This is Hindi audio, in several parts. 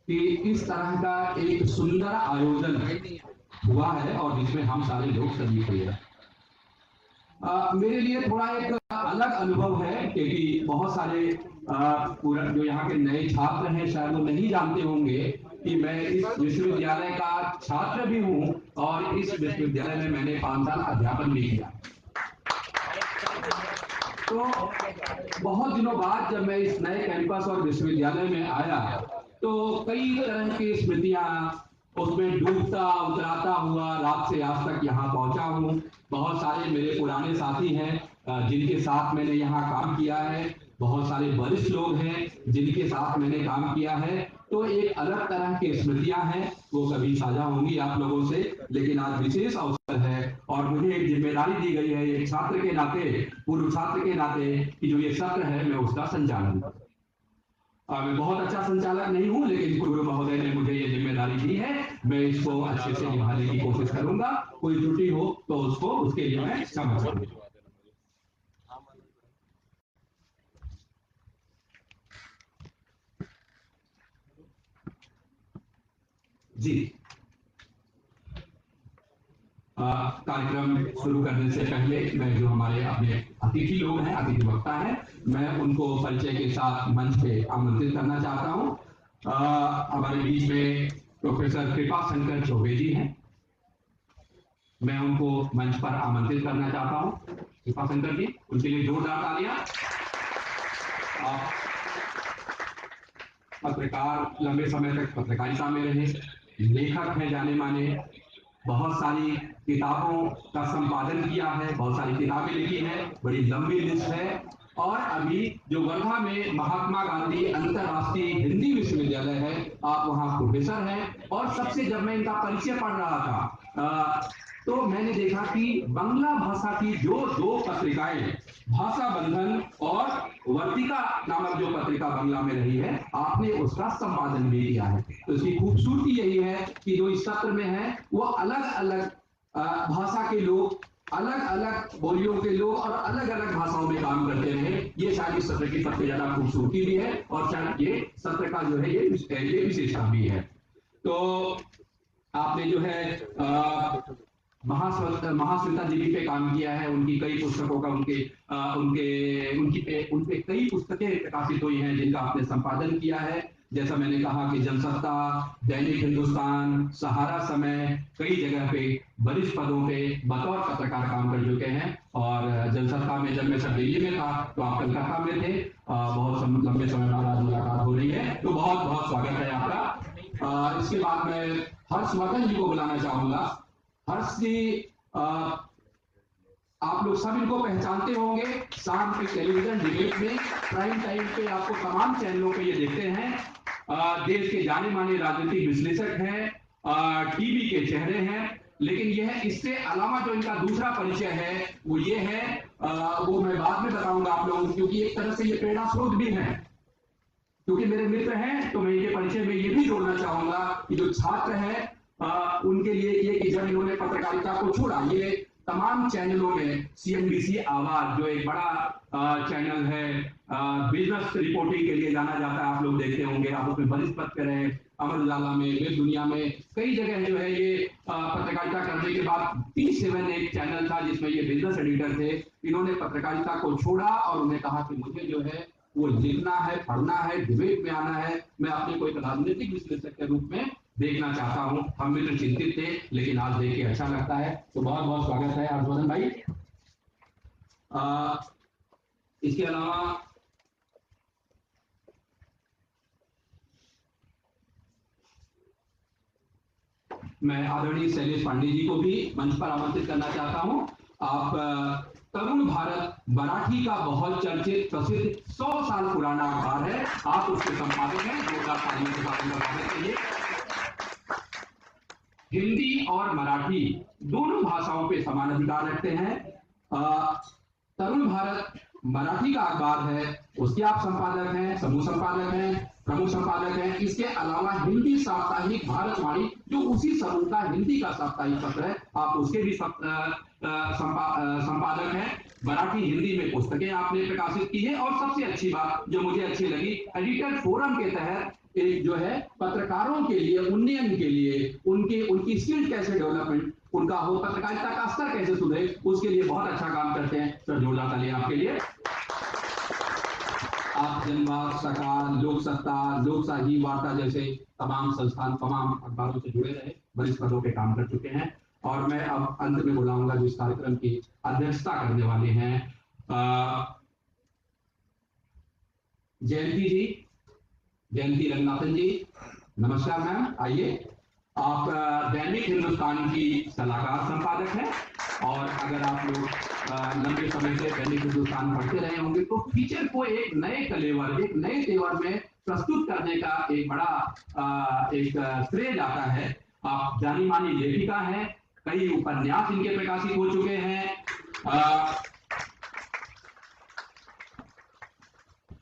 कि इस तरह का एक सुंदर आयोजन हुआ है और जिसमें हम सारे लोग शरीक हुए हैं। मेरे लिए थोड़ा एक अलग अनुभव है क्योंकि बहुत सारे पूरा जो यहाँ के नए छात्र हैं शायद वो नहीं जानते होंगे कि मैं इस विश्वविद्यालय का छात्र भी हूँ और इस विश्वविद्यालय में मैंने 5 साल अध्यापन भी किया। तो बहुत दिनों बाद जब मैं इस नए कैंपस और विश्वविद्यालय में आया तो कई तरह की स्मृतियां उसमें डूबता उतराता हुआ रात से आज तक यहाँ पहुंचा हूँ। बहुत सारे मेरे पुराने साथी हैं जिनके साथ मैंने यहाँ काम किया है। बहुत सारे वरिष्ठ लोग हैं जिनके साथ मैंने काम किया है। तो एक अलग तरह की स्मृतियां हैं, वो कभी साझा होंगी आप लोगों से। लेकिन आज विशेष अवसर है और मुझे एक जिम्मेदारी दी गई है एक छात्र के नाते, पूर्व छात्र के नाते, कि जो ये सत्र है मैं उसका संचालन करूं। मैं बहुत अच्छा संचालक नहीं हूं लेकिन गुरु महोदय ने मुझे ये जिम्मेदारी दी है, मैं इसको अच्छे से निभाने की कोशिश करूंगा। कोई त्रुटि हो तो उसको उसके लिए मैं क्षमा चाहूंगा। जी, कार्यक्रम शुरू करने से पहले मैं जो हमारे अपने अतिथि लोग हैं, अतिथि वक्ता हैं, मैं उनको परिचय के साथ मंच पे आमंत्रित करना चाहता हूं। हमारे बीच में प्रोफेसर कृपा शंकर चौबे जी हैं, मैं उनको मंच पर आमंत्रित करना चाहता हूं। कृपा शंकर जी, उनके लिए जोरदार तालियां। आप पत्रकार, लंबे समय तक पत्रकारिता में रहे, लेखक हैं जाने माने, बहुत सारी किताबों का संपादन किया है, बहुत सारी किताबें लिखी हैं, बड़ी लंबी लिस्ट है। और अभी जो वर्धा में महात्मा गांधी अंतरराष्ट्रीय हिंदी विश्वविद्यालय है, आप वहां प्रोफेसर हैं। और सबसे जब मैं इनका परिचय पढ़ रहा था तो मैंने देखा कि बांग्ला भाषा की जो 2 पत्रिकाएं, भाषा बंधन और वर्तिका नामक जो पत्रिका बांग्ला में रही है, आपने उसका संपादन भी किया है। तो इसकी खूबसूरती यही है कि जो इस सत्र में है वो अलग अलग भाषा के लोग, अलग अलग बोलियों के लोग और अलग अलग भाषाओं में काम करते रहे। ये शायद इस सत्र की सबसे ज्यादा खूबसूरती भी है और शायद ये सत्र का जो है ये विशेषता भी है। तो आपने जो है महाश्वेता जी पे काम किया है, उनकी कई पुस्तकों का उनके कई पुस्तकें प्रकाशित हुई हैं जिनका आपने संपादन किया है। जैसा मैंने कहा कि जनसत्ता, दैनिक हिंदुस्तान, सहारा समय, कई जगह पे वरिष्ठ पदों पे बतौर पत्रकार काम कर चुके हैं। और जनसत्ता में जब मैं सब दिल्ली में था तो आप कलकत्ता में थे। बहुत लंबे समय बाद आज मुलाकात हो रही है, तो बहुत बहुत स्वागत है आपका। इसके बाद मैं हर्षवर्धन जी को बुलाना चाहूंगा। हर्ष जी, आप लोग सब इनको पहचानते होंगे, शाम के टेलीविजन डिबेट में प्राइम टाइम पे आपको तमाम चैनलों पे ये देखते हैं। देश के जाने माने राजनीतिक विश्लेषक हैं, टीवी के चेहरे हैं। लेकिन यह इससे अलावा जो इनका दूसरा परिचय है वो ये है, वो मैं बाद में बताऊंगा आप लोगों को, क्योंकि एक तरह से ये प्रेरणा स्रोत भी है। क्योंकि मेरे मित्र हैं तो मैं इनके परिचय में ये भी जोड़ना चाहूंगा कि जो छात्र हैं उनके लिए ये कि जब इन्होंने पत्रकारिता को छोड़ा, ये तमाम चैनलों में सीएनबीसी आवाज जो एक बड़ा चैनल है, बिजनेस रिपोर्टिंग के लिए जाना जाता है, आप लोग देखते होंगे, आप उसमें वरिष्ठ पद पे रहे, अमर उजाला में, वेब दुनिया में, कई जगह जो है ये पत्रकारिता करने के बाद T7 एक चैनल था जिसमें ये बिजनेस एडिटर थे। इन्होंने पत्रकारिता को छोड़ा और उन्हें कहा कि मुझे जो है वो लिखना है, पढ़ना है, डिबेट में आना है, मैं अपने को एक राजनीतिक विश्लेषक के रूप में देखना चाहता हूं। हम मित्र चिंतित थे लेकिन आज देख के अच्छा लगता है। तो बहुत बहुत स्वागत है हर्षवर्धन भाई। इसके अलावा मैं आदरणीय शैलेश पांडे जी को भी मंच पर आमंत्रित करना चाहता हूं। आप तरुण भारत मराठी का बहुत चर्चित प्रसिद्ध 100 साल पुराना अखबार है, आप उसके संपादक हैं। 2005 के साथ स्वागत चाहिए। हिंदी और मराठी दोनों भाषाओं पे समान अधिकार रखते हैं। तरुण भारत मराठी का अखबार है, उसके आप संपादक हैं, समूह संपादक हैं, प्रमुख संपादक हैं। इसके अलावा हिंदी साप्ताहिक भारतवाणी जो उसी समूह का हिंदी का साप्ताहिक पत्र है, आप उसके भी संपादक हैं। मराठी हिंदी में पुस्तकें आपने प्रकाशित की है और सबसे अच्छी बात जो मुझे अच्छी लगी, एडिटर फोरम के तहत एक जो है पत्रकारों के लिए उन्नयन के लिए उनकी स्किल कैसे डेवलपमेंट उनका हो, पत्रकारिता का स्तर कैसे सुधरे, उसके लिए बहुत अच्छा काम करते हैं सर। जोरदार तालियां आपके लिए। आप जनवाद, सकार, लोक सत्ता, लोकशाही वार्ता जैसे तमाम संस्थान, तमाम अखबारों से जुड़े रहे, वरिष्ठ पदों पे काम कर चुके हैं। और मैं अब अंत में बुलाऊंगा जो इस कार्यक्रम की अध्यक्षता करने वाले हैं जयंती जी, जयंती रंगनाथन जी। नमस्कार मैम, आइए। आप दैनिक हिंदुस्तान की सलाहकार संपादक हैं, और अगर आप लोग लंबे समय से दैनिक हिंदुस्तान पढ़ते रहे होंगे तो फीचर को एक नए कलेवर, एक नए तेवर में प्रस्तुत करने का एक बड़ा एक श्रेय जाता है। आप जानी मानी लेखिका हैं, कई उपन्यास इनके प्रकाशित हो चुके हैं,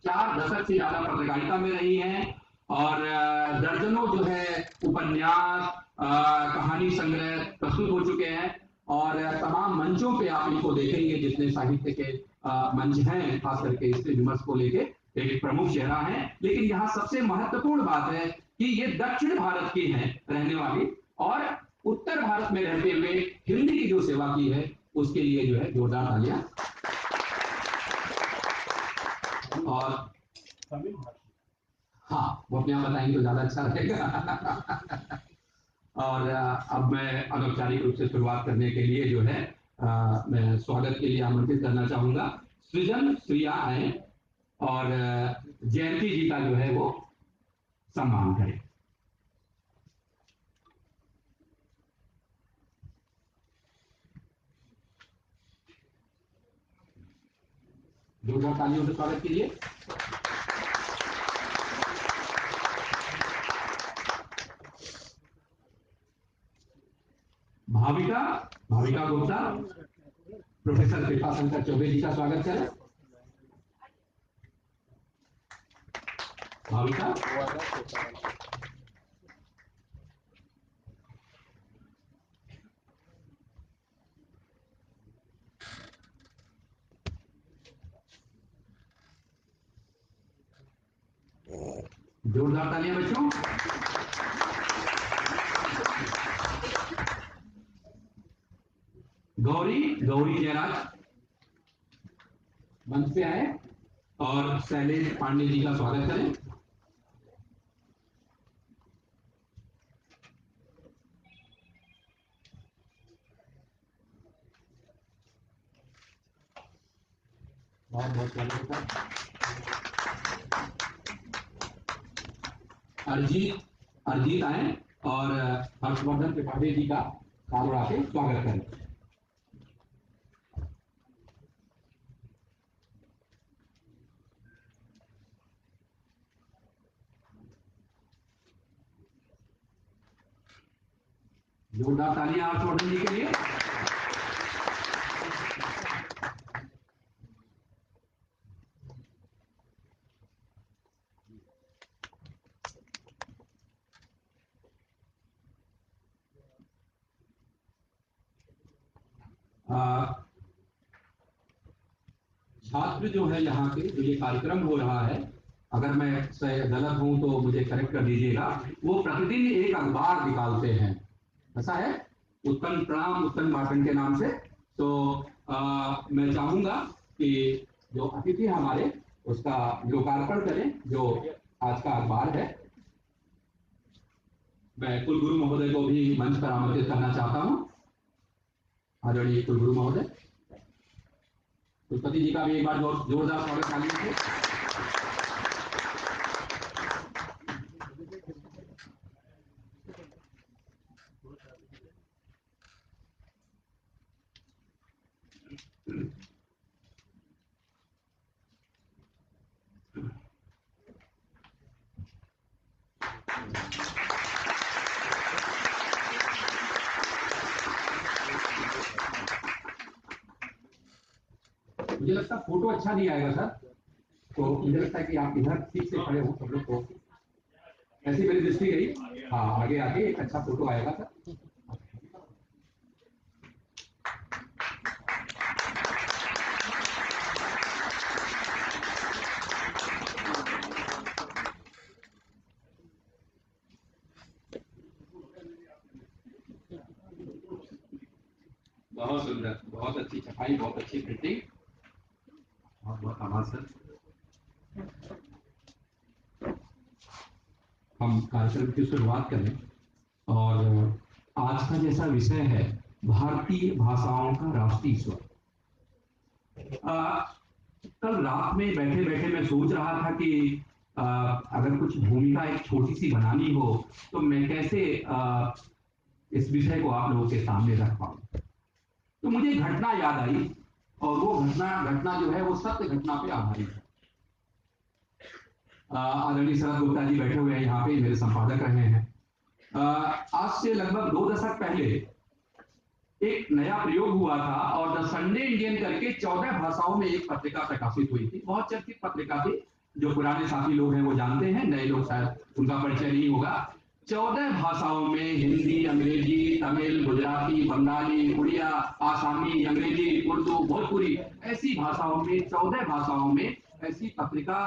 4 दशक से ज्यादा पत्रकारिता में रही हैं, और दर्जनों जो है उपन्यास, कहानी संग्रह प्रस्तुत हो चुके हैं। और तमाम मंचों पे आप इनको देखेंगे, जितने साहित्य के मंच हैं, खास करके इससे विमर्श को लेके एक प्रमुख चेहरा है। लेकिन यहाँ सबसे महत्वपूर्ण बात है कि ये दक्षिण भारत की है रहने वाली, और उत्तर भारत में रहते हुए हिंदी की जो सेवा की है उसके लिए जो है जोरदार तालियां। और हाँ, वो अपने आप बताएंगे तो ज्यादा अच्छा रहेगा। और अब मैं अनौपचारिक रूप से शुरुआत करने के लिए जो है मैं स्वागत के लिए आमंत्रित करना चाहूंगा। सृजन श्रिया आए और जयंती जी का जो है वो सम्मान करें। जोरदार तालियों से स्वागत कीजिए। भाविका गुप्ता, प्रोफेसर कृपा शंकर चौबे जी का स्वागत करें। भाविका, जोरदार तालियां बच्चों। गौरी जयराज मंच पे आए और शैलेश पांडे जी का स्वागत करें। बहुत बहुत स्वागत है। अर्जित आए और हर्षवर्धन त्रिपाठी जी का साथ उड़ा के स्वागत करें। जोरदार तालियां हर्षवर्धन जी के लिए। छात्र जो है यहाँ के, जो ये कार्यक्रम हो रहा है, अगर मैं गलत हूं तो मुझे करेक्ट कर दीजिएगा, वो प्रतिदिन एक अखबार निकालते हैं, ऐसा है, उत्तम प्रणाम उत्तम भाषण के नाम से। तो मैं चाहूंगा कि जो अतिथि हमारे उसका लोकार्पण करें, जो आज का अखबार है। मैं कुलगुरु महोदय को भी मंच पर आमंत्रित करना चाहता हूं। आदरणीय कुलगुरु महोदय, कुलपति जी का भी एक बार जोरदार स्वागत करिए। मुझे लगता है फोटो अच्छा नहीं आएगा सर, तो मुझे लगता है कि आप इधर ठीक से खड़े हो सब लोग, तो ऐसी मेरी दृष्टि गई। हाँ, आगे आगे एक अच्छा फोटो आएगा सर। बहुत सुंदर, बहुत अच्छी छपाई, बहुत अच्छी प्रिंटिंग, बहुत बहुत आभार सर। हम कार्यक्रम की शुरुआत करें और आज का जैसा विषय है भारतीय भाषाओं का राष्ट्रीय स्वर। कल रात में बैठे बैठे मैं सोच रहा था कि अगर कुछ भूमिका एक छोटी सी बनानी हो तो मैं कैसे इस विषय को आप लोगों के सामने रख पाऊं। तो मुझे घटना याद आई और वो घटना जो है वो सत्य घटना पे आधारित है। आदरणीय शरद गुप्ता जी बैठे हुए हैं यहाँ पे, मेरे संपादक रहे हैं। आज से लगभग 2 दशक पहले एक नया प्रयोग हुआ था और द संडे इंडियन करके 14 भाषाओं में एक पत्रिका प्रकाशित हुई थी। बहुत चर्चित पत्रिका थी, जो पुराने साथी लोग हैं वो जानते हैं, नए लोग शायद उनका परिचय नहीं होगा। 14 भाषाओं में हिंदी, अंग्रेजी, तमिल, गुजराती, बंगाली, उड़िया, आसामी, अंग्रेजी, उर्दू, भोजपुरी, ऐसी भाषाओं में 14 भाषाओं में ऐसी पत्रिका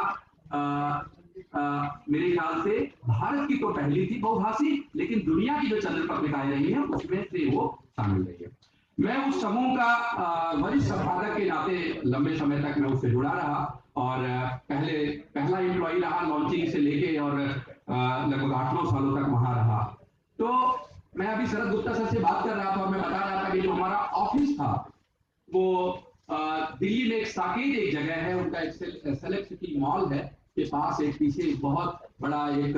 मेरे ख्याल से भारत की तो पहली थी बहुभाषी, लेकिन दुनिया की जो चंद्र पत्रिकाएं रही हैं उसमें से वो शामिल रही है। मैं उस समूह का वरिष्ठ संपादक के नाते लंबे समय तक मैं उससे जुड़ा रहा और पहला एम्प्लॉई रहा लॉन्चिंग से लेके और लगभग 8-9 सालों तक वहां रहा। तो मैं अभी शरद गुप्ता सर से बात कर रहा था और मैं बता रहा था कि जो हमारा ऑफिस था वो दिल्ली में एक साकेत एक जगह है, उनका एक सेलेक्ट सिटी मॉल है के पास, एक पीछे बहुत बड़ा एक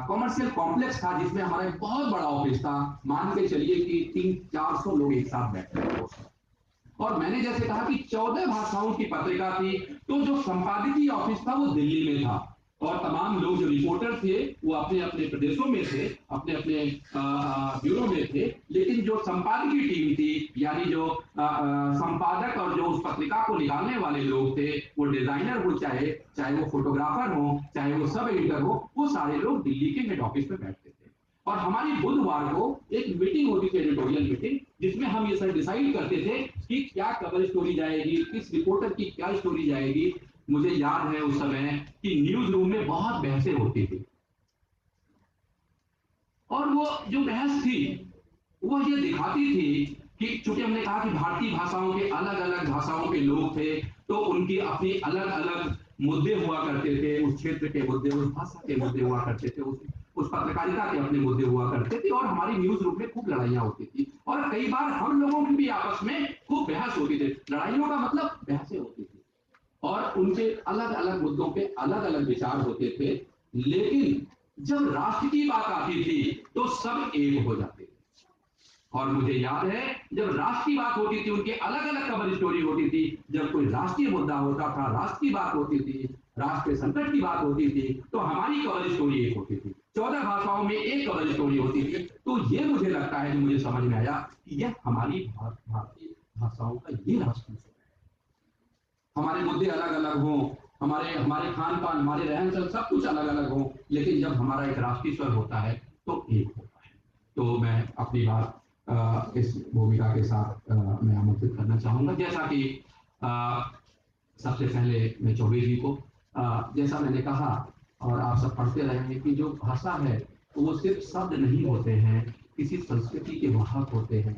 कॉमर्शियल कॉम्प्लेक्स था जिसमें हमारा एक बहुत बड़ा ऑफिस था। मान के चलिए कि 300-400 लोग एक साथ बैठे थे। और मैंने जैसे कहा कि 14 भाषाओं की पत्रिका थी, तो जो संपादकीय ऑफिस था वो दिल्ली में था और तमाम लोग जो रिपोर्टर थे वो अपने अपने प्रदेशों में थे, अपने अपने ब्यूरो में थे। लेकिन जो संपादकीय टीम थी, यानी जो संपादक और जो उस पत्रिका को निकालने वाले लोग थे, वो डिजाइनर हो, चाहे वो फोटोग्राफर हो, चाहे वो सब एडिटर हो, वो सारे लोग दिल्ली के हेड ऑफिस में बैठते थे। और हमारी बुधवार को एक मीटिंग होती थी, एडिटोरियल मीटिंग, जिसमें हम ये सब डिसाइड करते थे कि क्या कवर स्टोरी जाएगी, किस रिपोर्टर की क्या स्टोरी जाएगी। मुझे याद है उस समय कि न्यूज रूम में बहुत बहसें होती थी और वो जो बहस थी वो ये दिखाती थी कि चूंकि हमने कहा कि भारतीय भाषाओं के अलग अलग भाषाओं के लोग थे, तो उनकी अपनी अलग अलग मुद्दे हुआ करते थे, उस क्षेत्र के मुद्दे, उस भाषा के मुद्दे हुआ करते थे, उस पत्रकारिता के अपने मुद्दे हुआ करते थे और हमारी न्यूज रूम में खूब लड़ाइयां होती थी और कई बार हम लोगों की भी आपस में खूब बहस होती थी। लड़ाइयों का मतलब बहसें होती थी और उनके अलग अलग मुद्दों पे अलग अलग विचार होते थे। लेकिन जब राष्ट्र की बात आती थी तो सब एक हो जाते थे। और मुझे याद है जब राष्ट्र की बात होती थी, उनके अलग अलग कवर स्टोरी होती थी। जब कोई राष्ट्रीय मुद्दा होता था, राष्ट्र की बात होती थी, राष्ट्रीय संकट की बात होती थी, तो हमारी कवर स्टोरी एक होती थी। 14 भाषाओं में एक कवर स्टोरी होती थी। तो ये मुझे लगता है, जो मुझे समझ में आया कि यह हमारी भारतीय भाषाओं का ये राष्ट्रीय स्वर है। हमारे मुद्दे अलग अलग हों, हमारे हमारे खान पान, हमारे रहन सहन, सब कुछ अलग अलग हो, लेकिन जब हमारा एक राष्ट्रीय स्वर होता है तो एक होता है। तो मैं अपनी बात इस भूमिका के साथ मैं आमंत्रित करना चाहूंगा। जैसा कि सबसे पहले मैं चौबे जी को, जैसा मैंने कहा और आप सब पढ़ते रहे हैं कि जो भाषा है वो सिर्फ शब्द नहीं होते हैं, किसी संस्कृति के वाहक होते हैं।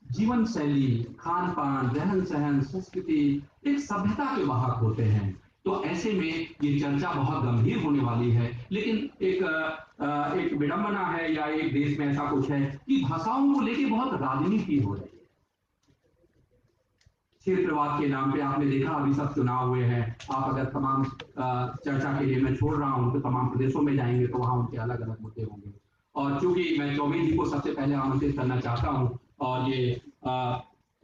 जीवन शैली, खान पान, रहन सहन, संस्कृति, एक सभ्यता के वाहक होते हैं। तो ऐसे में ये चर्चा बहुत गंभीर होने वाली है। लेकिन एक विडंबना है या एक देश में ऐसा कुछ है कि भाषाओं को लेके बहुत राजनीति हो रही है। क्षेत्रवाद के नाम पे आपने देखा अभी सब चुनाव हुए हैं। आप अगर तमाम चर्चा के लिए मैं छोड़ रहा हूं तो तमाम प्रदेशों में जाएंगे तो वहां उनके अलग अलग मुद्दे होंगे। और चूंकि मैं चौबे जी को सबसे पहले आमंत्रित करना चाहता हूं और ये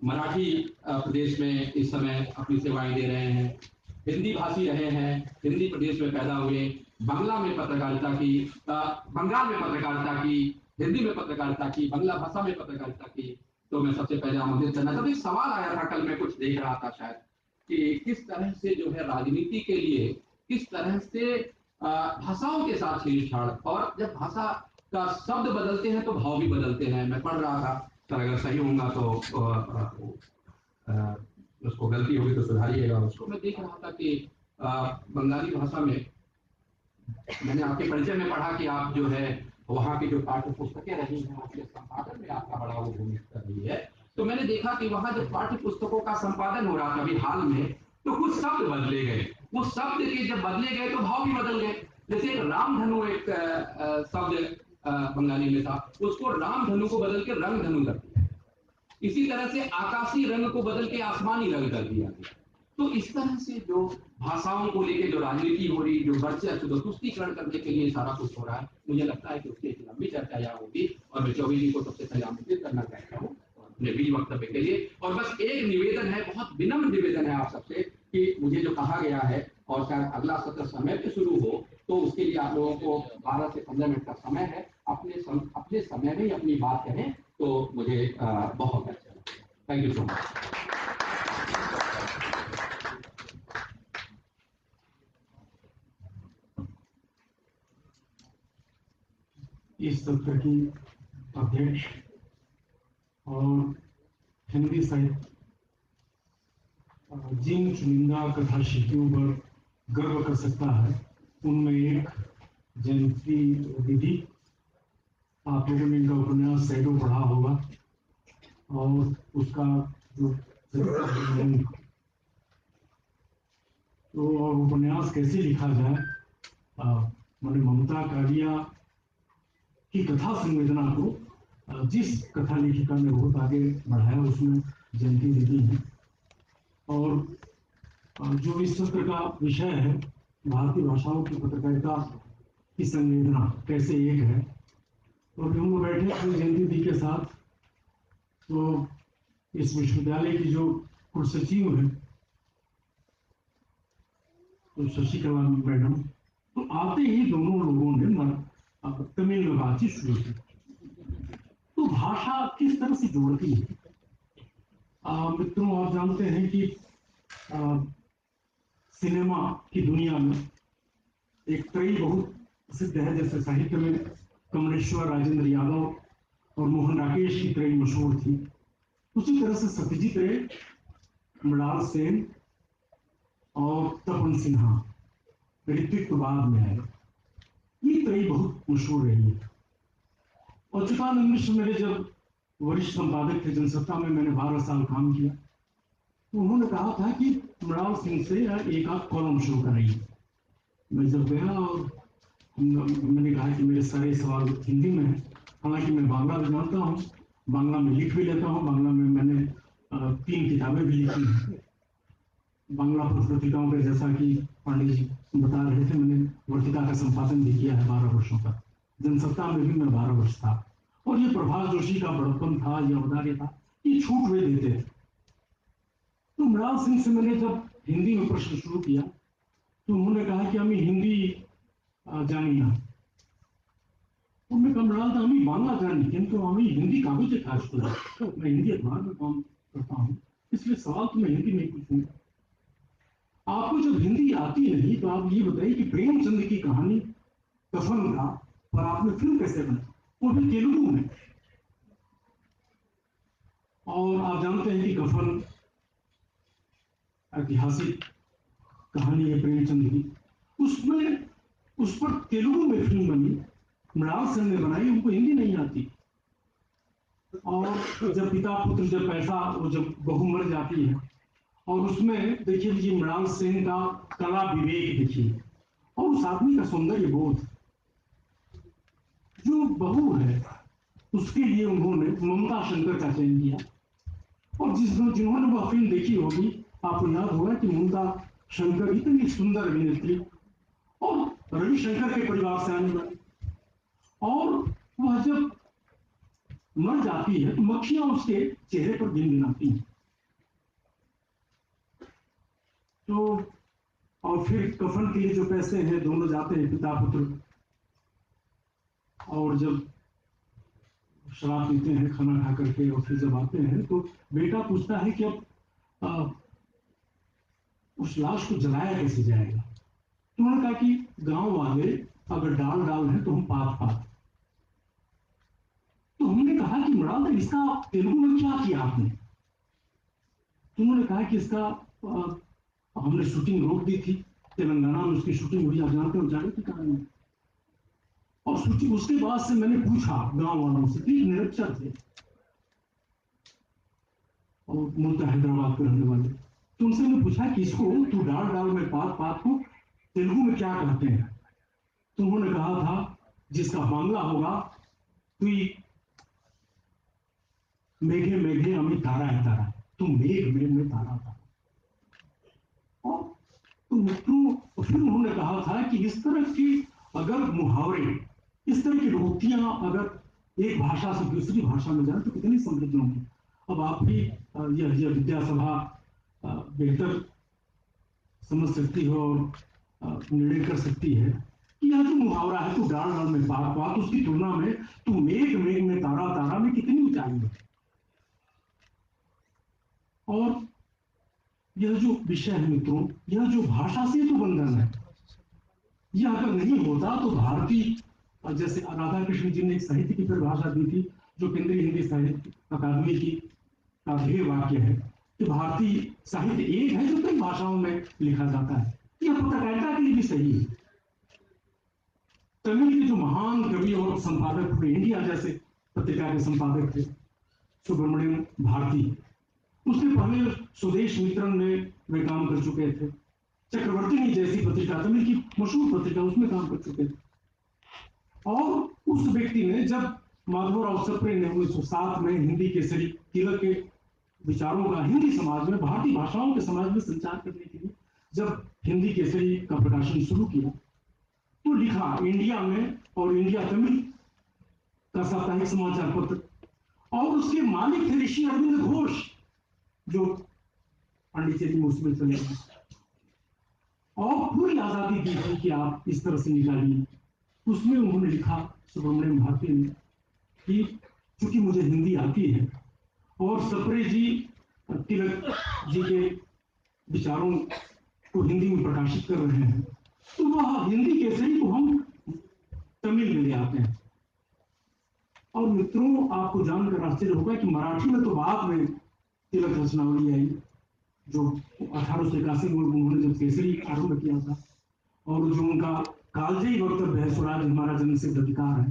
मराठी प्रदेश में इस समय अपनी सेवाएं दे रहे हैं, हिंदी भाषी रहे हैं, हिंदी प्रदेश में पैदा हुए, बंगला में पत्रकारिता की, बंगाल में पत्रकारिता की, हिंदी में पत्रकारिता की, बंगला भाषा में पत्रकारिता की। तो मैं सबसे पहले आमंत्रित करना चाहता हूं। एक सवाल आया था कल, मैं कुछ देख रहा था शायद, कि किस तरह से जो है राजनीति के लिए किस तरह से भाषाओं के साथ छेड़छाड़, और जब भाषा का शब्द बदलते हैं तो भाव भी बदलते हैं। मैं पढ़ रहा था, सर अगर सही होगा तो उसको गलती होगी तो सुधारिएगा उसको। मैं देख रहा था कि बंगाली भाषा में मैंने आपके परिचय में पढ़ा कि आप जो है वहाँ की जो पाठ्य पुस्तकें रही हैं उसके संपादन में आपका बड़ा वो भूमिका रही है। तो मैंने देखा कि वहां जब पाठ्य पुस्तकों का संपादन हो रहा था अभी हाल में, तो कुछ शब्द बदले गए। वो शब्द के जब बदले गए तो भाव भी बदल गए। जैसे एक रामधनु, एक शब्द बंगाली में था, उसको रामधनु को बदल के रंगधनु कर दिया। इसी तरह से आकाशीय रंग को बदल के आसमानी रंग कर दिया गया। तो इस तरह से जो भाषाओं को लेकर जो राजनीति हो रही, जो वर्चस्व तुष्टीकरण करने के लिए सारा कुछ हो रहा है, मुझे लगता है कि उसकी एक लंबी चर्चा यहाँ होगी। और मैं चौबे जी को सबसे पहले आमंत्रित करना चाहता हूँ अपने बीच वक्तव्य के लिए। और बस एक निवेदन है, बहुत विनम्र निवेदन है आप सबसे, कि मुझे जो कहा गया है और शायद अगला सत्र समय पे शुरू हो, तो उसके लिए आप लोगों को 12 से 15 मिनट का समय है। अपने समय में ही अपनी बात कहें तो मुझे बहुत अच्छा लगेगा। Thank you so much. इस सत्र की अध्यक्ष और हिंदी साहित्य जिन चुनिंदा कथा शिल्पियों पर गर्व कर सकता है, उनमें एक जयंती दीदी। आप लोगों ने इनका उपन्यास शैडो पढ़ा होगा और उसका जो तो उपन्यास कैसे लिखा जाए, मैंने ममता कालिया की कथा संवेदना को जिस कथा लेखिका ने बहुत आगे बढ़ाया, उसमें जयंती दीदी है। और जो इस सत्र का विषय है, भारतीय भाषाओं की पत्रकारिता की संवेदना कैसे एक है, तो हम लोग बैठे थे जयंती दी के साथ। तो इस विश्वविद्यालय की जो कुलसचिव है, तो शशिकला मैडम, तो आते ही दोनों लोगों ने तमिल में बातचीत शुरू की। तो भाषा किस तरह से जोड़ती है। मित्रों, आप जानते हैं कि सिनेमा की दुनिया में एक त्रयी बहुत प्रसिद्ध है। जैसे साहित्य में कमलेश्वर, राजेंद्र यादव और मोहन राकेश की त्रयी मशहूर थी, उसी तरह से सत्यजीत रे, मृणाल सेन और तपन सिन्हा, ऋत्विक तो बाद में आए, ये त्रयी बहुत मशहूर रही है। और अच्युतानंद मिश्र मेरे जब वरिष्ठ संपादक थे जनसत्ता में, मैंने 12 साल काम किया, तो उन्होंने कहा था कि मृणाल सिंह से एक आध कॉलम शुरू कराइए। मैं जब गया और मैंने कहा कि मेरे सारे सवाल हिंदी में है, हालांकि मैं बांग्ला भी जानता हूँ, बांग्ला में लिख भी लेता हूँ, बांग्ला में मैंने 3 किताबें भी लिखी हैं। बांग्ला पत्रिकाओं के, जैसा कि पांडे जी बता रहे थे, मैंने वर्तिका का संपादन भी किया है 12 वर्षों का। जनसत्ता में भी मैं 12 वर्ष था। और ये प्रभात जोशी का बड़प्पन था, ये औदार्य था, ये छूट वे देते थे। तो मृणाल सिंह से मैंने जब हिंदी में प्रश्न शुरू किया, तो उन्होंने कहा कि हमें हिंदी जानी ना। उन्होंने कहा मृणाल तो हमें बांग्ला जानी, किंतु हमें हिंदी कागज खास को मैं हिंदी अखबार में काम करता हूँ, इसलिए सवाल तो मैं हिंदी में पूछूंगा। आपको जब हिंदी आती नहीं, तो आप ये बताइए कि प्रेमचंद की कहानी कफन का और आपने फिल्म कैसे बनाई, वो भी तेलुगु में। और आप जानते हैं कि कफन ऐतिहासिक कहानी है प्रेमचंद की, उसमें उस पर तेलुगु में फिल्म बनी, मृणाल सेन ने बनाई, उनको हिंदी नहीं आती। और जब पिता पुत्र, जब पैसा, वो जब बहू मर जाती है, और उसमें देखिए जी मृणाल सेन का कला विवेक देखिए, और उस आदमी का सौंदर्य बोध। जो बहू है उसके लिए उन्होंने ममता शंकर का चयन किया। और जिन्होंने वह फिल्म देखी होगी, आपको याद होगा कि ममता शंकर इतनी सुंदर अभिनेत्री और रविशंकर के परिवार से आने वाली, और वह जब मर जाती है तो मक्खियां उसके चेहरे पर गिनगिनाती हैं। तो और फिर कफन के लिए जो पैसे हैं, दोनों जाते हैं पिता पुत्र, और जब शराब पीते हैं खाना खा करके, और फिर जब आते हैं तो बेटा पूछता है कि अब उस लाश को जलाया कैसे जाएगा। तो उन्होंने कहा कि गांव वाले अगर डाल डाल है तो हम पात पात। तो हमने कहा कि मृणाल, इसका तेलुगु में क्या किया आपने। तो उन्होंने कहा कि इसका हमने शूटिंग रोक दी थी, तेलंगाना में उसकी शूटिंग हुई, आप जानते हो, जाने की कहानी। और उसके बाद से मैंने पूछा गांव वालों से, निरक्षर थे, और मूलतः हैदराबाद के रहने वाले। तो उनसे मैं पूछा कि इसको तू डाल डाल में पात पात को तेलुगु में क्या कहते हैं? तो उन्होंने कहा था जिसका बांग्ला होगा तुई मेघे मेघे अमित तारा है तारा, तो मेघ मेघ में तारा था। और तो मित्रों फिर उन्होंने कहा था कि इस तरह की अगर मुहावरे, इस तरह की रोटियां अगर एक भाषा से दूसरी भाषा में जाए तो कितनी समृद्ध होंगी। अब आपकी यह विद्यासभा बेहतर समझ सकती है और निर्णय कर सकती है कि यह जो मुहावरा है तो डाल डाल में पात पात, उसकी तुलना में तो मेघ मेघ में तारा तारा में कितनी ऊंचाई है। और यह जो विषय है मित्रों, यह जो भाषा से तो बंधन है, यह अगर नहीं होता तो भारतीय, जैसे राधा कृष्ण जी ने एक साहित्य की परिभाषा दी थी जो केंद्रीय हिंदी साहित्य अकादमी की का ध्येय वाक्य है कि भारतीय साहित्य एक है जो कई भाषाओं में लिखा जाता है। यह पत्रकारिता के लिए भी सही है। तमिल के जो महान कवि और संपादक हुए, इंडिया जैसे पत्रिका के संपादक थे सुब्रमण्यम भारती, उसके पहले स्वदेश मित्रन में वे काम कर चुके थे। चक्रवर्ती जैसी पत्रिका, तमिल की मशहूर पत्रिका, उसमें काम कर चुके थे। और उस व्यक्ति ने जब माधवराव सप्रे ने 1907 में हिंदी केसरी तिलक के विचारों का हिंदी समाज में, भारतीय भाषाओं के समाज में संचार करने के लिए जब हिंदी केसरी का प्रकाशन शुरू किया तो लिखा इंडिया में, और इंडिया तमिल का साप्ताहिक समाचार पत्र, और उसके मालिक थे ऋषि अरविंद घोष जो पांडिचेरी में उसमें चले गए और पूरी आजादी दी थी कि आप इस तरह से निकालिए। उसमें उन्होंने लिखा सुब्रमण्यम भारती ने कि चूंकि मुझे हिंदी आती है और सप्रे जी तिलक जी के विचारों को हिंदी में प्रकाशित कर रहे हैं तो वह हिंदी केसरी को हम तमिल में ले आते हैं। और मित्रों आपको जानकर आश्चर्य होगा कि मराठी में तो बाद में तिलक रचनावली आई जो 1881 में उन्होंने जब केसरी आरंभ किया था, और जो उनका कालजयी वक्तव्य है स्वराज हमारा जन्मसिद्ध अधिकार है।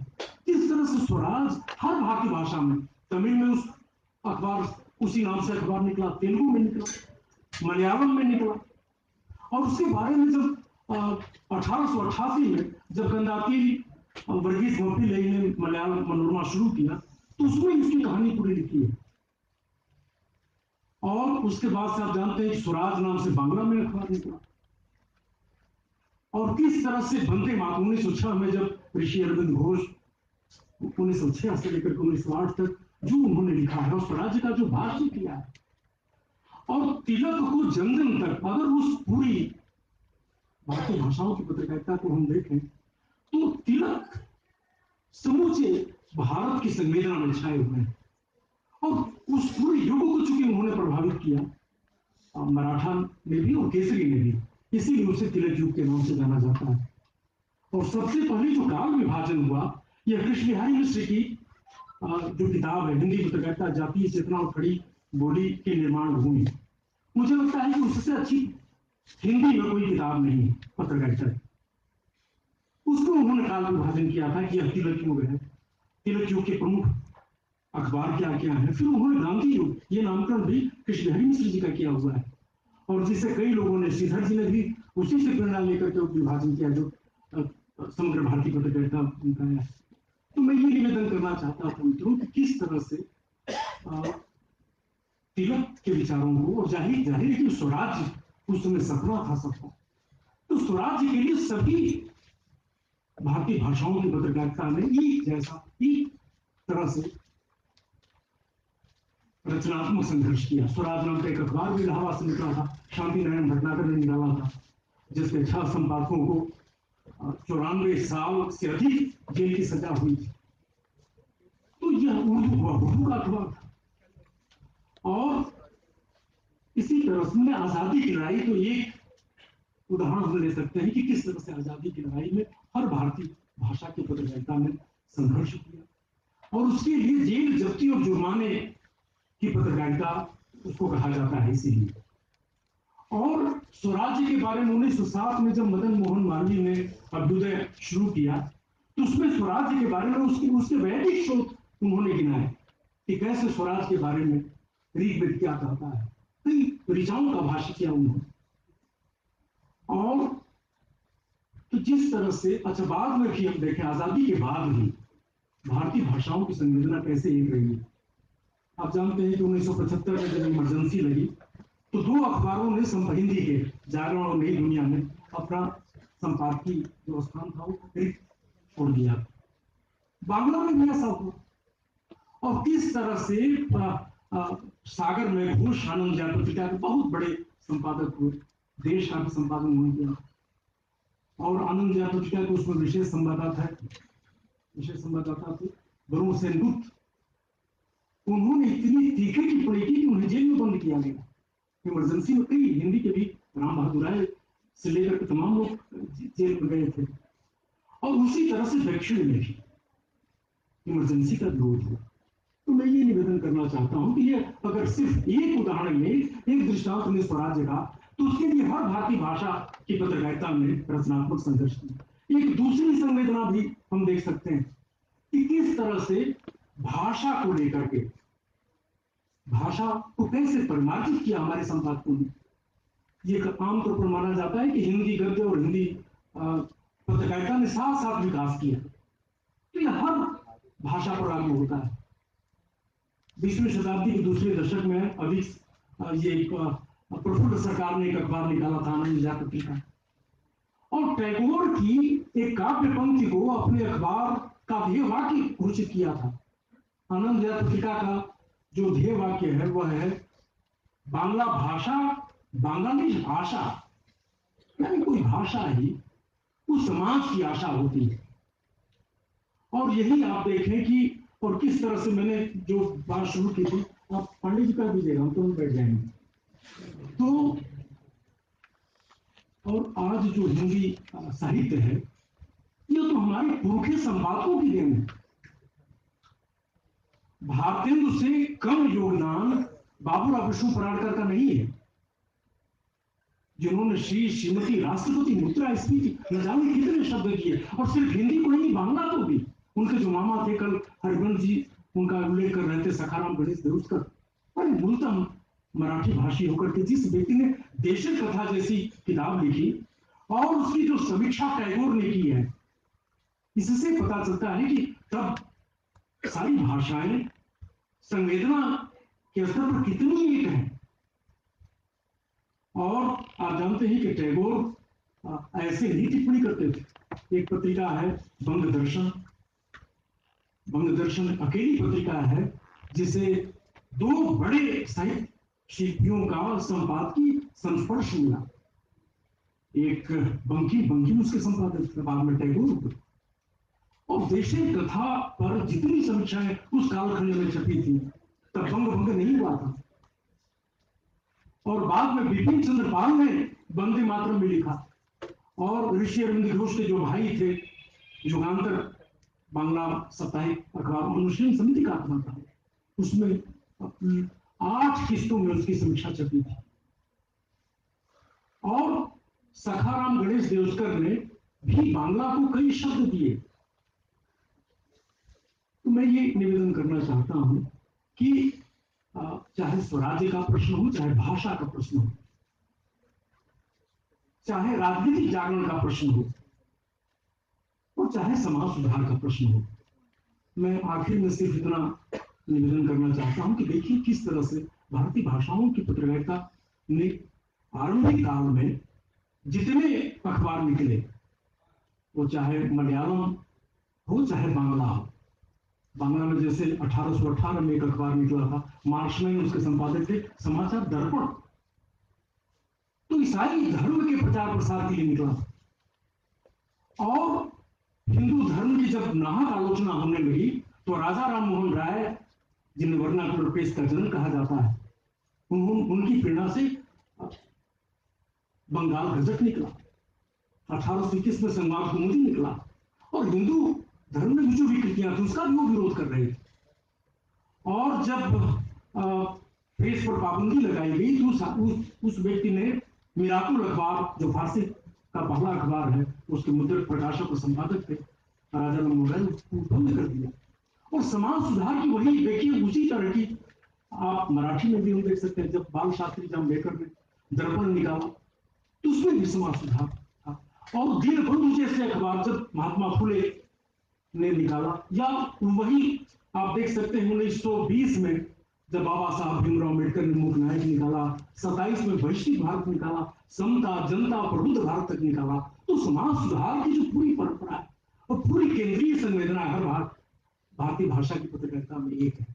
इस तरह से स्वराज हर भारतीय भाषा में, तमिल में उस अखबार उसी नाम से अखबार निकला, तेलुगु में निकला, मलयालम में निकला। और उसके बारे में जब 1888 में जब गंदाती वर्गीस मोतीलेई ने मलयालम मनोरमा शुरू किया तो उसमें इसकी कहानी पूरी लिखी है। और उसके बाद से आप जानते हैं स्वराज नाम से बांग्ला में अखबार निकला। और किस तरह से बंदे मातरम 1906 में जब ऋषि अरविंद घोष 1906 से लेकर 1908 तक जो उन्होंने लिखा है, स्वराज्य का जो भाष्य किया है, और तिलक को जन जन तक, अगर उस पूरी भारतीय भाषाओं की पत्रकारिता को हम देखें तो तिलक समूचे भारत की संवेदना में छाए हुए हैं। और उस पूरे युग को चूंकि उन्होंने प्रभावित किया, मराठा ने भी और केसरी ने भी, इसीलिए उसे तिलक युग के नाम से जाना जाता है। और सबसे पहले जो काल विभाजन हुआ यह कृष्ण बिहारी मिश्र की जो किताब है हिंदी पत्रकारिता जातीय चेतना और खड़ी बोली की निर्माण भूमि, मुझे लगता है कि उससे अच्छी हिंदी में कोई किताब नहीं है पत्रकारिता। उसको उन्होंने काल विभाजन किया था कि यह तिलक युग है, तिलक युग के प्रमुख अखबार क्या क्या है। फिर उन्होंने गांधी युग ये नामकरण भी कृष्ण बिहारी मिश्र जी का किया हुआ है, और जिसे कई लोगों ने, श्रीधर जी ने भी उसी से प्रेरणा लेकर के विभाजन किया जो समग्र भारतीय पत्रकारिता उनका है। तो मैं ये निवेदन करना चाहता था मित्रों कि किस तरह से तिलक के विचारों को, और जाहिर है कि स्वराज्य उस समय सपना था सबका, तो स्वराज्य के लिए सभी भारतीय भाषाओं की पत्रकारिता ने एक जैसा एक तरह से रचनात्मक संघर्ष किया। स्वराज नाम का एक अखबार भी इलाहाबाद से निकला था, शांति नारायण भटनागर ने निकाला था, जिसके 6 संपादकों को 94 साल से अधिक जेल की सजा हुई थी। तो यह उर्दू का अखबार था। और इसी तरह से आजादी की लड़ाई, तो एक उदाहरण हम ले सकते हैं कि किस तरह से आजादी की लड़ाई में हर भारतीय भाषा की पत्रकारिता ने संघर्ष किया, और उसके लिए जेल जब्ती और जुर्माने की पत्रकारिता उसको कहा जाता है। इसीलिए और स्वराज्य के बारे में 1907 में जब मदन मोहन मालवीय ने अभ्युदय शुरू किया तो उसमें स्वराज्य के बारे में उसके वैदिक शोध उन्होंने गिनाए कि कैसे स्वराज के बारे में ऋग्वेद क्या कहता है, कई ऋचाओं का भाष्य किया उन्होंने। और तो जिस तरह से, अच्छा बाद में भी हम देखें, आजादी के बाद भी भारतीय भाषाओं की संवेदना कैसे एक रही है। आप जानते हैं कि 1975 में जब इमरजेंसी लगी तो 2 अखबारों ने हिंदी के जागरण और नई दुनिया में अपना संपादकीय जो स्थान था वो रिक्त छोड़ दिया। बांग्ला में भी ऐसा हुआ। और किस तरह से सागर में घोष आनंद जागृतिका के बहुत बड़े संपादक हुए, देश का भी संपादन उन्होंने किया। और आनंद जागृतिका के उसमें विशेष संवाददाता थे वरुण सेनगुप्त। उन्होंने इतनी तीखे टिप्पणी की कि उन्हें जेल में बंद किया गया। इमरजेंसी में कई हिंदी के भी, राम बहादुर राय से लेकर के तमाम लोग जेल में गए थे। और उसी तरह से दक्षिण में भी इमरजेंसी का विरोध हुआ। तो मैं ये निवेदन करना चाहता हूं कि ये अगर सिर्फ एक उदाहरण में, एक दृष्टांत में स्वराज्य का, तो उसके लिए हर भारतीय भाषा की पत्रकारिता में रचनात्मक संघर्ष की एक दूसरी संवेदना भी हम देख सकते हैं कि किस तरह से भाषा को लेकर के, भाषा को कैसे परिमार्जित किया हमारे संपादकों ने। ये आमतौर पर माना जाता है कि हिंदी गद्य और हिंदी पत्रकारिता ने साथ साथ विकास किया। तो यह हर भाषा पर लागू होता है। 20वीं शताब्दी के दूसरे दशक में अभी ये प्रफुल्ल सरकार ने एक अखबार निकाला था, आनंद जागृतिका। और टैगोर की एक काव्य पंक्ति को अपने अखबार का ध्येय वाक्य घोषित किया था। आनंद जागृतिका का जो ध्येय वाक्य है वह है, बांग्ला भाषा बांग्लादेश आशा, यानी कोई भाषा ही उस समाज की आशा होती है। और यही आप देखें कि, और किस तरह से मैंने जो बात शुरू की थी, आप पंडित जी का भी देगा, हम तो बैठ जाएंगे। तो और आज जो हिंदी साहित्य है, ये तो हमारे पुरखे संपादकों की देन है। भारतेंदु से कम योगदान बाबूराव विष्णु पराड़कर का नहीं है, जिन्होंने श्री श्रीमती राष्ट्रपति मुद्रा स्फीति न जाने कितने शब्द किए। और सिर्फ हिंदी को नहीं, बांग्ला को भी। उनके जो मामा थे, कल हरिवंश जी उनका उल्लेख कर रहे थे, सखाराम गणेश देउस्कर, बड़े मूलतः मराठी भाषी होकर के जिस व्यक्ति ने देशज कथा जैसी किताब लिखी और उसकी जो समीक्षा टैगोर ने की है, इससे पता चलता है कि तब सारी भाषाएं संवेदना के स्तर पर कितनी एक है। और आप जानते हैं कि टैगोर ऐसे नहीं टिप्पणी करते थे। एक पत्रिका है बंग दर्शन, बंग दर्शन अकेली पत्रिका है जिसे 2 बड़े साहित्य शिल्पियों का संपादकीय संस्पर्श मिला। एक बंकिम उसके संपादक, बाद में टैगोर। और देशज कथा पर जितनी समीक्षाएं उस कालखंड में छपी थी, तब भंग नहीं हुआ था। और बाद में बिपिन चंद्र पाल ने वंदे मातरम में लिखा। और ऋषि अरविंद घोष के जो भाई थे, युगांतर बांग्ला साप्ताहिक अखबार अनुशीलन समिति का अखबार था, उसमें 8 किस्तों में उसकी समीक्षा छपी थी। और सखाराम गणेश देउस्कर ने भी बांग्ला को कई शब्द दिए। तो मैं ये निवेदन करना चाहता हूं कि चाहे स्वराज्य का प्रश्न हो, चाहे भाषा का प्रश्न हो, चाहे राजनीतिक जागरण का प्रश्न हो, और चाहे समाज सुधार का प्रश्न हो, मैं आखिर में सिर्फ इतना निवेदन करना चाहता हूं कि देखिए किस तरह से भारतीय भाषाओं की पत्रकारिता ने आरंभिक काल में जितने अखबार निकले, वो चाहे मलयालम हो चाहे बांग्ला हो। बांग्ला में जैसे 1818 में एक अखबार निकला था, मार्शमैन उसके संपादक थे, समाचार दर्पण, तो ईसाई धर्म के प्रचार प्रसार के लिए निकला। और हिंदू धर्म की जब नाहक आलोचना होने लगी तो राजा राम मोहन राय, जिन्हें वर्नाकुलर प्रेस का जनक कहा जाता है, उनकी प्रेरणा से बंगाल गजट निकला। 1821 में संवाद कौमुदी निकला। और हिंदू धर्म में जो विकृतियां थी उसका भी वो विरोध कर रहे थे। और जब प्रेस पर पाबंदी लगाई गई तो उस व्यक्ति ने मिराकुल अखबार, जो फारसी का पहला अखबार है, उसके मुद्रक प्रकाशक और संपादक थे राजा राम मोहन राय, उसको बंद कर दिया। और समाज सुधार की वही देखिए उसी तरह की आप मराठी में भी हम देख सकते हैं, जब बाल शास्त्री जांभेकर ने दर्पण निकाला तो उसमें भी समाज सुधार था। और दीनबंधु जैसे अखबार जब महात्मा फुले ने निकाला, या वही आप देख सकते हैं 1920 में जब बाबा साहब भीमराव अम्बेडकर ने मूक नायक निकाला, 27 में वैश्विक भारत निकाला, समता जनता प्रबुद्ध भारत तक निकाला, तो समाज सुधार की जो पूरी परंपरा है और पूरी केंद्रीय संवेदना हर भारतीय भाषा की पत्रकारिता में एक है।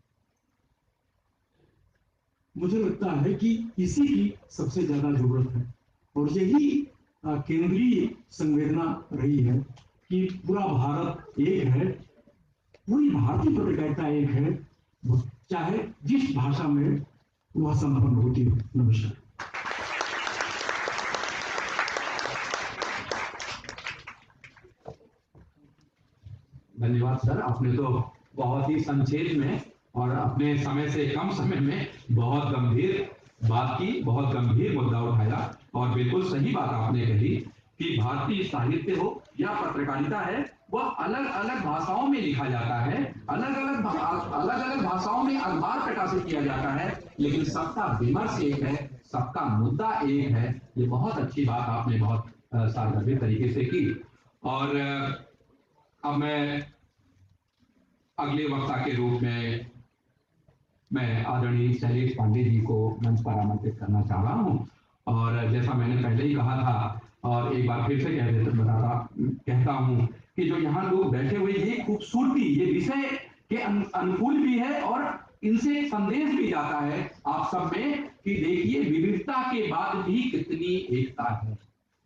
मुझे लगता है कि इसी की सबसे ज्यादा जरूरत है और यही केंद्रीय संवेदना रही है कि पूरा भारत एक है, पूरी भारतीय पत्रकारिता एक है, चाहे जिस भाषा में वह संपन्न होती हो। नमस्कार। धन्यवाद सर, आपने तो बहुत ही संक्षेप में और अपने समय से कम समय में बहुत गंभीर बात की, बहुत गंभीर मुद्दा उठाया और बिल्कुल सही बात आपने कही कि भारतीय साहित्य हो या पत्रकारिता है, वह अलग अलग भाषाओं में लिखा जाता है, अलग अलग भाषाओं में अखबार प्रकाशित किया जाता है, लेकिन सबका विमर्श एक है, सबका मुद्दा एक है। ये बहुत अच्छी बात आपने बहुत सार्वजनिक तरीके से की। और अब मैं अगले वक्ता के रूप में मैं आदरणीय शैलेश पांडे जी को मंच पर आमंत्रित करना चाह रहा हूं। और जैसा मैंने पहले ही कहा था और एक बार फिर से कहता हूं कि जो यहाँ लोग बैठे हुए, ये खूबसूरती, ये विषय के अनुकूल भी है और इनसे एक संदेश भी जाता है आप सब में कि देखिए विविधता के बाद भी कितनी एकता है।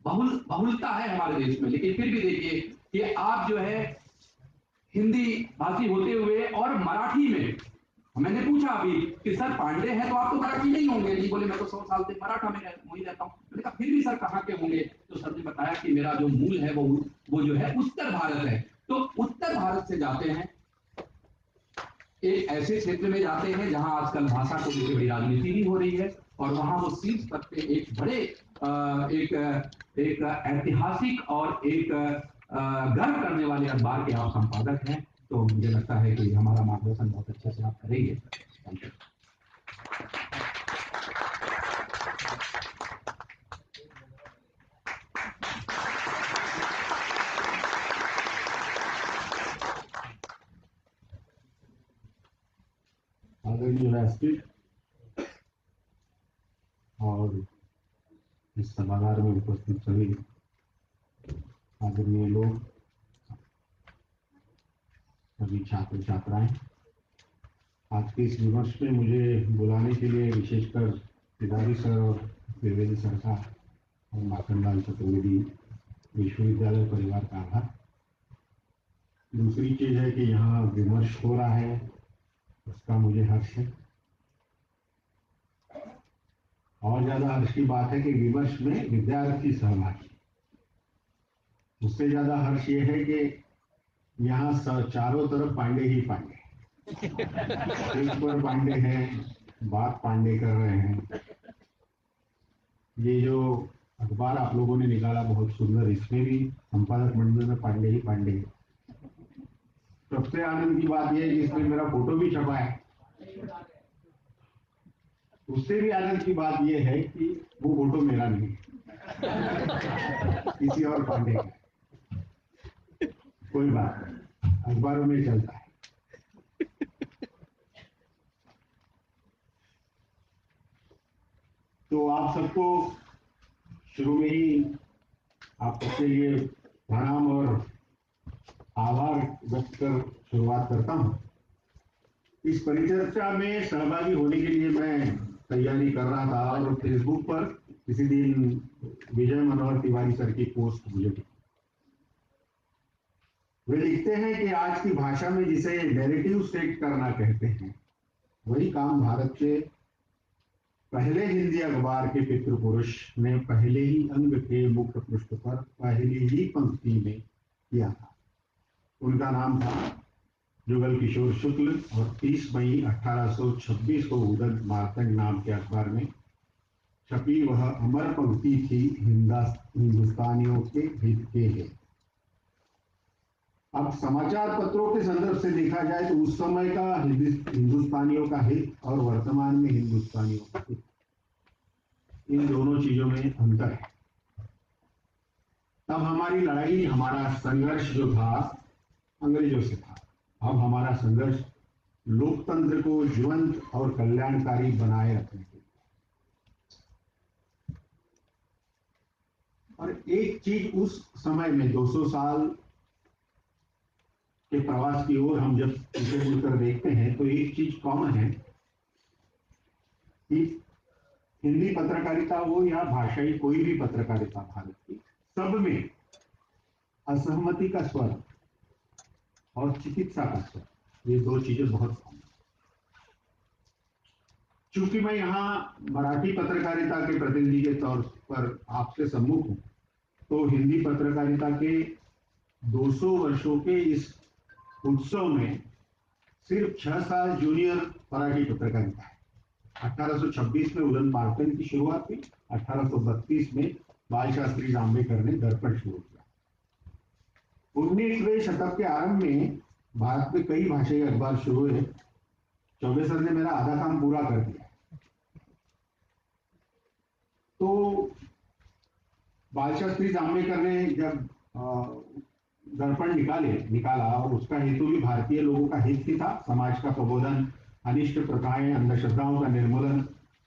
बहुलता है हमारे देश में, लेकिन फिर भी देखिए कि आप जो है हिंदी भाषी होते हुए और मराठी में, मैंने पूछा अभी कि सर पांडे हैं तो आप तो मराठी नहीं होंगे। नहीं बोले मैं तो 100 साल से मराठा में वही रहता हूँ। मैंने कहा फिर भी सर कहाँ के होंगे? तो सर ने बताया कि मेरा जो मूल है वो जो है उत्तर भारत है। तो उत्तर भारत से जाते हैं एक ऐसे क्षेत्र में जाते हैं जहां आजकल भाषा को लेकर बड़ी राजनीति भी हो रही है और वहां वो शीर्ष पद पे एक बड़े एक ऐतिहासिक और एक गर्व करने वाले अखबार के आप संपादक हैं। तो मुझे लगता है कि हमारा मार्गदर्शन बहुत अच्छे से आप करेंगे। आदरणीय राष्ट्रीय और इस सभागार में उपस्थित सभी आदरणीय लोग, सभी छात्र छात्राएं, आज के इस विमर्श में मुझे बुलाने के लिए विशेषकर तिवारी सर और त्रिवेदी सर का और माखनलाल चतुर्वेदी विश्वविद्यालय परिवार का आभार। दूसरी चीज है कि यहाँ विमर्श हो रहा है, उसका मुझे हर्ष है। और ज्यादा हर्ष की बात है कि विमर्श में विद्यार्थी सहभागी। उससे ज्यादा हर्ष ये है कि यहाँ चारों तरफ पांडे ही पांडे, एक पर पांडे हैं, बात पांडे कर रहे हैं। ये जो अखबार आप लोगों ने निकाला बहुत सुंदर, इसमें भी संपादक मंडल में पांडे ही पांडे। सबसे आनंद की बात यह है कि इसमें मेरा फोटो भी छपा है। उससे भी आनंद की बात यह है कि वो फोटो मेरा नहीं है, किसी और पांडे का। कोई बात नहीं, अखबारों में चलता है। तो आप सबको शुरू में ही आप सबके लिए प्रणाम और आभार व्यक्त कर शुरुआत करता हूं। इस परिचर्चा में सहभागी होने के लिए मैं तैयारी कर रहा था और फेसबुक पर किसी दिन विजय मनोहर तिवारी सर की पोस्ट मुझे दिखी। वे लिखते हैं कि आज की भाषा में जिसे नैरेटिव सेट करना कहते हैं, वही काम भारत के पहले हिंदी अखबार के पितृपुरुष ने पहले ही अंग के मुख्य पृष्ठ पर पहली ही पंक्ति में किया था। उनका नाम था जुगल किशोर शुक्ल और 30 मई 1826 को उदंत मार्तंड नाम के अखबार में छपी वह अमर पंक्ति थी, हिंदुस्तानियों के हित के लिए। अब समाचार पत्रों के संदर्भ से देखा जाए तो उस समय का हिंदुस्तानियों का हित और वर्तमान में हिंदुस्तानियों का हित, इन दोनों चीजों में अंतर है। तब हमारी लड़ाई, हमारा संघर्ष जो था अंग्रेजों से था। अब हमारा संघर्ष लोकतंत्र को जीवंत और कल्याणकारी बनाए रखने के लिए। और एक चीज उस समय में 200 साल के प्रवास की ओर हम जब पीछे मुड़कर देखते हैं तो एक चीज कॉमन है कि हिंदी पत्रकारिता हो या भाषाई कोई भी पत्रकारिता भारत की, सब में असहमति का स्वर और चिकित्सा का स्वर, ये दो चीजें बहुत कॉमन। चूंकि मैं यहाँ मराठी पत्रकारिता के प्रतिनिधि के तौर पर आपसे सम्मुख हूं, तो हिंदी पत्रकारिता के 200 वर्षों के इस उत्सव में सिर्फ 6 साल जूनियर मराठी पत्रकारिता है। 1826 में उदयन मार्तंड की शुरुआत हुई, 1832 में बाल शास्त्री जांभेकर ने दर्पण शुरू किया। 19वें शतक के आरंभ में भारत में कई भाषाई अखबार शुरू हुए। चौबे सर ने मेरा आधा काम पूरा कर दिया। तो बाल शास्त्री जांभेकर ने जब दर्पण निकाला और उसका हेतु भी भारतीय लोगों का हित ही था, समाज का प्रबोधन, अनिष्ट प्रथाएं, अंधश्रद्धाओं का निर्मूलन,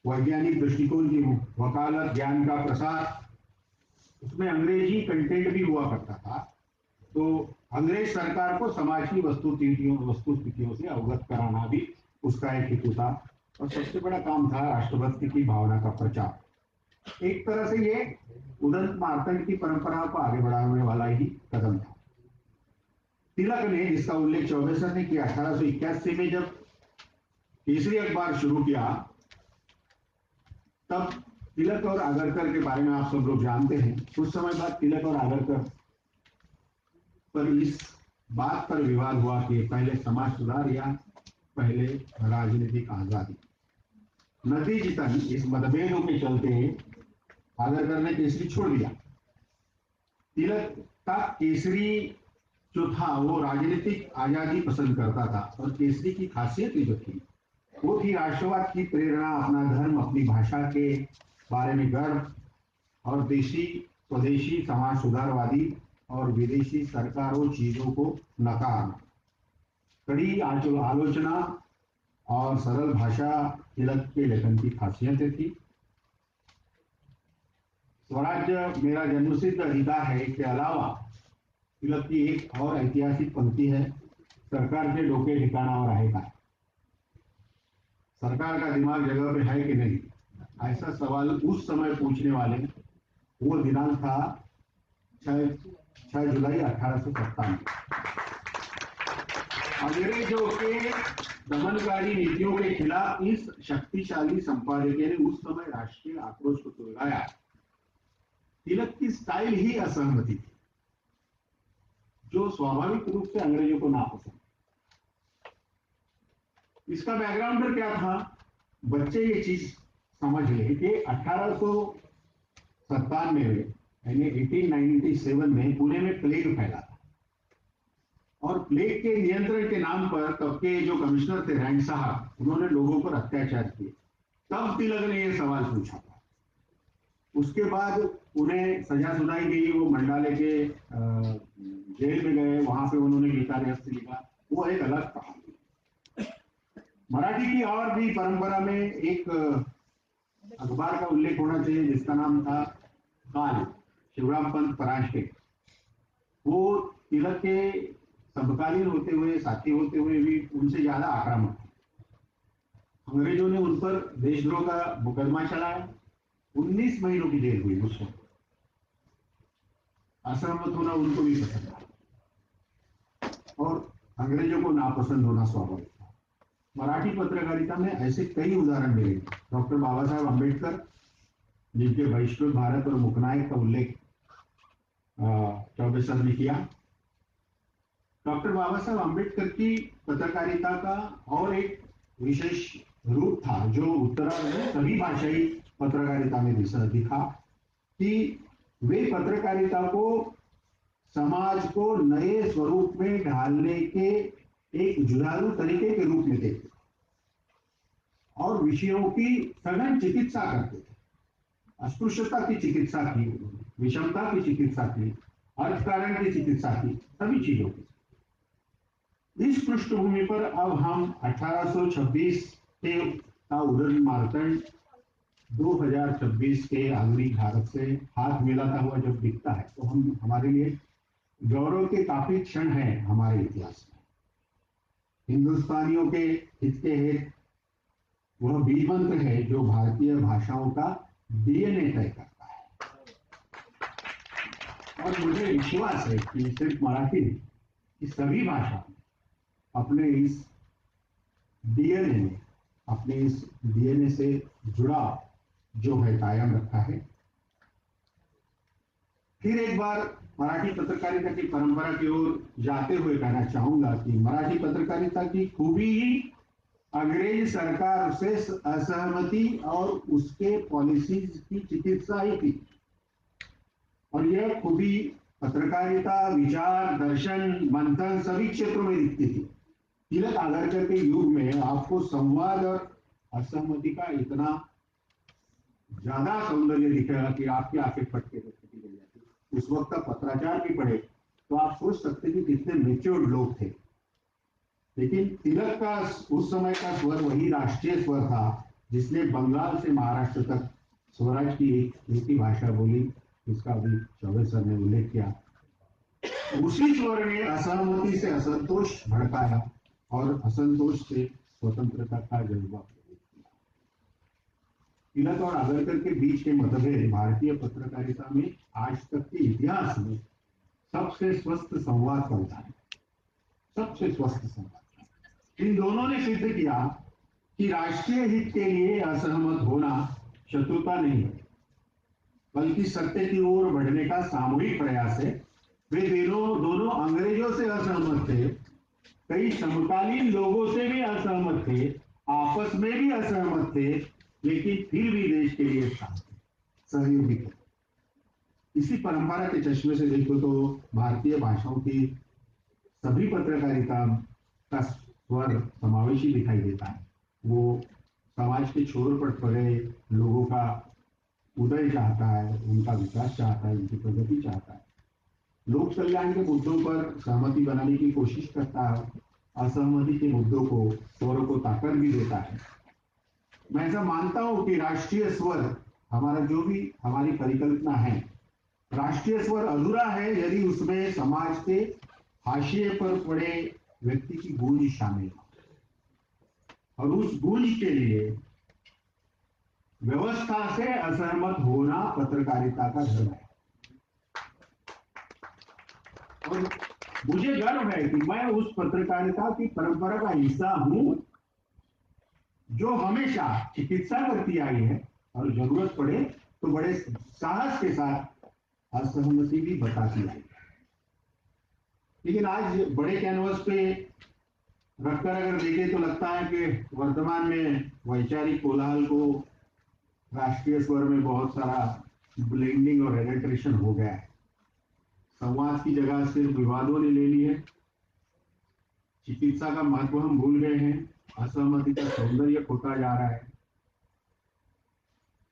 वैज्ञानिक दृष्टिकोण की वकालत, ज्ञान का प्रसार। उसमें अंग्रेजी कंटेंट भी हुआ करता था। तो अंग्रेज सरकार को समाज की वस्तुस्थितियों से अवगत कराना भी उसका एक हेतु था। और सबसे बड़ा काम था राष्ट्रभक्ति की भावना का प्रचार। एक तरह से ये उदयन मार्तंड की परंपरा को आगे बढ़ाने वाला ही कदम था। तिलक ने, जिसका उल्लेख चौबे सर ने किया, 1881 में जब केसरी अखबार शुरू किया, तब तिलक और आगरकर के बारे में आप सब लोग जानते हैं। कुछ समय बाद तिलक और आगरकर पर इस बात पर विवाद हुआ कि पहले समाज सुधार या पहले राजनीतिक आजादी। नतीजतन इस मतभेदों के चलते आगरकर ने केसरी छोड़ दिया। तिलक का केसरी जो था वो राजनीतिक आजादी पसंद करता था, और केसरी की खासियत जो थी वो थी राष्ट्रवाद की प्रेरणा, अपना धर्म, अपनी भाषा के बारे में गर्व और देशी स्वदेशी समाज सुधारवादी और विदेशी सरकारों चीजों को नकारना। कड़ी आलोचना और सरल भाषा तिलक के लेखन की खासियतें थी। स्वराज्य मेरा जन्मसिद्ध अधिकार है के अलावा तिलक की एक और ऐतिहासिक पंक्ति है, सरकार के डोके ठिकाना और रहेगा। सरकार का दिमाग जगह पे है कि नहीं, ऐसा सवाल उस समय पूछने वाले, वो दिनांक था 6 जुलाई 1857। अंग्रेजों के दमनकारी नीतियों के खिलाफ इस शक्तिशाली संपादकीय ने उस समय राष्ट्रीय आक्रोश को सुलगाया। तिलक की स्टाइल ही असहमति थी, जो स्वाभाविक रूप से अंग्रेजों को नापसंद। इसका बैकग्राउंड पर क्या था, बच्चे ये चीज समझ ले कि 1897 में यानी 1897 में पुणे में प्लेग फैला था, और प्लेग के नियंत्रण के नाम पर तब के जो कमिश्नर थे रैंड साहब, उन्होंने लोगों पर अत्याचार किए। तब तिलक ने यह सवाल पूछा था। उसके बाद उन्हें सजा सुनाई गई, वो मंडाले के जेल में गए, वहां पे उन्होंने गीता रहस्य लिखा, वो एक अलग कहानी। मराठी की और भी परंपरा में एक अखबार का उल्लेख होना चाहिए जिसका नाम था काल, शिवराम पंत परांजपे। वो तिलक के समकालीन होते हुए, साथी होते हुए भी उनसे ज्यादा आक्रामक थे। अंग्रेजों ने उन पर देशद्रोह का मुकदमा चलाया, 19 महीनों की जेल हुई मुझसे। असहमत होना उनको भी पसंद था, और अंग्रेजों को नापसंद होना स्वाभाविक था। मराठी पत्रकारिता में ऐसे कई उदाहरण मिलेंगे। डॉक्टर बाबा साहेब अम्बेडकर, जिनके वैश्विक भारत और मुकनायक का उल्लेख चौबे सर ने किया। डॉक्टर बाबा साहेब अम्बेडकर की पत्रकारिता का और एक विशेष रूप था जो उत्तरार्ध में सभी भाषाई पत्रकारिता में दिखा, कि वे पत्रकारिता को समाज को नए स्वरूप में ढालने के एक जुझारू तरीके के रूप में देखते और विषयों की सघन चिकित्सा करते थे। अस्पृश्यता की चिकित्सा की, विषमता की चिकित्सा की, अर्थकारण की चिकित्सा की, सभी चीजों की। इस पृष्ठभूमि पर अब हम 1826 के का उदर मार्तंड 2026 के आधुनिक भारत से हाथ मिलाता हुआ जब दिखता है तो हम हमारे लिए गौरव के काफी क्षण है हमारे इतिहास में। हिंदुस्तानियों के हित के हित वह बीज मंत्र है जो भारतीय भाषाओं का डीएनए तय करता है। और मुझे विश्वास है कि सिर्फ मराठी नहीं, कि सभी भाषा अपने इस डीएनए से जुड़ा जो है कायम रखा है। फिर एक बार मराठी पत्रकारिता की परंपरा की ओर जाते हुए कहना चाहूंगा कि मराठी पत्रकारिता की खूबी ही अंग्रेज सरकार से असहमति और उसके पॉलिसीज की चिकित्सा ही थी। और यह खूबी पत्रकारिता, विचार, दर्शन, मंथन सभी क्षेत्रों में दिखती थी। तिलक आगरकर के युग में आपको संवाद और असहमति का इतना ज्यादा सौंदर्य दिखेगा कि आपकी आंखें फट के चली जाती। उस वक्त का पत्राचार भी पढ़े तो आप सोच सकते कि कितने मेच्योर्ड लोग थे। लेकिन तिलक का उस समय का स्वर वही राष्ट्रीय स्वर था जिसने बंगाल से महाराष्ट्र तक स्वराज की एक ही भाषा बोली, जिसका अभी चौबे सर ने उल्लेख किया। उसी स्वर ने असहमति से असंतोष भड़काया और असंतोष से स्वतंत्रता का जज्बा प्रेरित किया। तिलक और आगरकर के बीच के मतभेद भारतीय पत्रकारिता में आज तक के इतिहास में सबसे स्वस्थ संवाद का उदाहरण, सबसे स्वस्थ संवाद। इन दोनों ने सिद्ध किया कि राष्ट्रीय हित के लिए असहमत होना शत्रुता नहीं है, बल्कि सत्य की ओर बढ़ने का सामूहिक प्रयास है। वे दोनों अंग्रेजों से असहमत थे, कई समकालीन लोगों से भी असहमत थे, आपस में भी असहमत थे, लेकिन फिर भी देश के लिए सहयोगी थे। इसी परंपरा के चश्मे से देखो तो भारतीय भाषाओं की सभी पत्रकारिता का स्वर समावेशी दिखाई देता है। वो समाज के छोर पर पड़े लोगों का उदय चाहता है, उनका विकास चाहता है, उनकी प्रगति चाहता है, लोक कल्याण के मुद्दों पर सहमति बनाने की कोशिश करता है, असहमति के मुद्दों को स्वरों को ताकत भी देता है। मैं ऐसा मानता हूं कि राष्ट्रीय स्वर हमारा जो भी हमारी परिकल्पना है, राष्ट्रीय स्वर अधूरा है यदि उसमें समाज के हाशिए पर पड़े व्यक्ति की गूंज शामिल हो। और उस गूंज के लिए व्यवस्था से असहमत होना पत्रकारिता का धर्म है। और मुझे गर्व है कि मैं उस पत्रकारिता की परंपरा का हिस्सा हूं जो हमेशा चिकित्सा करती आई है और जरूरत पड़े तो बड़े साहस के साथ असहमति भी बताती आई है। लेकिन आज बड़े कैनवस पे रखकर अगर देखें तो लगता है कि वर्तमान में वैचारिक कोलाहल को राष्ट्रीय स्वर में बहुत सारा ब्लेंडिंग और एडल्ट्रेशन हो गया है। संवाद की जगह सिर्फ विवादों ने ले ली है। चिकित्सा का महत्व हम भूल गए हैं। असहमति का सौंदर्य खोता जा रहा है।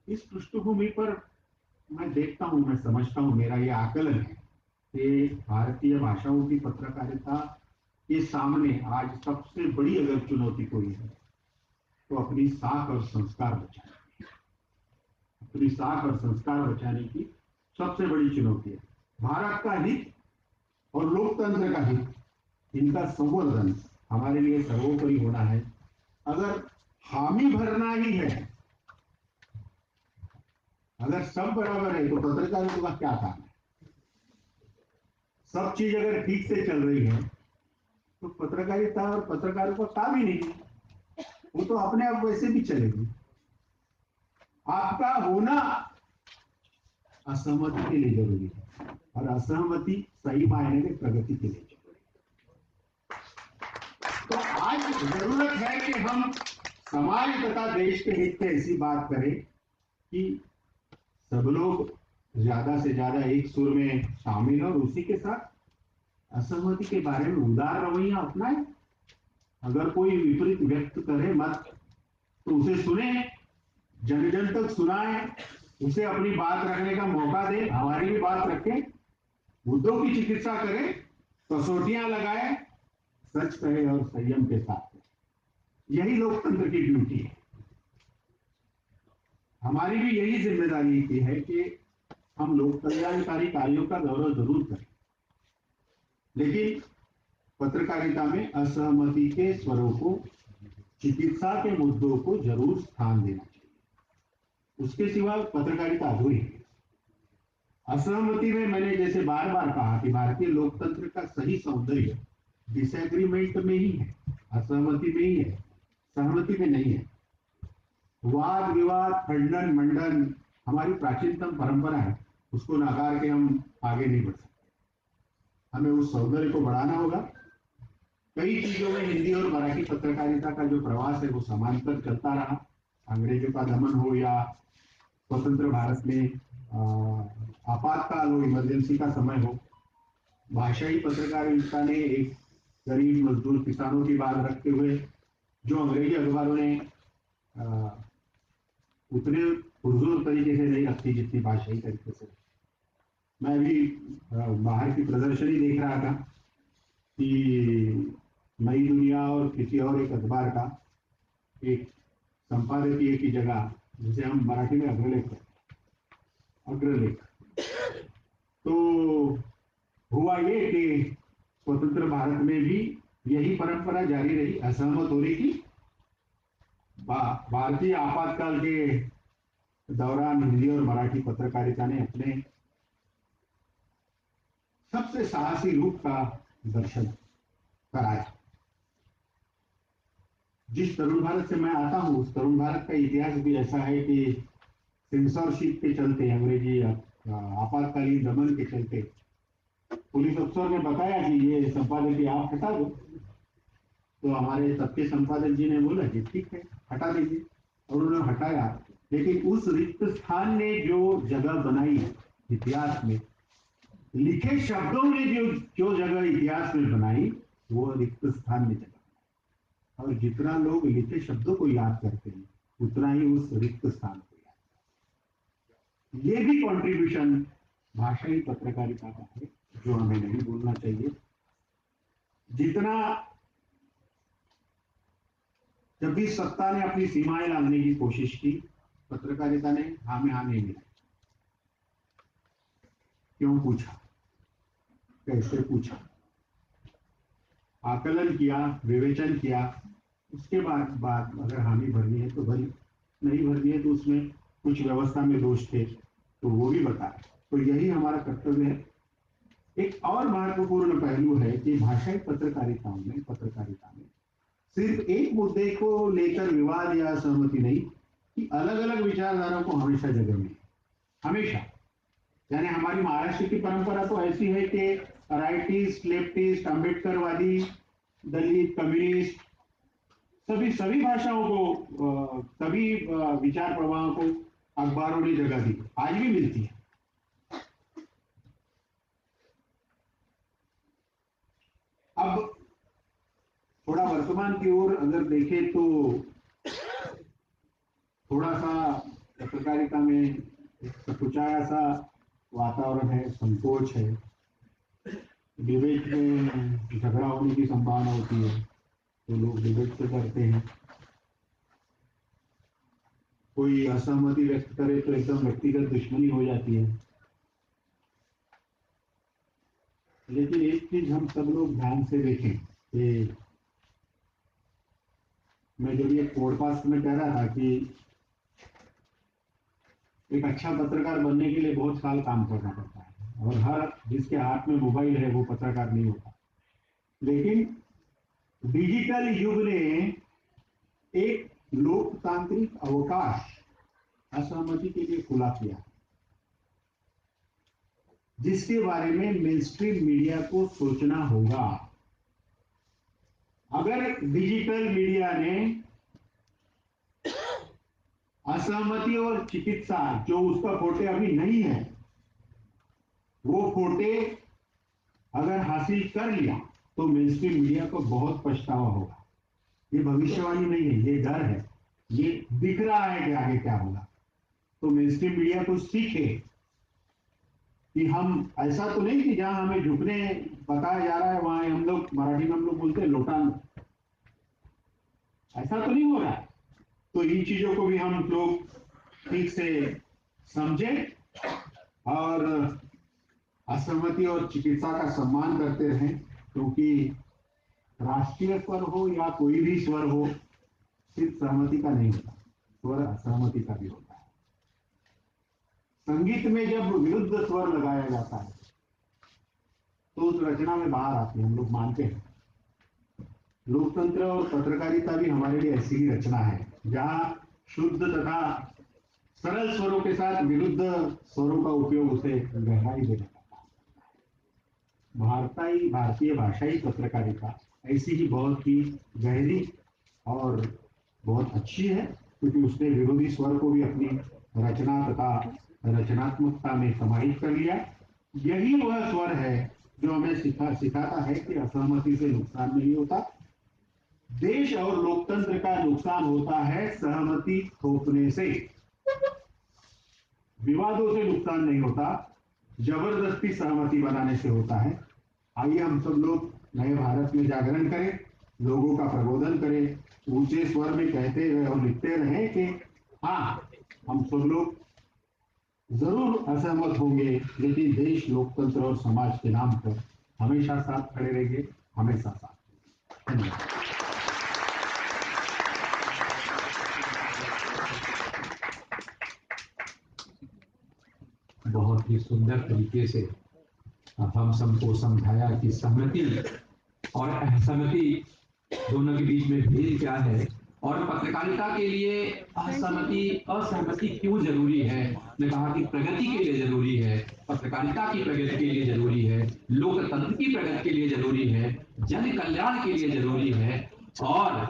इस पृष्ठभूमि पर मैं देखता हूं, मैं समझता हूं, मेरा यह आकलन है कि भारतीय भाषाओं की पत्रकारिता के सामने आज सबसे बड़ी अगर चुनौती कोई है तो अपनी साख और संस्कार बचाने, अपनी साख और संस्कार बचाने की सबसे बड़ी चुनौती है। भारत का हित और लोकतंत्र का हित, इनका संवर्धन हमारे लिए सर्वोपरि होना है। अगर हामी भरना ही है, अगर सब बराबर है तो पत्रकारिता का क्या काम है? सब चीज अगर ठीक से चल रही है तो पत्रकारिता और पत्रकारों का काम ही नहीं है, वो तो अपने आप वैसे भी चलेगी। आपका होना असहमति के लिए जरूरी है और असहमति सही मायने में प्रगति के लिए जरूरी है। तो आज जरूरत है कि हम समाज तथा देश के हित में ऐसी बात करें कि सब लोग ज्यादा से ज्यादा एक सुर में शामिल हो और उसी के साथ असहमति के बारे में उदार रवैया अपनाए। अगर कोई विपरीत व्यक्त करे मत, तो उसे सुने, जन जन तक सुनाए, उसे अपनी बात रखने का मौका दे, हमारी भी बात रखे, मुद्दों की चिकित्सा करे, कसौटियां लगाए, सच कहे और संयम के साथ कहे। यही लोकतंत्र की ड्यूटी है। हमारी भी यही जिम्मेदारी की है कि हम लोक कल्याणकारी कार्यों का गौरव जरूर करें, लेकिन पत्रकारिता में असहमति के स्वरों को, चिकित्सा के मुद्दों को जरूर स्थान देना चाहिए। उसके सिवा पत्रकारिता अधूरी है। असहमति में मैंने जैसे बार बार कहा कि भारतीय लोकतंत्र का सही सौंदर्य डिसएग्रीमेंट में ही है, असहमति में ही है, सहमति में नहीं है। वाद विवाद, खंडन मंडन हमारी प्राचीनतम परंपरा है, उसको नकार के हम आगे नहीं बढ़ सकते। हमें उस सौंदर्य को बढ़ाना होगा। कई चीजों में हिंदी और मराठी पत्रकारिता का जो प्रवास है वो समांतर चलता रहा। अंग्रेजों का दमन हो या स्वतंत्र भारत में आपातकाल हो, इमरजेंसी का समय हो, भाषाई पत्रकारिता ने एक गरीब मजदूर किसानों की बात रखते हुए जो अंग्रेजी अखबारों ने उतने पुरजोर तरीके से नहीं रखती जितनी भाषाई तरीके से। मैं भी बाहर की प्रदर्शनी देख रहा था कि नई दुनिया और किसी और एक अखबार का एक संपादकीय की जगह, जिसे हम मराठी में अग्रलेख कहते हैं, अग्रलेख, तो हुआ ये कि स्वतंत्र भारत में भी यही परंपरा जारी रही, असहमत होने की। भारतीय आपातकाल के दौरान हिंदी और मराठी पत्रकारिता ने अपने सबसे साहसी रूप का दर्शन कराया। जिस तरुण भारत से मैं आता हूं, उस तरुण भारत का इतिहास भी ऐसा है कि सेंसरशिप के चलते, अंग्रेजी आपातकालीन दमन के चलते पुलिस अफसर ने बताया कि ये संपादकीय आप हटा दो, तो हमारे सबके संपादक जी ने बोला कि ठीक है, हटा दीजिए, और उन्होंने हटाया। लेकिन उस रिक्त स्थान ने जो जगह बनाई इतिहास में, लिखे शब्दों ने जो जगह इतिहास में बनाई, वो रिक्त स्थान ने जगह। और जितना लोग लिखे शब्दों को याद करते हैं, उतना ही उस रिक्त स्थान को याद। ये भी कंट्रीब्यूशन भाषाई पत्रकारिता का है, जो हमें नहीं भूलना चाहिए। जितना जब भी सत्ता ने अपनी सीमाएं लांघने की कोशिश की, पत्रकारिता ने हाँ में हाँ नहीं मिला। क्यों पूछा, कैसे पूछा, आकलन किया, विवेचन किया, उसके बाद अगर हामी भरनी है तो भरी, नहीं भरनी है तो उसमें कुछ व्यवस्था में दोष थे तो वो भी बताए। तो यही हमारा कर्तव्य है। एक और महत्वपूर्ण पहलू है कि भाषाई पत्रकारिता में सिर्फ एक मुद्दे को लेकर विवाद या सहमति नहीं, कि अलग अलग विचारधाराओं को हमेशा जगह मिले, हमेशा। यानी हमारी महाराष्ट्र की परंपरा तो ऐसी है कि राइटिस्ट, लेफ्टिस्ट, अम्बेडकरवादी, दलित, कम्युनिस्ट, सभी भाषाओं को, सभी विचार प्रवाहों को अखबारों ने जगह दी, आज भी मिलती है। अब थोड़ा वर्तमान की ओर अगर देखें तो थोड़ा सा पत्रकारिता में कुचाया सा वातावरण है, संकोच है, डिबेट में झगड़ा होने की संभावना होती है, तो लोग डिबेट से डरते हैं। कोई असहमति व्यक्त करे तो एकदम व्यक्तिगत दुश्मनी हो जाती है। लेकिन एक चीज हम सब लोग ध्यान से देखें कि मैं जब ये पॉडकास्ट में कह रहा था कि एक अच्छा पत्रकार बनने के लिए बहुत साल काम करना पड़ता है, और हर जिसके हाथ में मोबाइल है वो पत्रकार नहीं होता। लेकिन डिजिटल युग ने एक लोकतांत्रिक अवकाश असहमति के लिए खुला किया, जिसके बारे में मेनस्ट्रीम मीडिया को सोचना होगा। अगर डिजिटल मीडिया ने असहमति और चिकित्सा, जो उसका फोटे अभी नहीं है, वो फोटे अगर हासिल कर लिया तो मेनस्ट्रीम मीडिया को बहुत पछतावा होगा। ये भविष्यवाणी नहीं है, ये डर है, ये दिख रहा है कि आगे क्या होगा। तो मेनस्ट्रीम मीडिया को सीखे कि हम ऐसा तो नहीं कि जहां हमें झुकने बताया जा रहा है वहां हम लोग, मराठी में हम लोग बोलते हैं लोटान, ऐसा तो नहीं हो रहा है। तो इन चीजों को भी हम लोग ठीक से समझे और असहमति और चिकित्सा का सम्मान करते रहें, क्योंकि राष्ट्रीय स्वर हो या कोई भी स्वर हो, सिर्फ सहमति का नहीं होता, स्वर असहमति का भी होता है। संगीत में जब विरुद्ध स्वर लगाया जाता है तो उस रचना में बाहर आती है, हम लोग मानते हैं। लोकतंत्र और पत्रकारिता भी हमारे लिए ऐसी ही रचना है, जहां शुद्ध तथा सरल स्वरों के साथ विरुद्ध स्वरों का उपयोग उसे गहराई देने का काम। भारतीय भाषाई पत्रकारिता ऐसी ही बहुत ही गहरी और बहुत अच्छी है, क्योंकि उसने विरोधी स्वर को भी अपनी रचना तथा रचनात्मकता में समाहित कर लिया। यही वह स्वर है जो हमें सिखाता है कि असहमति से नुकसान नहीं होता, देश और लोकतंत्र का नुकसान होता है सहमति थोपने से। विवादों से नुकसान नहीं होता, जबरदस्ती सहमति बनाने से होता है। आइए हम सब लोग नए भारत में जागरण करें, लोगों का प्रबोधन करें, ऊंचे स्वर में कहते रहे और लिखते रहे कि हाँ, हम सब लोग जरूर असहमत होंगे, लेकिन देश, लोकतंत्र और समाज के नाम पर हमेशा साथ खड़े रहेंगे, हमेशा साथ। धन्यवाद। बहुत ही सुंदर तरीके से हम सबको समझाया कि सहमति और असहमति दोनों के बीच में भेद क्या है, और पत्रकारिता के लिए असहमति क्यों जरूरी है। मैं कहा कि प्रगति के लिए जरूरी है, पत्रकारिता की प्रगति के लिए जरूरी है, लोकतंत्र की प्रगति के लिए जरूरी है, जन कल्याण के लिए जरूरी है, और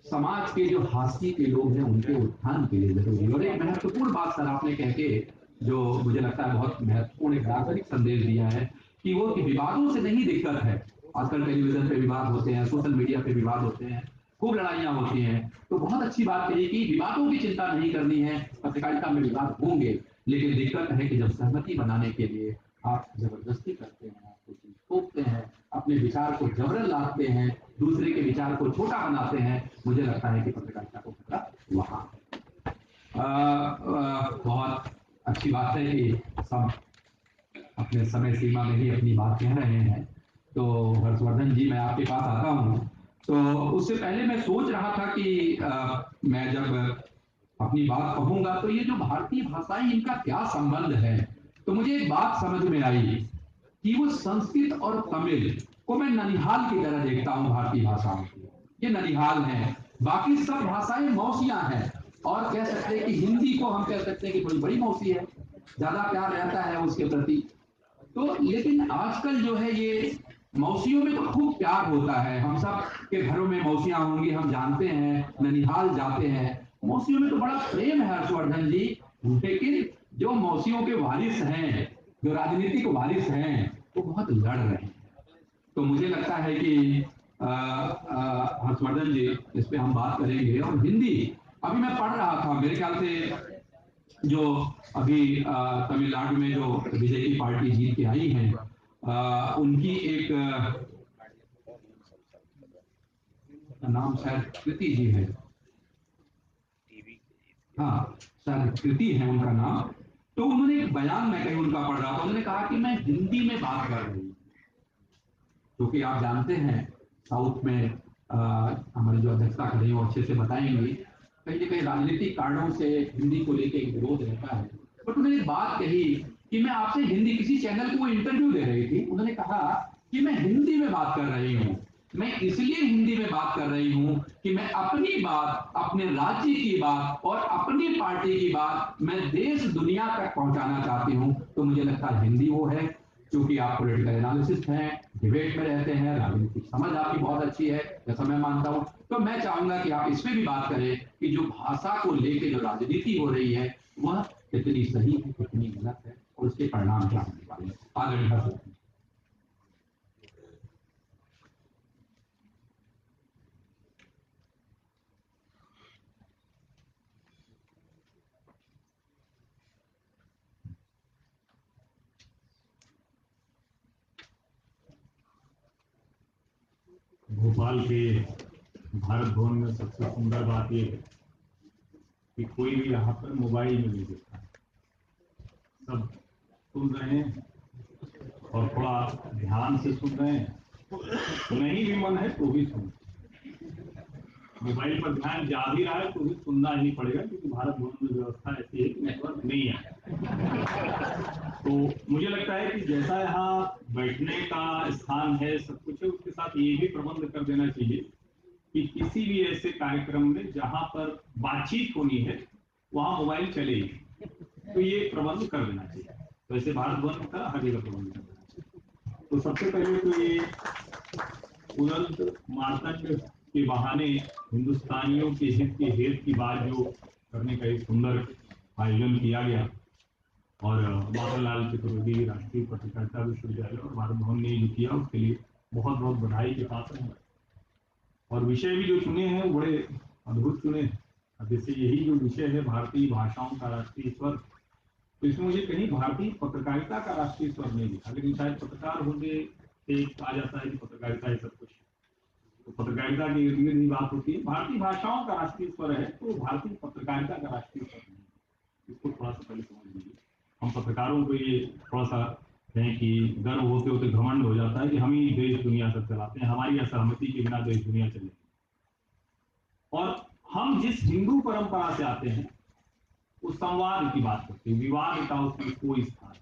समाज के जो हाशिए के लोग हैं उनके उत्थान के लिए जरूरी है। और एक महत्वपूर्ण बात सर आपने कह के, जो मुझे लगता है बहुत महत्वपूर्ण एक नागरिक संदेश दिया है, कि वो कि विवादों से नहीं दिक्कत है। आजकल टेलीविजन पे विवाद होते हैं, सोशल मीडिया पे विवाद होते हैं, खूब लड़ाइयां होती हैं। तो बहुत अच्छी बात कही कि विवादों की चिंता नहीं करनी है, पत्रकारिता में विवाद होंगे, लेकिन दिक्कत है कि जब सहमति बनाने के लिए आप जबरदस्ती करते हैं, आपको चीज थोपते हैं, अपने विचार को जबरन लादते हैं, दूसरे के विचार को छोटा बनाते हैं, मुझे लगता है कि पत्रकारिता को खतरा वहां बहुत अच्छी बात है कि सब अपने समय सीमा में ही अपनी बात कह रहे हैं। तो हर्षवर्धन जी, मैं आपके पास आता हूँ। तो उससे पहले मैं सोच रहा था कि मैं जब अपनी बात कहूंगा तो ये जो भारतीय भाषाएं, इनका क्या संबंध है। तो मुझे एक बात समझ में आई कि वो संस्कृत और तमिल को मैं ननिहाल की तरह देखता हूँ भारतीय भाषाओं की। ये ननिहाल है, बाकी सब भाषाएं मौसियां हैं। और कह सकते हैं कि हिंदी को हम कह सकते हैं कि थोड़ी बड़ी मौसी है, ज्यादा प्यार रहता है उसके प्रति। तो लेकिन आजकल जो है ये मौसियों में तो खूब प्यार होता है, हम सब के घरों में मौसियां होंगी, हम जानते हैं, ननिहाल जाते हैं, मौसियों में तो बड़ा प्रेम है हर्षवर्धन जी। लेकिन जो मौसियों के वारिस हैं, जो राजनीतिक वारिस हैं, वो बहुत लड़ रहे हैं। तो मुझे लगता है कि हर्षवर्धन जी, इस पे हम बात करेंगे। और हिंदी, अभी मैं पढ़ रहा था, मेरे ख्याल से जो अभी तमिलनाडु में जो बीजेपी पार्टी जीत के आई है, उनकी एक नाम शायद कृति जी है, हाँ शायद कृति है उनका नाम। तो उन्होंने एक बयान में कहीं उनका पढ़ रहा था, उन्होंने कहा कि मैं हिंदी में बात कर रही हूँ, क्योंकि आप जानते हैं साउथ में हमारे जो अध्यक्षता कर रही है अच्छे से बताएंगे, कहीं ना कहीं राजनीतिक कारणों से हिंदी को लेकर एक विरोध रहता है। बट उन्होंने एक बात कही कि मैं आपसे हिंदी, किसी चैनल को इंटरव्यू दे रही थी, उन्होंने कहा कि मैं हिंदी में बात कर रही हूँ, मैं इसलिए हिंदी में बात कर रही हूँ कि मैं अपनी बात, अपने राज्य की बात और अपनी पार्टी की बात मैं देश दुनिया तक पहुंचाना चाहती हूँ। तो मुझे लगता है हिंदी वो है, क्योंकि आप पॉलिटिकल एनालिसिस्ट हैं, डिबेट में रहते हैं, राजनीतिक समझ आपकी बहुत अच्छी है, जैसा मैं मानता हूं। तो मैं चाहूंगा कि आप इसमें भी बात करें कि जो भाषा को लेकर जो राजनीति हो रही है वह कितनी सही है, कितनी गलत है, और उसके परिणाम क्या होने वाले हैं। आगे बढ़ते हैं। भोपाल के भारत भवन में सबसे सुंदर बात यह है कि कोई भी यहाँ पर मोबाइल में नहीं देखता, सब सुन रहे हैं और थोड़ा ध्यान से सुन रहे हैं। नहीं भी मन है तो भी सुन, मोबाइल पर ध्यान जा भी रहा है तो भी सुनना ही पड़ेगा, क्योंकि भारत भवन में व्यवस्था ऐसी है कि नेटवर्क नहीं है। तो मुझे लगता है कि जैसा यहाँ बैठने का स्थान है, सब कुछ है, उसके साथ ये भी प्रबंध कर देना चाहिए कि किसी भी ऐसे कार्यक्रम में जहां पर बातचीत होनी है वहां मोबाइल चलेगी, तो ये प्रबंध कर देना चाहिए। तो ऐसे भारत भवन का हर जगह प्रबंध कर देना चाहिए। तो सबसे पहले तो ये उदंत मार्तंड के बहाने हिंदुस्तानियों के हित के हेत की बात जो करने का एक सुंदर आयोजन किया गया, और माखनलाल चतुर्वेदी राष्ट्रीय पत्रकारिता विश्वविद्यालय और भारत भवन ने जो किया उसके लिए बहुत बहुत बधाई के पात्र हैं। और विषय भी जो चुने हैं वो बड़े अद्भुत चुने हैं। अब जैसे यही जो विषय है भारतीय भाषाओं का राष्ट्रीय स्वर, तो इसमें मुझे कहीं भारतीय पत्रकारिता का राष्ट्रीय स्वर नहीं दिखा, लेकिन शायद पत्रकार होने से कहा जाता है कि पत्रकारिता है सब कुछ, तो पत्रकारिता के इर्द गिर्द ही बात होती है। भारतीय भाषाओं का राष्ट्रीय स्वर है तो भारतीय पत्रकारिता का राष्ट्रीय स्वर नहीं है, इसको थोड़ा सा पहले समझ लीजिए। हम पत्रकारों को ये थोड़ा सा है कि गर्व होते होते घमंड हो जाता है कि हम ही देश दुनिया सब चलाते हैं, हमारी असहमति के बिना देश दुनिया चलेगी। और हम जिस हिंदू परंपरा से आते हैं उस संवाद की बात करते हैं, विवाद का उसमें कोई स्थान,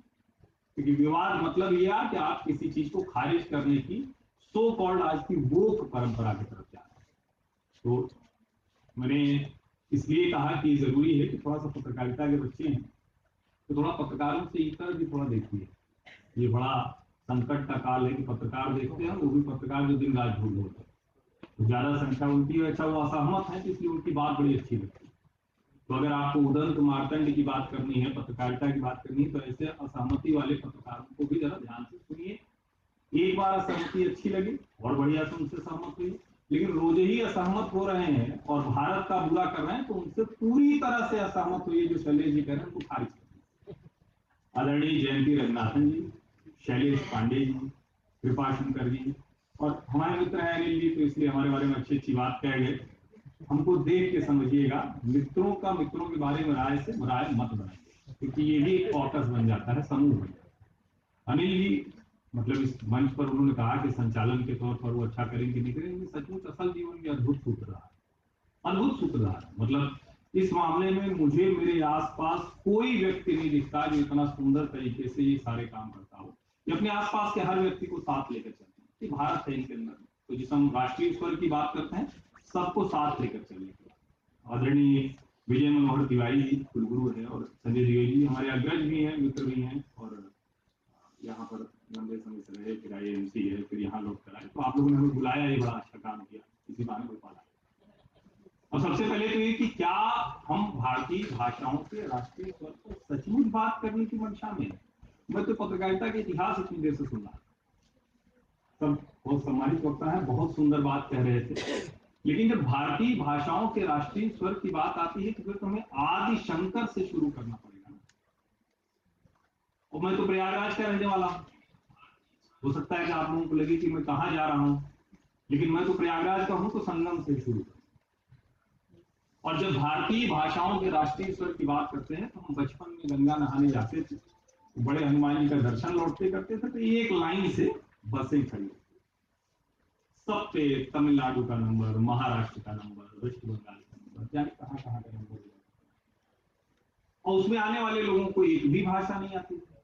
क्योंकि विवाद मतलब यह कि आप किसी चीज को खारिज करने की सो कॉल्ड आज की वोक परंपरा की तरफ जा रहे हैं। तो मैंने इसलिए कहा कि जरूरी है कि थोड़ा सा पत्रकारिता के बच्चे हैं तो थोड़ा पत्रकारों से इतर भी थोड़ा देखिए। ये बड़ा संकट का काल है कि पत्रकार देखते हैं, वो भी पत्रकार जो दिन रात झूठ बोलते हैं, तो ज्यादा संख्या उनकी है। अच्छा, वो असहमत है तो इसलिए उनकी बात बड़ी अच्छी लगती है। तो अगर आपको उदंत मार्तंड की बात करनी है, पत्रकारिता की बात करनी है, तो ऐसे असहमति वाले पत्रकारों को भी जरा ध्यान से सुनिए। एक बार असहमति अच्छी लगी और बढ़िया से उनसे सहमत हुई, लेकिन रोज ही असहमत हो रहे हैं और भारत का बुरा कर रहे हैं, तो उनसे पूरी तरह से असहमत हुई जो शैलेश जी कह रहे हैं उनको खारिज कर। आदरणीय जयंती रघुनाथन जी, शैलेश पांडे जी, कृपाशंकर जी और हमारे मित्र हैं अनिल जी, तो इसलिए हमारे बारे में अच्छी अच्छी बात कह गए। हमको देख के समझिएगा, मित्रों का मित्रों के बारे में राय से राय मत बनाइए, क्योंकि ये भी एक कॉकस बन जाता है, समूह बन जाता है। अनिल जी मतलब इस मंच पर उन्होंने कहा कि संचालन के तौर पर वो अच्छा करेंगे नहीं करेंगे, सचमुच असल जीवन में अद्भुत सूत्रधार, अद्भुत सूत्रधार। मतलब इस मामले में मुझे मेरे आसपास कोई व्यक्ति नहीं दिखता जो इतना सुंदर तरीके से ये सारे काम करता हो। ये अपने आसपास के हर व्यक्ति को साथ लेकर चलते हैं कि भारत है इनके अंदर। तो जिस हम राष्ट्रीय स्वर की बात करते हैं, सबको साथ लेकर चलने की बात। आदरणीय विजय मनोहर तिवारी जी कुलगुरु है और संजय द्विवेदी जी हमारे अग्रज भी हैं, मित्र भी हैं, और यहाँ पर लंबे समय से रहे, फिर IIMC है, फिर यहाँ लोग कराए, तो आप लोगों ने हमें बुलाया, ये बड़ा अच्छा काम किया, इसी बहाने भोपाल आए। और सबसे पहले तो ये कि क्या हम भारतीय भाषाओं के राष्ट्रीय स्वर पर सचमुच बात करने की मंशा में? मैं तो पत्रकारिता के इतिहास इतनी देर से सुन रहा, सब बहुत सम्मानित वक्ता है, बहुत सुंदर बात कह रहे थे, लेकिन जब भारतीय भाषाओं के राष्ट्रीय स्वर की बात आती है तो फिर हमें आदि शंकर से शुरू करना पड़ेगा। और मैं तो प्रयागराज का रहने वाला हूं, हो सकता है कि आप लोगों को लगे कि मैं कहां जा रहा हूं, लेकिन मैं तो प्रयागराज का हूं, तो संगम से शुरू करें। और जब भारतीय भाषाओं के राष्ट्रीय स्वर की बात करते हैं तो हम बचपन में गंगा नहाने जाते थे, बड़े हनुमान जी का दर्शन लौटते करते थे, तो एक लाइन से बसें खड़ी, सब पे तमिलनाडु का नंबर, महाराष्ट्र का नंबर, वेस्ट बंगाल का नंबर, जाने कहां कहां का नंबर, और उसमें आने वाले लोगों को एक भी भाषा नहीं आती थी।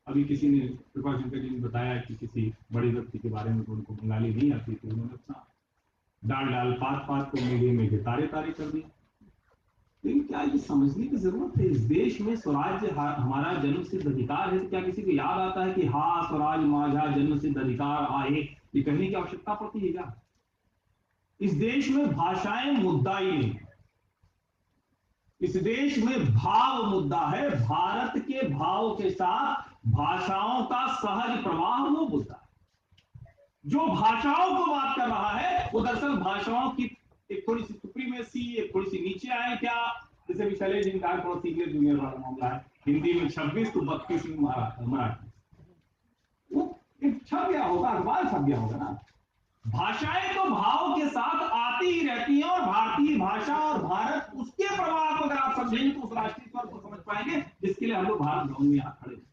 अभी किसी ने, कृपाशंकर जी ने बताया कि किसी बड़े व्यक्ति के बारे में तो उनको बंगाली नहीं आती थी, उन्होंने अपना डाल डाल पात पात को मेघे मेघे तारे तारे कर दिए। लेकिन क्या ये समझने की जरूरत है, इस देश में स्वराज्य हमारा जन्म सिद्ध अधिकार है, तो क्या किसी को याद आता है कि हाँ स्वराज माझा जन्म सिद्ध अधिकार आहे, ये कहने की आवश्यकता पड़ती है क्या? इस देश में भाषाएं मुद्दा ही नहीं, इस देश में भाव मुद्दा है। भारत के भाव के साथ भाषाओं का सहज प्रवाह वो मुद्दा है। जो भाषाओं को बात कर रहा है वो दरअसल भाषाओं की एक थोड़ी सी सुप्रीमेसी, एक थोड़ी सी नीचे आए क्या, जैसे भी शैलेश जी का थोड़ा सीनियर जूनियर वाला मामला है, हिंदी में 26 तो 32 में मराठी, वो एक छप गया होगा, अखबार छप गया होगा ना, भाषाएं तो भाव के साथ आती ही रहती हैं, और भारतीय भाषा और भारत उसके प्रभाव को अगर आप समझेंगे तो उस राष्ट्रीय स्वर को समझ पाएंगे जिसके लिए हम लोग भारत भवन में यहां खड़े हैं।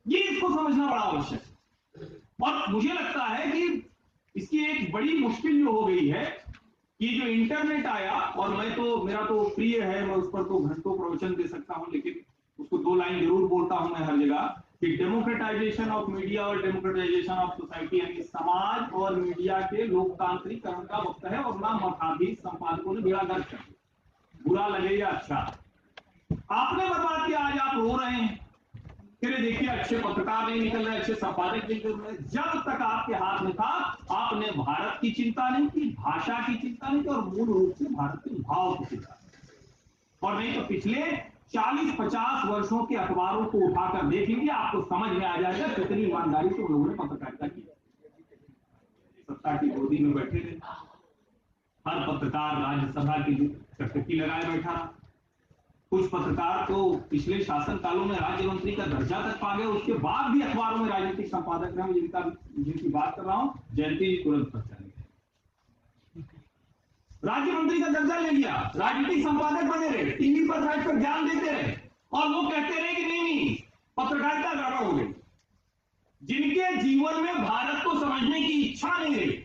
ये इसको समझना बड़ा आवश्यक है। और मुझे लगता है कि इसकी एक बड़ी मुश्किल जो हो गई है कि जो इंटरनेट आया, और मेरा तो प्रिय है, मैं उस पर तो घंटों प्रवचन दे सकता हूं, लेकिन उसको 2 लाइन जरूर बोलता हूं मैं हर जगह कि डेमोक्रेटाइजेशन ऑफ मीडिया और डेमोक्रेटाइजेशन ऑफ सोसाइटी, यानी समाज और मीडिया के लोकतांत्रिकरण का वक्त है, और ना मठाधीश संपादकों ने बेड़ा गर्क कर दिया। बुरा लगे या अच्छा, आपने बर्बाद किया, आज आप रो रहे हैं। फिर देखिए अच्छे पत्रकार नहीं निकल रहे, अच्छे संपादक नहीं निकल रहे। जब तक आपके हाथ में था आपने भारत की चिंता नहीं की, भाषा की चिंता नहीं की, और मूल रूप से भारत के भाव की चिंता। और नहीं तो पिछले 40-50 वर्षों के अखबारों को उठाकर देख लीजिए, आपको समझ में आ जाएगा कितनी ईमानदारी से लोगों ने पत्रकारिता की। सत्ता की गोदी में बैठे रहे, हर पत्रकार राज्यसभा की टकटकी लगाए बैठा रहा। कुछ पत्रकार तो पिछले शासन कालों में राज्य मंत्री का दर्जा तक पा गए, उसके बाद भी अखबारों में राजनीतिक संपादक रहे। जिनकी बात कर रहा हूं, जयंती जी तुरंत पर चले गए, राज्य मंत्री का दर्जा ले लिया, राजनीतिक संपादक बने रहे, टीवी पर बैठकर ज्ञान देते रहे, और वो कहते रहे कि नहीं पत्रकारिता गड़बड़ हो गई। जिनके जीवन में भारत को समझने की इच्छा नहीं रही,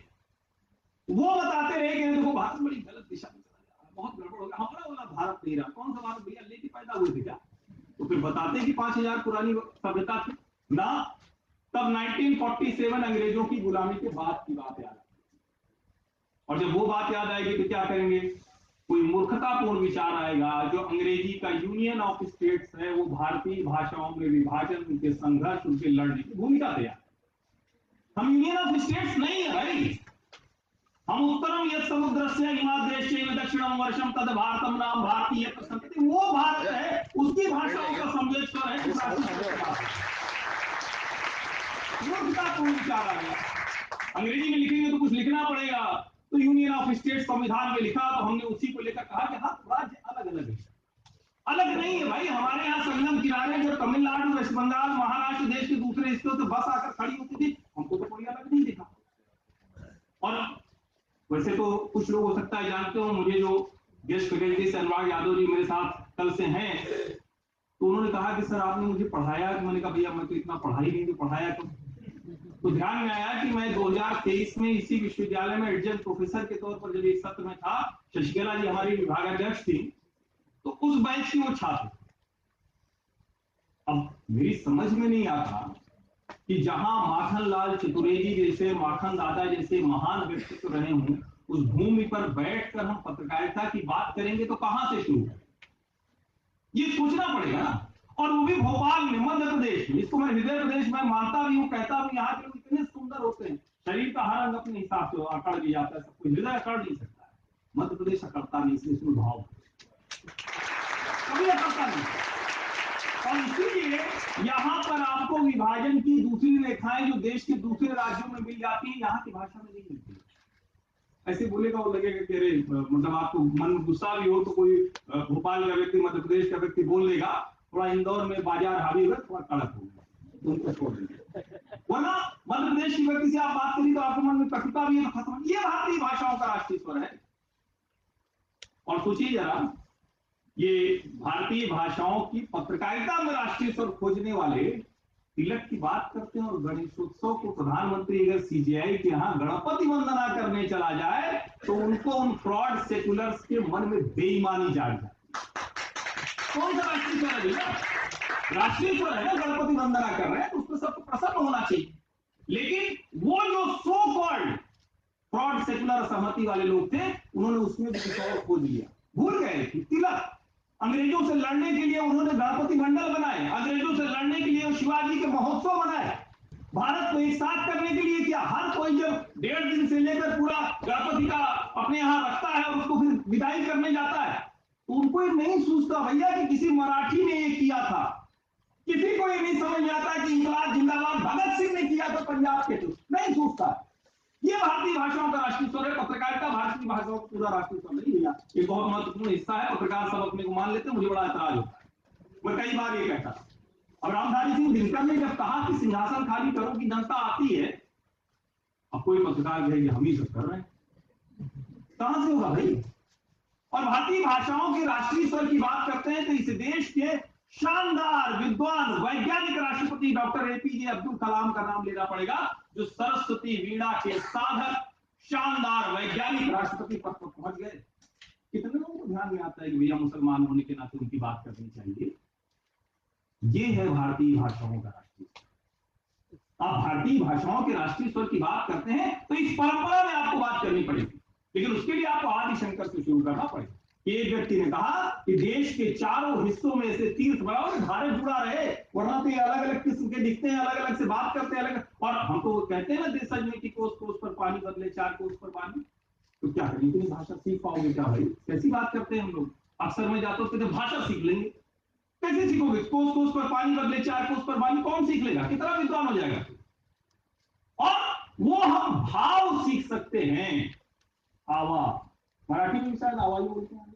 वो बताते रहे कि देखो भारत बड़ी गलत दिशा में चला जा रहा है, बहुत गड़बड़ हो गया, हमारा वाला भारत नहीं रहा। कौन सा भारत भैया, लेके पैदा हुए थे क्या? तो फिर बताते कि 5000 पुरानी सभ्यता थी ना। तब 1947 अंग्रेजों की गुलामी के बाद की बात याद, और जब वो बात याद आएगी तो क्या करेंगे? कोई मूर्खतापूर्ण विचार आएगा जो अंग्रेजी का यूनियन ऑफ स्टेट्स है, वो भारतीय भाषाओं में विभाजन, उनके संघर्ष, उनके लड़ने की भूमिका तैयार। हम यूनियन ऑफ स्टेट्स नहीं है भाई, हम उत्तरम यत् समुद्रस्य हिमाद्रेश्य दक्षिणम वर्षम तद भारतम नाम भारतीय संस्कृति, वो भारत है, उसकी भाषाओं का संवेदस्वर है। मूर्खतापूर्ण विचार आ गया, अंग्रेजी में लिखेंगे तो कुछ लिखना पड़ेगा, तो यूनियन ऑफ स्टेट्स संविधान में लिखा, तो हमने उसी को लेकर कहा कि हाँ राज्य अलग अलग है। अलग नहीं है भाई, हमारे यहाँ संगम किनारे जो तमिलनाडु, वेस्ट बंगाल, महाराष्ट्र, देश के दूसरे हिस्सों से बस आकर खड़ी होती थी, हमको तो कोई अलग नहीं दिखा। और वैसे तो कुछ लोग हो सकता है जानते हो, मुझे जो गेस्ट फैकल्टी से अनुराग यादव जी मेरे साथ कल से हैं, तो उन्होंने कहा कि सर आपने मुझे पढ़ाया। तो मैंने कहा भैया मैं तो इतना पढ़ा ही नहीं, तो पढ़ाया तो ध्यान में आया कि मैं 2023 में इसी विश्वविद्यालय में एडजंक्ट प्रोफेसर के तौर पर जब एक सत्र में था, शशिकला जी हमारी विभागाध्यक्ष थी, तो उस बैच की वो छात्र। अब मेरी समझ में नहीं आता कि जहां माखनलाल चतुर्वेदी जैसे, माखन दादा जैसे महान व्यक्तित्व रहे हों, उस भूमि पर बैठकर हम पत्रकारिता की बात करेंगे तो कहां से शुरू करें? ये सोचना पड़ेगा ना। और वो भी भोपाल में, मध्य प्रदेश में, इसको मैं हृदय प्रदेश में मानता भी हूं, कहता हूं यहाँ के लोग इतने सुंदर होते हैं, शरीर का हर अंग अपने हिसाब से अकड़ भी जाता है, सब कुछ, हृदय अकड़ नहीं सकता है। मध्य प्रदेश अकड़ता नहीं, इसलिए इसमें भाव कभी अकड़ता नहीं। और इसीलिए यहाँ पर आपको विभाजन की दूसरी रेखाएं जो देश के दूसरे राज्यों में मिल जाती है, यहाँ की भाषा में नहीं मिलती। ऐसे बोलेगा वो लगेगा कि अरे मतलब आपको मन में गुस्सा भी हो तो कोई भोपाल का व्यक्ति, मध्य प्रदेश का व्यक्ति बोल देगा, थोड़ा इंदौर में बाजार हावी हुआ, थोड़ा कड़क होगा, उनको छोड़ देंगे। वरना मध्य प्रदेश की व्यक्ति से आप बात करिए तो आपके मन में कटुता भी है, खत्म। ये भारतीय भाषाओं का राष्ट्रीय स्वर है। और सोचिए जरा, ये भारतीय भाषाओं की पत्रकारिता में राष्ट्रीय स्वर खोजने वाले तिलक की बात करते हैं, और गणेशोत्सव को प्रधानमंत्री अगर सीजीआई के यहाँ गणपति वंदना करने चला जाए तो उनको उन फ्रॉड सेकुलर्स के मन में बेईमानी जाग जाती है। कौन सा राष्ट्रीय स्वर है भैया? राष्ट्रीय स्वर है ना, गणपति वंदना कर रहे हैं तो उसको सबको प्रसन्न होना चाहिए। लेकिन वो जो सो कॉल्ड फ्रॉड सेकुलर सहमति वाले लोग थे, उन्होंने उसमें भी कुछ और खोज लिया, भूल गए कि तिलक अंग्रेजों से लड़ने के लिए उन्होंने गणपति मंडल बनाए, अंग्रेजों से लड़ने के लिए शिवाजी के महोत्सव बनाए, भारत को एक साथ करने के लिए किया। हर कोई जब 1.5 दिन से लेकर पूरा गणपति का अपने यहाँ रखता है और उसको फिर विदाई करने जाता है, तो उनको ये नहीं सूझता भैया कि किसी मराठी ने ये किया था। किसी को ये नहीं समझ में आता कि इंकलाब जिंदाबाद भगत सिंह ने किया था पंजाब के, तो नहीं सूझता। ये भारतीय भाषाओं का राष्ट्रीय स्वर है। पत्रकारिता भारतीय भाषाओं का पूरा राष्ट्रीय स्वर नहीं भैया, ये बहुत महत्वपूर्ण हिस्सा है। पत्रकार सब अपने को मान लेते हैं, मुझे बड़ा ऐतराज होता है। मैं कई बार ये कहता था, अब रामधारी सिंह दिनकर ने जब कहा कि सिंहासन खाली करो की जनता आती है, अब कोई पत्रकार कहे कि हम ही सब कर रहे हैं, कहां से होगा भाई? और भारतीय भाषाओं के राष्ट्रीय स्वर की बात करते हैं तो इस देश के शानदार विद्वान वैज्ञानिक राष्ट्रपति डॉक्टर एपीजे अब्दुल कलाम का नाम लेना पड़ेगा, जो सरस्वती वीणा के साधक शानदार वैज्ञानिक राष्ट्रपति पद पर पहुंच गए। कितने लोगों को ध्यान में आता है कि भैया मुसलमान होने के नाते उनकी बात करनी चाहिए। ये है भारतीय भाषाओं का राष्ट्रीय स्वर। आप भारतीय भाषाओं के राष्ट्रीय स्वर की बात करते हैं तो इस परंपरा में आपको बात करनी पड़ेगी, लेकिन उसके लिए आपको आदि शंकर से शुरू करना पड़ेगा। एक व्यक्ति ने कहा कि देश के चारों हिस्सों में से तीर्थ बनाओ, भारत जुड़ा रहे, वरना तो ये अलग अलग किस्म के दिखते हैं, अलग अलग से बात करते हैं, अलग। और हम तो कहते हैं ना देशज में कि कोस कोस पर पानी बदले, चार कोस पर पानी। तो क्या करें, इतनी भाषा सीख पाओगे क्या भाई? कैसी बात करते हैं हम लोग। अक्सर में जाते हो तो भाषा सीख लेंगे, कैसे सीखोगे? कोस कोस पर पानी बदले, चार कोस पर पानी, कौन सीख लेगा? कितना विद्वान हो जाएगा? और वो हम भाव सीख सकते हैं। आवा, मराठी में भी शायद आवाज बोलते हैं,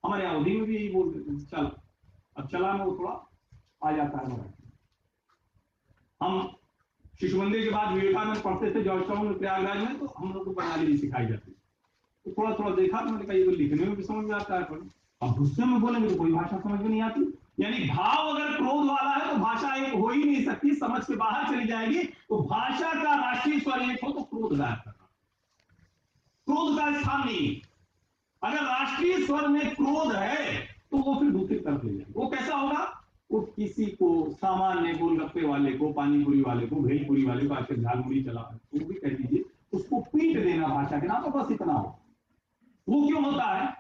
हमारे अवधि में भी यही बोल देते हैं चल। अब चला में वो थोड़ा आ जाता है मराठी। हम शिशु मंदिर के बाद विवेकानंद पढ़ते थे जॉर्ज टाउन में, प्रयागराज में, तो हम लोग को प्रणाली भी सिखाई जाती है। तो थोड़ा थोड़ा देखा, मैंने कहा ये लिखने में भी समझ में आता है, पर अब गुस्से में बोलेंगे तो कोई भाषा समझ में नहीं आती। यानी भाव अगर क्रोध वाला है तो भाषा एक हो ही नहीं सकती, समझ के बाहर चली जाएगी। तो भाषा का राष्ट्रीय स्वर एक हो तो क्रोध गायब करना, क्रोध का स्थान नहीं। अगर राष्ट्रीय स्वर में क्रोध है तो वो फिर दूसरी तरफ ले जाए। वो कैसा होगा? वो किसी को, सामान्य गोलगप्पे वाले को, पानीपुरी वाले को, भेलपुरी वाले को, आजकल झालमुड़ी चला है, वो भी कह दीजिए, उसको पीट देना भाषा के नाम पर, बस इतना हो। वो क्यों होता है?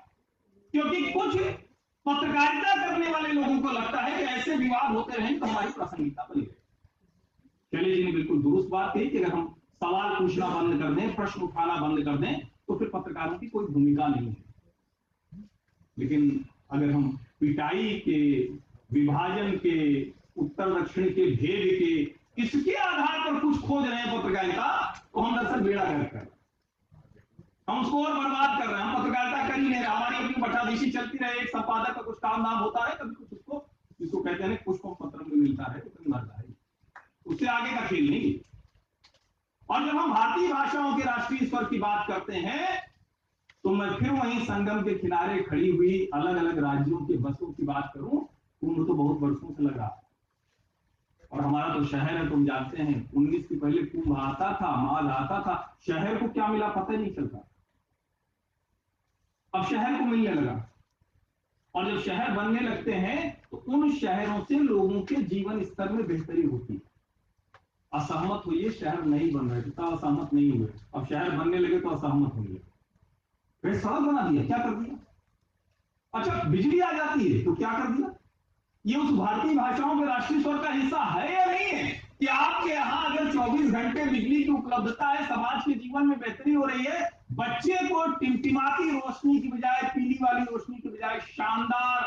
क्योंकि कुछ पत्रकारिता करने वाले लोगों को लगता है कि ऐसे विवाद होते रहे तो हमारी प्रासंगिकता बनी रहे। शैलेश जी ने बिल्कुल दुरुस्त बात कही कि अगर हम सवाल पूछना बंद कर दें, प्रश्न उठाना बंद कर दें, तो फिर पत्रकारों की कोई भूमिका नहीं है। लेकिन अगर हम पिटाई के, विभाजन के, उत्तर दक्षिण के भेद के, इसके आधार पर कुछ खोज रहे हैं पत्रकारिता, तो हम दरअसल बेड़ा गर्क कर रहे हैं, हम उसको और बर्बाद कर रहे हैं। हम पत्रकारिता कर ही नहीं रहे, हमारी अपनी बटादिशी चलती रहे। एक संपादक का कुछ काम नाम होता है, कभी कुछ उसको, जिसको कहते हैं पुष्प पत्र में मिलता है, उससे आगे का खेल नहीं। और जब हम भारतीय भाषाओं के राष्ट्रीय स्वर की बात करते हैं तो मैं फिर वहीं संगम के किनारे खड़ी हुई अलग अलग राज्यों के बसों की बात करूं। कुंभ तो बहुत वर्षों से लग रहा, और हमारा तो शहर है, तुम जानते हैं 19 के पहले कुंभ आता था, माघ आता था, शहर को क्या मिला पता ही नहीं चलता। अब शहर को मिलने लगा, और जब शहर बनने लगते हैं तो उन शहरों से लोगों के जीवन स्तर में बेहतरी होती है। असहमत हुई, शहर नहीं बन रहे तो असहमत नहीं हुए, अब शहर बनने लगे तो असहमत होंगे। फिर सड़क बना दिया, क्या कर दिया? अच्छा, बिजली आ जाती है तो क्या कर दिया? ये उस भारतीय भाषाओं के राष्ट्रीय स्वर का हिस्सा है या नहीं है कि आपके यहां अगर 24 घंटे बिजली की उपलब्धता है, समाज के जीवन में बेहतरी हो रही है, बच्चे को टिमटिमाती रोशनी की बजाय, पीली वाली रोशनी की बजाय शानदार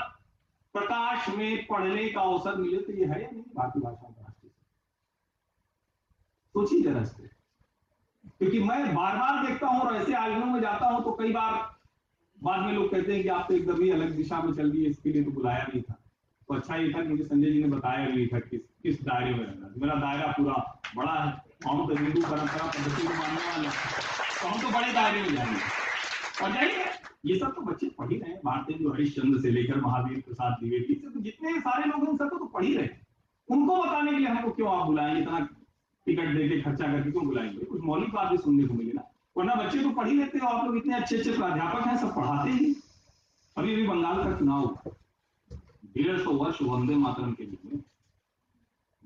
प्रकाश में पढ़ने का अवसर मिले, तो ये है या नहीं भारतीय भाषाओं का राष्ट्रीय स्वर? सोचिए जरा इसको। क्योंकि मैं बार बार देखता हूं और ऐसे आयोजनों में जाता हूं तो कई बार बाद में लोग कहते हैं कि आप तो एकदम ही अलग दिशा में चल रही है, इसके लिए तो बुलाया नहीं था। तो अच्छा ये था कि मुझे संजय जी ने बताया नहीं था किस दायरे में रहना। मेरा दायरा पूरा बड़ा है, हम तो हिंदू परंपरा पद्धति को मानने वाले, तो हम तो बड़े दायरे में जाएंगे। और जाइए, ये सब तो बच्चे पढ़ ही रहे हैं, भारतेंदु हरिश्चंद्र से लेकर महावीर प्रसाद द्विवेदी से, तो जितने सारे लोग हैं सबको तो पढ़ ही रहे। उनको बताने के लिए हमको क्यों आप बुलाएंगे, इतना टिकट देके खर्चा करके क्यों बुलाएंगे? कुछ मौलिक बात भी सुनने को मिले ना, वरना बच्चे तो पढ़ ही लेते हो। आप लोग इतने अच्छे अच्छे प्राध्यापक हैं, सब पढ़ाते ही। अभी भी बंगाल का चुनाव, 150 वर्ष वंदे मातरम के लिए में,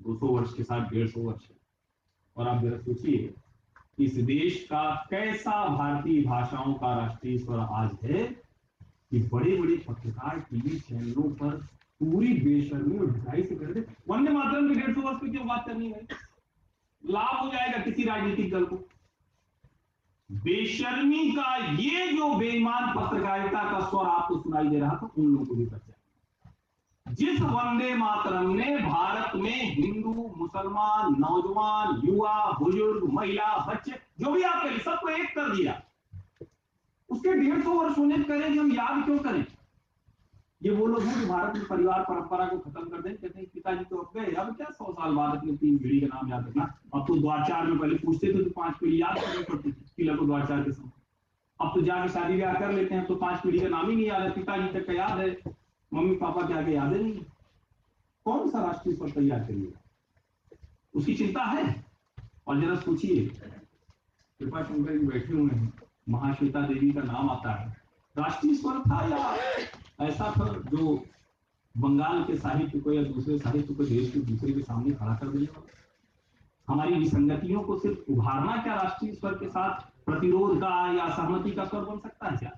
200 वर्ष के साथ 150 वर्ष है। और आप जरा सोचिए इस देश का कैसा भारतीय भाषाओं का राष्ट्रीय स्वर आज है कि बड़े बड़े पत्रकार टीवी चैनलों पर पूरी बेशर्मी और ढिलाई से कर दे। वंदे मातरम के 150 वर्ष की क्यों बात करनी है? लाभ हो जाएगा किसी राजनीतिक दल को। बेशर्मी का ये जो बेईमान पत्रकारिता का स्वर आपको सुनाई दे रहा था, उन लोगों को भी बचा। जिस वंदे मातरम ने भारत में हिंदू, मुसलमान, नौजवान, युवा, बुजुर्ग, महिला, बच्चे, जो भी आप कहें, सबको एक कर दिया, उसके 150 वर्ष होने करें कि हम याद क्यों करें? ये वो लोग हैं जो भारत में परिवार परंपरा को खत्म कर दें, कहते हैं पिताजी तो अब गए, अब क्या 100 साल बाद अपनी 3 पीढ़ी का नाम याद रखना। अब तो द्वारचार में पहले पूछते थे तो 5 पीढ़ी याद करनी पड़ती थी किला को द्वारचार के समय। अब तो जाके शादी ब्याह कर लेते हैं तो 5 पीढ़ी का नाम ही नहीं याद है, पिताजी तक का याद है, मम्मी पापा के आगे याद है नहीं। कौन सा राष्ट्रीय स्वर तैयार करिएगा? उसकी चिंता है। और जरा सोचिए, कृपा शंकर जी बैठे हुए हैं, महाश्वेता देवी का नाम आता है, राष्ट्रीय स्वर था या ऐसा था जो बंगाल के साहित्य को या दूसरे साहित्य को देश के दूसरे के सामने खड़ा कर देगा? हमारी विसंगतियों को सिर्फ उभारना क्या राष्ट्रीय स्वर के साथ प्रतिरोध का या सहमति का स्वर बन सकता है क्या?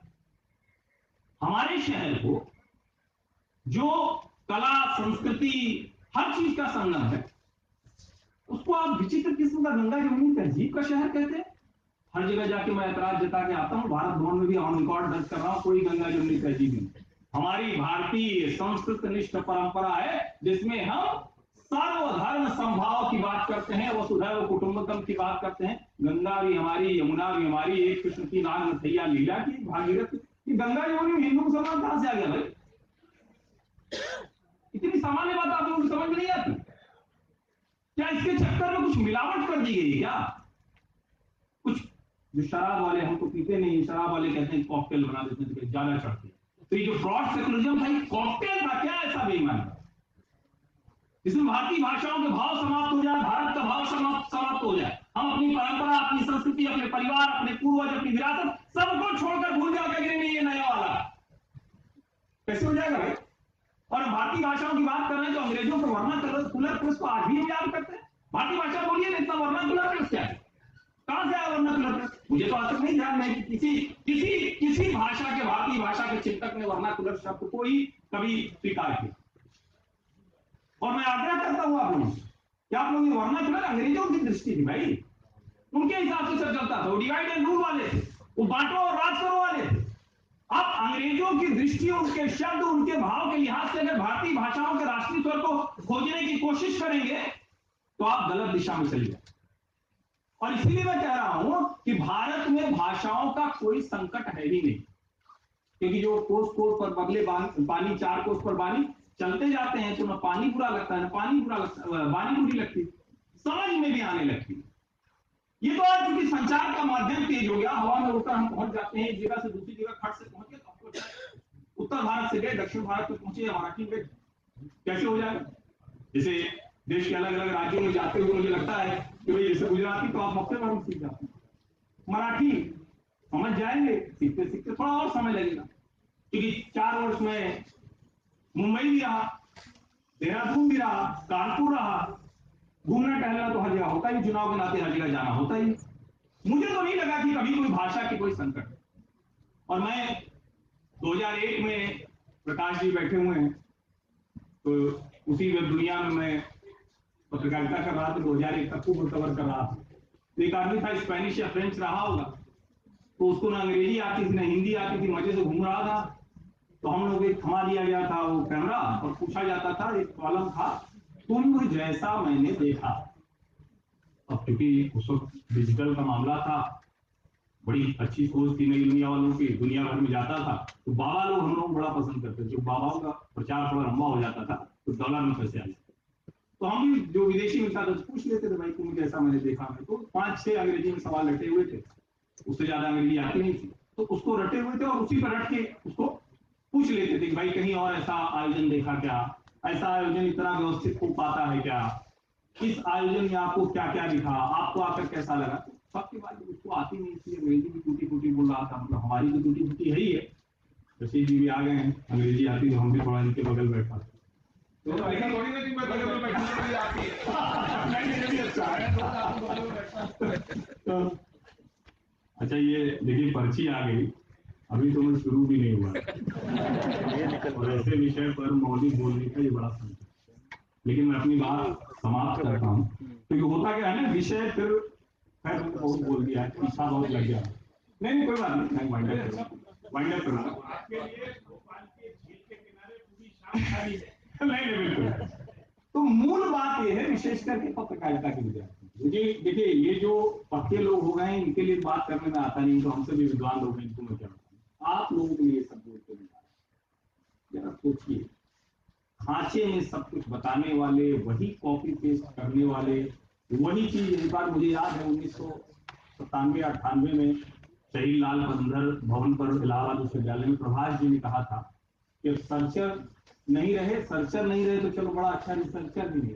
हमारे शहर को जो कला संस्कृति हर चीज का संगम है, उसको आप विचित्र किस्म का गंगा जमुनी तहजीब का शहर कहते हैं। हर जगह जाके मैं ऐतराज जता के आता हूं, भारत भवन में भी ऑन रिकॉर्ड दर्ज कर रहा हूं, कोई गंगा जमुनी तहजीब नहीं। हमारी भारतीय संस्कृत निष्ठ परंपरा है जिसमें हम सर्वधर्म समभाव की बात करते हैं, वसुधैव कुटुंबकम की बात करते हैं। गंगा भी हमारी, यमुना भी हमारी, एक कृष्ण की नाग नथैया लीला की भागीरथ। ये गंगा जमुनी में हिंदू मुसलमान कहां से आ गया भाई? इतनी सामान्य बात आप लोगों को समझ में नहीं आती क्या? इसके चक्कर में कुछ मिलावट कर दी गई है क्या? कुछ जो शराब वाले, हम तो पीते नहीं, शराब वाले कहते हैं कॉकटेल बना देते हैं तो ज्यादा चढ़ते हैं। तो ये जो ब्रॉड सेकुलरिज्म भाई कॉकटेल था क्या? ऐसा बेईमानी जिसमें भारतीय भाषाओं के भाव समाप्त हो जाए, भारत का भाव समाप्त हो जाए, हम अपनी परंपरा, अपनी संस्कृति, अपने परिवार, अपने पूर्वज, अपनी विरासत सबको छोड़कर भूल जाओ कि नहीं ये नया वाला कैसे हो जाएगा भाई? और हम भारतीय भाषाओं की बात कर रहे हैं, जो अंग्रेजों का वर्नाकुलर प्लस को आज भी हम याद करते हैं। भारतीय भाषा बोलिए ना, इतना वर्नाकुलर प्लस क्या है? कहां से आया वर्नाकुलर प्लस? मुझे तो आज तक नहीं ध्यान है कि किसी भाषा के, भारतीय भाषा के चिंतक ने वर्नाकुलर शब्द को ही कभी स्वीकार किया। और मैं आग्रह करता हूं आप लोगों से कि आप लोग वर्नाकुलर अंग्रेजों की दृष्टि थी भाई, उनके हिसाब से सब चलता था। वो डिवाइड एंड रूल वाले थे, वो बांटो और राज करो वाले थे। अब अंग्रेजों की दृष्टि, उनके शब्द, उनके भाव के लिहाज से अगर भारतीय भाषाओं के राष्ट्रीय स्वर को खोजने की कोशिश करेंगे तो आप गलत दिशा में चलिए। और इसीलिए मैं कह रहा हूं कि भारत में भाषाओं का कोई संकट है ही नहीं, क्योंकि जो कोस पर बगले पानी, 4 कोस पर बानी चलते जाते हैं तो ना पानी बुरा लगता है, ना पानी बुरा लगता, बानी बुरी लगती, समझ में भी आने लगती। ये तो आज क्योंकि संचार का माध्यम तेज हो गया, हवा में उड़कर हम पहुंच जाते हैं, एक जगह से दूसरी जगह खट से पहुंचे, तो आपको उत्तर भारत से गए, दक्षिण भारत में पहुंचे, मराठी में कैसे हो जाएगा? जैसे देश के अलग अलग राज्यों में जाते हुए मुझे लगता है कि भाई जैसे गुजराती तो आप हफ्ते भर में सीख जाते हैं, मराठी समझ जाएंगे, सीखते सीखते थोड़ा और समय लगेगा, क्योंकि 4 वर्ष में मुंबई भी रहा, देहरादून भी रहा, कानपुर रहा, घूमना टहलना तो हर जगह होता ही, चुनाव के नाते हर जगह जाना होता ही। मुझे तो नहीं लगा कि कभी कोई भाषा की कोई संकट है। और मैं 2001 में प्रकाश जी बैठे हुए हैं, तो उसी वेब दुनिया में मैं पत्रकारिता कर रहा था, 2001 तक को कवर कर रहा था। तो एक आदमी था, स्पेनिश या फ्रेंच रहा होगा, तो उसको ना अंग्रेजी आती थी ना हिंदी आती थी, मजे से घूम रहा था। तो हम लोग एक थमा दिया गया था वो कैमरा, और पूछा जाता था, एक कॉलम था, तुम जैसा मैंने देखा। अब क्योंकि उस वक्त डिजिटल का मामला था, बड़ी अच्छी सोच थी नई दुनिया वालों की, दुनिया भर में जाता था, तो बाबा लोग हम लोग बड़ा पसंद करते थे। बाबाओं का प्रचार थोड़ा लंबा हो जाता था तो डॉलर में पैसे आ जाते, तो हम भी जो विदेशी मिलता था पूछ लेते थे, भाई तुम जैसा मैंने देखा। मैं तो 5-6 अंग्रेजी में सवाल रटे हुए थे, उससे ज्यादा अंग्रेजी आती नहीं थी, तो उसको रटे हुए थे और उसी पर रट के उसको पूछ लेते थे कि भाई कहीं और ऐसा आयोजन देखा क्या, ऐसा आयोजन इतना व्यवस्थित हो पाता है क्या, इस आयोजन में आपको क्या क्या दिखा, आपको आकर कैसा लगा। तो सबके बाद उसको आती नहीं थी, अंग्रेजी भी टूटी फूटी बोल रहा था, मतलब हमारी तो टूटी फूटी है ही है, रशीद जी भी आ गए हैं, अंग्रेजी आती तो हम भी थोड़ा इनके बगल बैठा। तो ऐसा थोड़ी ना कि मैं बगल में बैठने के लिए आती है। अच्छा ये देखिए पर्ची आ गई, अभी तो मैं शुरू भी नहीं हुआ और ऐसे विषय पर मौलिक बोलने का ये बड़ा संकट। लेकिन मैं अपनी बात समाप्त करता हूँ, क्योंकि होता क्या है ना, विषय फिर बहुत बोल दिया, पीछा बहुत लग गया। नहीं कोई बात नहीं, वाइंड अप करूंगा। नहीं बिल्कुल। तो मूल बात ये है, विशेष करके पत्रकारिता के विद्यार्थी, देखिए ये जो पक्के लोग हो गए हैं, इनके लिए बात करने में आता नहीं, तो हमसे भी विद्वान लोग हैं, इनको मैं क्या बताऊं। आप लोगों के लिए सब बोलते हैं, जरा सोचिए। ढांचे में सब कुछ बताने वाले, वही कॉपी पेस्ट करने वाले, वही चीज। एक बार मुझे याद है 1997-98 में शहीद लाल बंधर भवन पर इलाहाबाद विश्वविद्यालय में प्रभाष जी ने कहा था कि सर्चर नहीं रहे तो चलो बड़ा अच्छा रिसर्चर भी नहीं।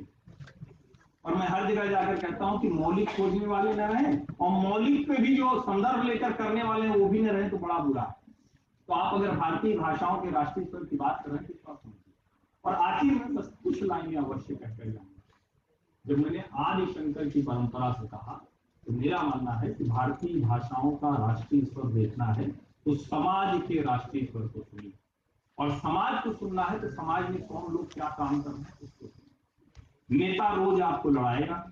और मैं हर जगह जाकर कहता हूं कि मौलिक खोजने वाले न रहे और मौलिक पे भी जो संदर्भ लेकर करने वाले हैं वो भी न रहे तो बड़ा बुरा है। तो आप अगर भारतीय भाषाओं के राष्ट्रीय स्तर की बात कर रहे हैं तो समझिए। और आखिर में बस कुछ लाइनें अवश्य कहकर जाऊंगा। जब मैंने आदि शंकर की परंपरा से कहा तो मेरा मानना है कि भारतीय भाषाओं का राष्ट्रीय स्वर देखना है तो समाज के राष्ट्रीय स्वर को सुनिए, और समाज को सुनना है तो समाज में कौन लोग क्या काम कर रहे हैं उसको सुनिए। नेता रोज आपको लड़ाएगा,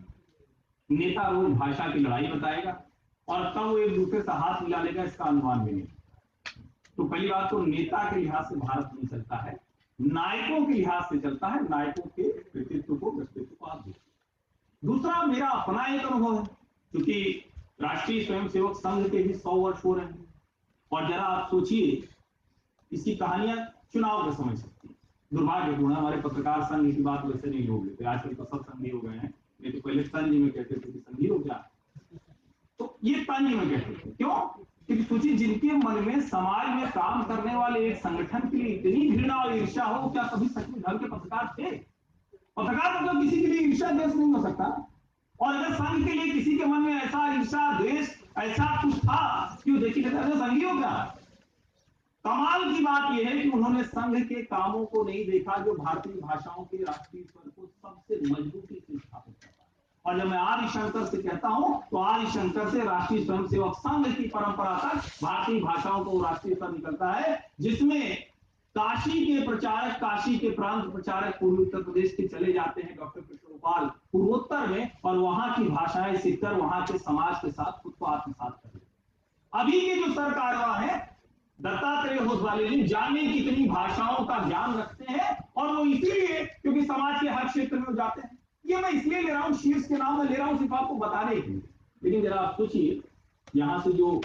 नेता रोज भाषा की लड़ाई बताएगा और तब वो एक दूसरे से हाथ मिला लेगा, इसका अनुमान भी नहीं। तो पहली बात तो नेता के लिहाज से भारत नहीं चलता है, नायकों के लिहाज से चलता है। नायकों के व्यक्तित्व को आप देखिए। दूसरा मेरा अपना एक अनुभव है, क्योंकि राष्ट्रीय स्वयंसेवक संघ के भी 100 वर्ष हो रहे हैं। और जरा आप सोचिए, इसकी कहानियां चुनाव में समझ सकती है। दुर्भाग्यपूर्ण हमारे पत्रकार संघ की बात वैसे नहीं लोग लेते, आजकल तो सब संघी हो गए हैं। नहीं तो पहले संघ में कहते थे कि संघी हो क्या, तो ये संघ में कहते थे। क्यों? क्योंकि सोचिए, जिनके मन में समाज में काम करने वाले एक संगठन के लिए इतनी घृणा और ईर्ष्या हो, क्या कभी सच में घर के पत्रकार थे? पत्रकार मतलब किसी के लिए ईर्ष्या द्वेष नहीं हो सकता। और अगर संघ के लिए किसी के मन में ऐसा ईर्ष्या द्वेष ऐसा कुछ था कि देखिए संघी हो क्या। कमाल की बात यह है कि उन्होंने संघ के कामों को नहीं देखा जो भारतीय भाषाओं के राष्ट्रीय स्वर को सबसे मजबूती से स्थापित करता है। और जब मैं आदि शंकर से कहता हूं तो आदि शंकर से राष्ट्रीय स्वयंसेवक संघ की परंपरा तक भारतीय भाषाओं को राष्ट्रीय स्तर निकलता है, जिसमें काशी के प्रचारक, काशी के प्रांत प्रचारक पूर्वी उत्तर प्रदेश के चले जाते हैं डॉक्टर कृष्ण गोपाल पूर्वोत्तर में, और वहां की भाषाएं सीखकर वहां के समाज के साथ खुद को आत्मसात कर लेते। अभी के जो सरकारवा है दत्तात्रेय होसवाले जी, जाने कितनी भाषाओं का ज्ञान रखते हैं, और वो इसलिए क्योंकि समाज के हर क्षेत्र में जाते हैं। ये मैं इसलिए ले रहा हूं, शीर्ष के नाम में ले रहा हूं सिर्फ आपको बताने के लिए। लेकिन जरा आप सोचिए, यहां से जो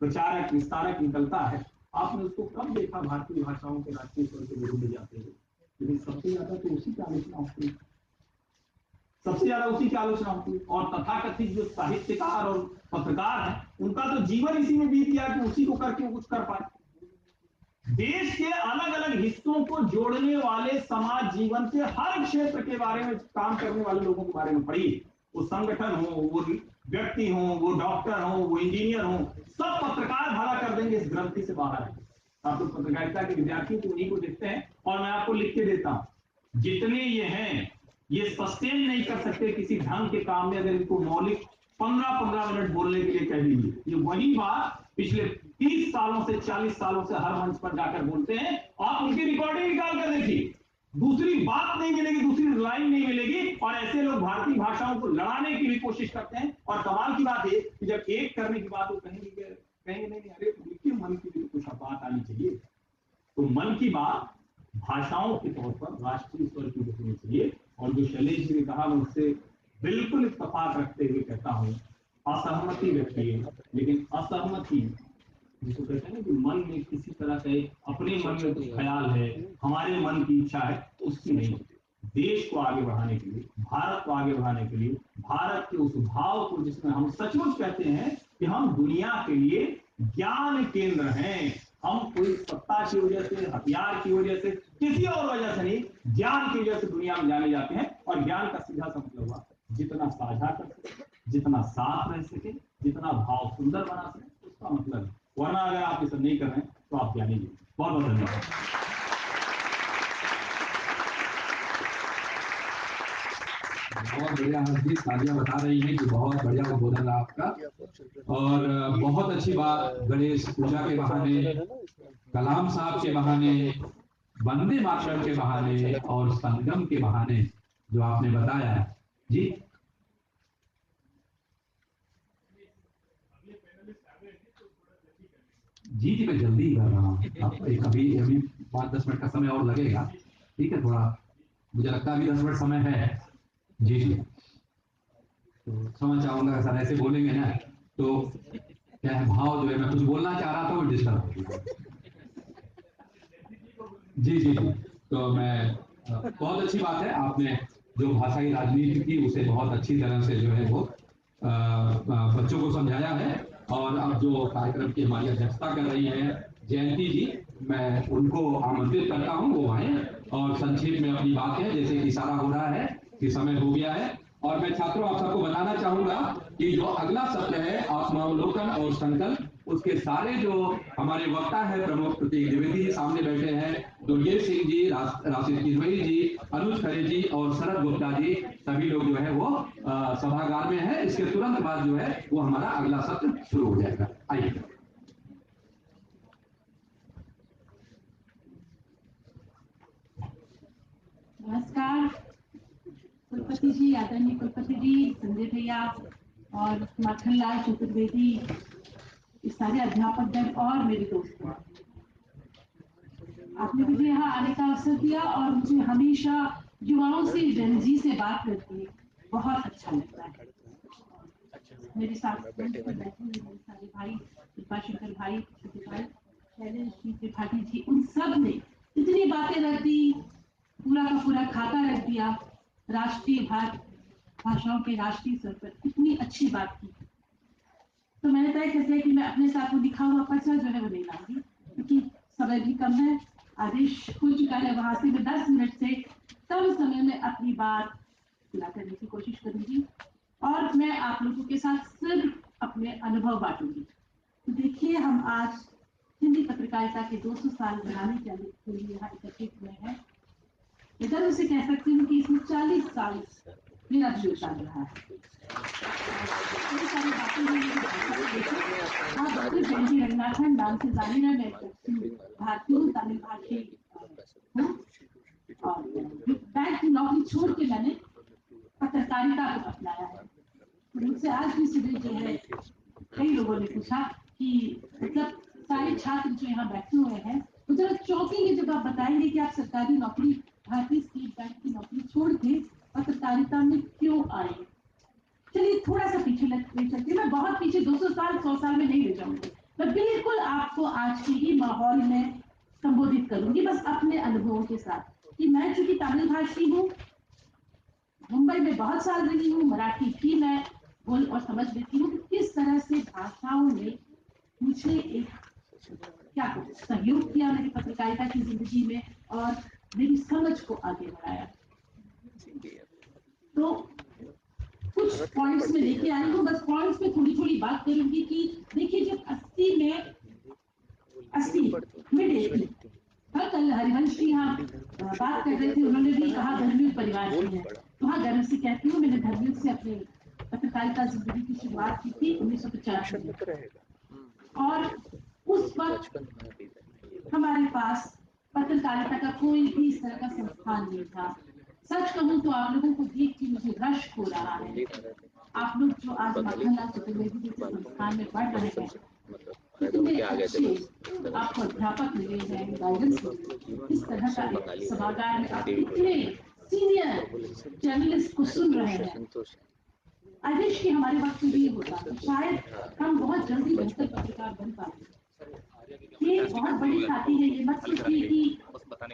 प्रचारक विस्तारक निकलता है, आपने उसको कब देखा भारतीय भाषाओं के राष्ट्रीय स्वर के विरुद्ध जाते हुए? लेकिन सबसे ज्यादा तो उसी की आलोचना होती है, सबसे ज्यादा उसी की आलोचना होती है। और तथाकथित जो साहित्यकार और पत्रकार हैं, उनका तो जीवन इसी में बीत गया कि उसी को करके कुछ कर पाए। देश के अलग अलग हिस्सों को जोड़ने वाले समाज जीवन के हर क्षेत्र के बारे में काम करने वाले लोगों के बारे में पढ़िए। वो संगठन हो, वो व्यक्ति हो, वो डॉक्टर हो, वो इंजीनियर हो, सब पत्रकार भला कर देंगे इस ग्रंथि से बाहर है। आप तो पत्रकारिता के विद्यार्थी तो उन्हीं को देखते हैं, और मैं आपको लिख के देता हूं, जितने ये हैं ये सस्टेन नहीं कर सकते किसी ढंग के काम में अगर इनको मौलिक 15-15 मिनट बोलने के लिए कह दीजिए। ये वही बात पिछले 30 सालों से 40 सालों से हर मंच पर जाकर बोलते हैं। आप उनकी रिकॉर्डिंग निकाल कर देखिए, दूसरी बात नहीं मिलेगी, दूसरी लाइन नहीं मिलेगी। और ऐसे लोग भारतीय भाषाओं को लड़ाने की भी कोशिश करते हैं। और कमाल की बात है कि जब एक करने की बात हो कहेंगे नहीं, अरे उनके मन की भी कुछ बात आनी चाहिए। तो मन की बात भाषाओं के तौर पर राष्ट्रीय स्वर की होनी चाहिए। और जो शैलेश जी ने कहा, मैं उससे बिल्कुल इत्तेफाक रखते हुए कहता हूं, असहमति व्यक्त है, लेकिन असहमति जिसको कहते हैं ना कि मन में किसी तरह का अपने मन में कुछ ख्याल है, हमारे मन की इच्छा है, उसकी नहीं। देश को आगे बढ़ाने के लिए, भारत को आगे बढ़ाने के लिए, भारत के उस भाव को जिसमें हम सचमुच कहते हैं कि हम दुनिया के लिए ज्ञान केंद्र हैं। हम कोई सत्ता की वजह से, हथियार की वजह से, किसी और वजह से नहीं, ज्ञान की वजह से दुनिया में जाने जाते हैं। और ज्ञान का सीधा सा मतलब हुआ जितना साझा कर सके, जितना साथ रह सके, जितना भाव सुंदर बना सके, उसका मतलब है। वरना अगर आप इसे नहीं कर रहे हैं तो आप ज्ञानी नहीं। बहुत बहुत धन्यवाद। बहुत बढ़िया हर्षदीप, तालियां बता रही हैं कि बहुत बढ़िया उद्बोधन रहा आपका। और बहुत अच्छी बात, गणेश पूजा के बहाने, कलाम साहब के बहाने, वंदे मातरम के बहाने और संगम के बहाने जो आपने बताया जी। जी जी, मैं जल्दी ही कर रहा हूँ। अभी 5-10 मिनट का समय और लगेगा, ठीक है। थोड़ा मुझे लगता है अभी 10 मिनट समय है। जी जी, तो समझ चाहूंगा सर, ऐसे बोलेंगे ना तो क्या है, भाव जो है, मैं कुछ बोलना चाह रहा था वो डिस्टर्ब हो गया। जी जी जी, तो मैं बहुत अच्छी बात है, आपने जो भाषाई राजनीति की उसे बहुत अच्छी तरह से जो है वो बच्चों को समझाया है। और अब जो कार्यक्रम की हमारी अध्यक्षता कर रही है जयंती जी, मैं उनको आमंत्रित करता हूं, वो आए और संक्षेप में अपनी बात है, जैसे कि इशारा हो रहा है कि समय हो गया है। और मैं छात्रों आप सबको बताना चाहूंगा कि जो अगला सत्र है आत्मावलोकन और संकल्प, उसके सारे जो हमारे वक्ता है प्रमुख प्रतीक द्विवेदी जी सामने बैठे हैं, दुर्गेश सिंह जी, राशिद किदवई जी, अनुज खरे जी और शरद गुप्ता जी, सभी लोग जो है वो सभागार में है। इसके तुरंत बाद जो है वो हमारा अगला सत्र शुरू हो जाएगा। आइए। नमस्कार कुलपति जी, आदरणीय कुलपति जी, संजय भैया और माखनलाल चतुर्वेदी, इस सारे अध्यापक दल और मेरे दोस्तों, आपने मुझे यहाँ आने का अवसर दिया और मुझे हमेशा युवाओं से, जनजी से बात करके बहुत अच्छा लगता है। मेरे साथ बैठे हुए मेरे सारे भाई, कृपाशंकर भाई, छोटे भाई, शैलेश जी, त्रिपाठी जी, उन सब ने इतनी बातें रख दी, पूरा का पूरा खाता रख दिया, राष्ट्रीय भाषाओं के राष्ट्रीय स्तर पर इतनी अच्छी बात की। तो मैंने तय कर लिया कि मैं अपने साथ वो लिखा हुआ पर्चा जो है वो नहीं लाऊंगी, क्योंकि समय भी कम है, आदेश खुल चुका है। वहां से मैं 10 मिनट से कम समय में अपनी बात पूरा करने की कोशिश करूंगी और मैं आप लोगों के साथ सिर्फ अपने अनुभव बांटूंगी। तो देखिए, हम आज हिंदी पत्रकारिता के 200 साल मनाने के लिए यहाँ इकट्ठित हुए हैं। इधर उसे कह सकती हूँ कि इसमें 40 साल मेरा भी योगदान रहा है। कई सारी बातें जयंती रंगनाथन नाम से जानी है, मैं भारतीय हूँ, तमिल भाषी हूँ और बैंक की नौकरी छोड़ के मैंने पत्रकारिता को अपनाया है। मुझसे आज भी सुबह जो है कई लोगों ने पूछा कि मतलब सारे छात्र जो यहाँ बैठे हुए हैं वो जरा चौंकेंगे जब आप बताएंगे कि आप सरकारी नौकरी, भारतीय स्टेट बैंक की नौकरी छोड़ के पत्रकारिता में क्यों आए। चलिए थोड़ा सा पीछे ले चलते, मैं बहुत पीछे 200 साल 100 साल में नहीं ले जाऊंगी, मैं बिल्कुल आपको आज के ही माहौल में संबोधित करूंगी, बस अपने अनुभवों के साथ। कि मैं चूंकि तमिल भाषी हूँ, मुंबई में बहुत साल रही हूँ, मराठी भी मैं बोल और समझ लेती हूँ, किस तरह से भाषाओं ने मुझे एक क्या सहयोग किया मेरी पत्रकारिता की जिंदगी में और मेरी समझ को आगे बढ़ाया। तो कुछ पॉइंट्स में लेके आई हूँ, बस पॉइंट्स में थोड़ी थोड़ी बात करूंगी कि देखिए जब 80 में कल हरिवंश जी यहाँ बात कर रहे थे, उन्होंने भी कहा धर्मयुग परिवार से है, तो हाँ गर्व से कहती हूँ मैंने धर्मयुग से अपने पत्रकारिता जिंदगी की शुरुआत की थी 1950 में। और उस वक्त हमारे पास पत्रकारिता का कोई भी इस तरह का संस्थान नहीं था। सच कहूं तो आप लोगों को देख के मुझे रश हो रहा है। आप लोग जो आज माखनलाल चतुर्वेदी जैसे संस्थान में पढ़ रहे हैं, इतने अच्छे आपको अध्यापक मिले हैं, गाइडेंस मिले, इस तरह का सभागार में आप इतने सीनियर जर्नलिस्ट को सुन रहे हैं। आई विश कि हमारे वक्त में भी होता तो शायद हम बहुत जल्दी बेहतर पत्रकार बन पाते। ये बहुत बड़ी खाती है, ये मत सोचिए कि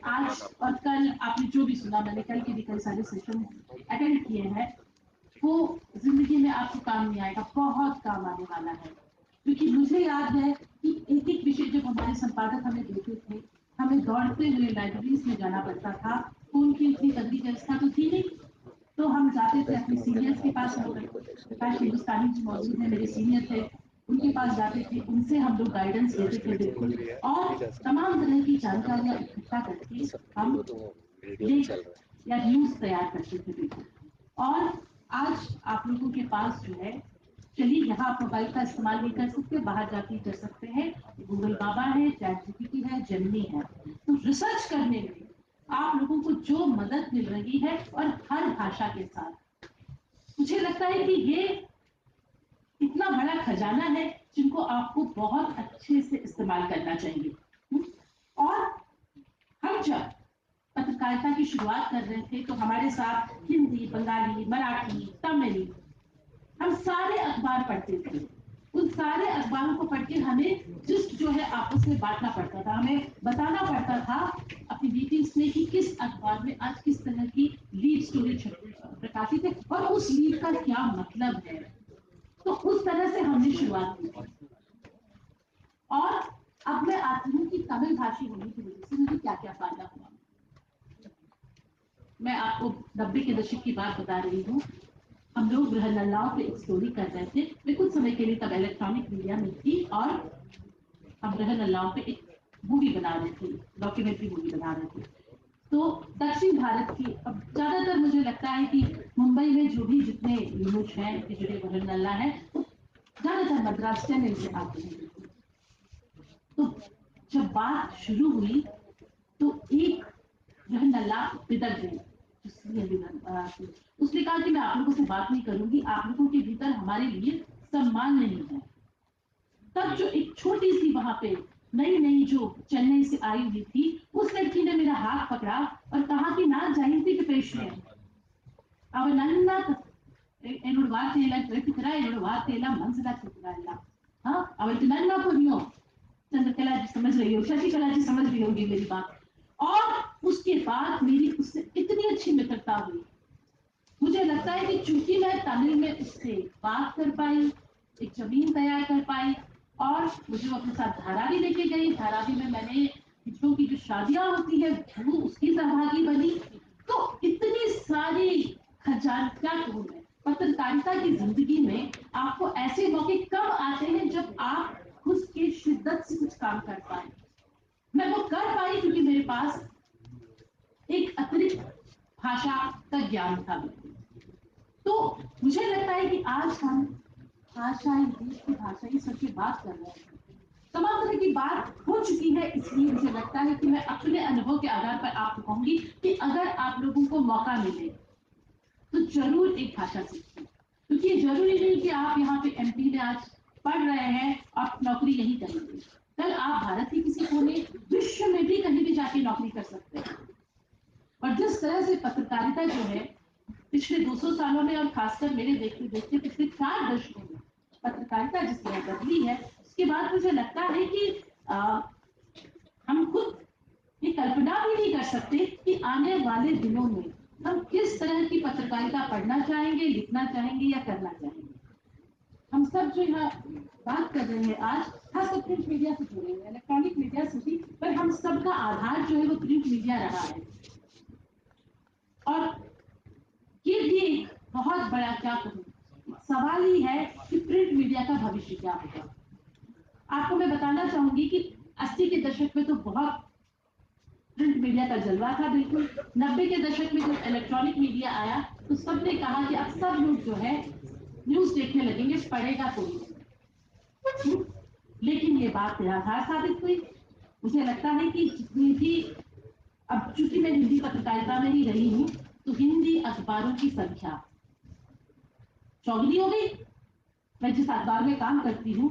आज और कल आपने जो भी सुना, मैंने कल के भी कई सारे सेशन अटेंड किए हैं, वो जिंदगी में आपको काम नहीं आएगा, बहुत काम आने वाला है। क्योंकि मुझे याद है कि एक एक विषय जब हमारे संपादक हमें देते थे, हमें दौड़ते हुए लाइब्रेरीज में जाना पड़ता था, फोन की इतनी गंदी व्यवस्था तो थी नहीं, तो हम जाते थे अपने सीनियर्स के पास। प्रकाश हिंदुस्तानी जी मौजूद है, मेरे सीनियर थे, उनके पास जाते थे, उनसे हम लोग गाइडेंस लेते थे बिल्कुल, और तमाम तरह की जानकारियां इकट्ठा करके हम लेख या न्यूज तैयार करते थे बिल्कुल। और आज आप लोगों के पास जो है, चलिए यहाँ आप मोबाइल का इस्तेमाल नहीं कर सकते, बाहर जाके कर सकते हैं, गूगल बाबा है, चैट जीपीटी है, जेमिनी है। तो रिसर्च करने में आप लोगों को जो मदद मिल रही है और हर भाषा के साथ, मुझे लगता है कि ये इतना बड़ा खजाना है जिनको आपको बहुत अच्छे से इस्तेमाल करना चाहिए। और हम जब पत्रकारिता की शुरुआत कर रहे थे तो हमारे साथ हिंदी, बंगाली, मराठी, तमिल, हम सारे अखबार पढ़ते थे। उन सारे अखबारों को पढ़ के हमें जिस्ट जो है आपस में बांटना पड़ता था, हमें बताना पड़ता था अपनी बीती इसने कि किस अखबार में आज किस तरह की लीड स्टोरी प्रकाशित है और उस लीड का क्या मतलब है। तो उस तरह से हमने शुरुआत की और अब मैं आती हूँ कि तमिल भाषी होने की वजह से मुझे क्या क्या फायदा हुआ। मैं आपको 90 के दशक की बात बता रही हूँ। हम लोग गृहनल्लाओं पे एक स्टोरी कर रहे थे। मैं कुछ समय के लिए तब इलेक्ट्रॉनिक मीडिया में थी और हम गृहनल्लाओं पे एक मूवी बना रहे थे, डॉक्यूमेंट्री मूवी बना रहे थे। तो दक्षिण भारत की, अब ज्यादातर मुझे लगता है कि मुंबई में जो भी जितने यूनिट हैं कि जो गृहनल्ला है ज्यादातर मद्रास चेन्नई से आते हैं। तो जब बात शुरू हुई तो एक गृहनल्ला बिदक गई। उसने कहा कि मैं आप लोगों से बात नहीं करूंगी, आप लोगों के भीतर हमारे लिए सम्मान नहीं है। तब जो एक छोटी सी वहां पे नई नई जो चेन्नई से आई हुई थी उस लड़की ने मेरा हाथ पकड़ा और कहा कि ना जयंती के पेश है अब नन्ना என்னோட வார்த்தையெல்லாம் கேட்டுக்கிறா, என்னோட வார்த்தையெல்லாம் மனசிலாக்கிக்கிறா எல்லாம்। हाँ, அவளுக்கு नन्ना पुरियो। चंद्रकला जी समझ रही हो, शशिकला जी समझ रही होगी मेरी बात। और उसके बाद मेरी उससे इतनी अच्छी मित्रता हुई। मुझे लगता है कि चूंकि मैं तमिल में उससे बात कर पाई, एक जमीन तैयार कर पाई और मुझे वो अपने साथ धारावी लेके गई। धारावी में मैंने हिजड़ों की जो शादियां होती है वो उसकी सहभागी बनी। तो इतनी सारी खजान क्या कहूं मैं, पत्रकारिता की जिंदगी में आपको ऐसे मौके कब आते हैं जब आप खुद के शिद्दत से कुछ काम कर पाए। मैं वो कर पाई क्योंकि मेरे पास एक अतिरिक्त भाषा का ज्ञान था। तो मुझे लगता है कि आज हम भाषाई देश की भाषाई सबसे बात कर रहे हैं। तमाम तरह की बात हो चुकी है, इसलिए मुझे लगता है कि मैं अपने अनुभव के आधार पर आपको कहूंगी कि अगर आप लोगों को मौका मिले तो जरूर एक भाषा सीखें। क्योंकि जरूरी नहीं कि आप यहाँ पे एमपी में आज पढ़ रहे हैं और नौकरी यही करेंगे। कल आप भारत के किसी कोने विश्व में भी कहीं भी जाके नौकरी कर सकते हैं। और जिस तरह से पत्रकारिता जो है पिछले 200 सालों में और खासकर मेरे देखते देखते पिछले 4 दशकों में पत्रकारिता जिस तरह बदली है, उसके बाद मुझे लगता है कि हम खुद ये कल्पना भी नहीं कर सकते कि आने वाले दिनों में हम किस तरह की पत्रकारिता पढ़ना चाहेंगे, लिखना चाहेंगे या करना चाहेंगे। हम सब जो यहाँ बात कर रहे हैं आज, खासकर प्रिंट मीडिया से जुड़े हुए, इलेक्ट्रॉनिक मीडिया से भी, पर हम सबका आधार जो है वो प्रिंट मीडिया रहा है। और ये भी एक बहुत बड़ा क्या कहूं सवाल ही है कि प्रिंट मीडिया का भविष्य क्या होगा। आपको मैं बताना चाहूंगी कि 80 के दशक में तो बहुत प्रिंट मीडिया का जलवा था बिल्कुल। 90 के दशक में जब इलेक्ट्रॉनिक मीडिया आया तो सबने कहा कि अब सब लोग जो है न्यूज देखने लगेंगे, पढ़ेगा कोई। लेकिन ये बात निराधार साबित हुई। मुझे लगता है कि जितनी भी, अब चूंकि मैं हिंदी पत्रकारिता में ही रही हूँ तो हिंदी अखबारों की संख्या चौगुनी हो गई। मैं जिस अखबार में काम करती हूँ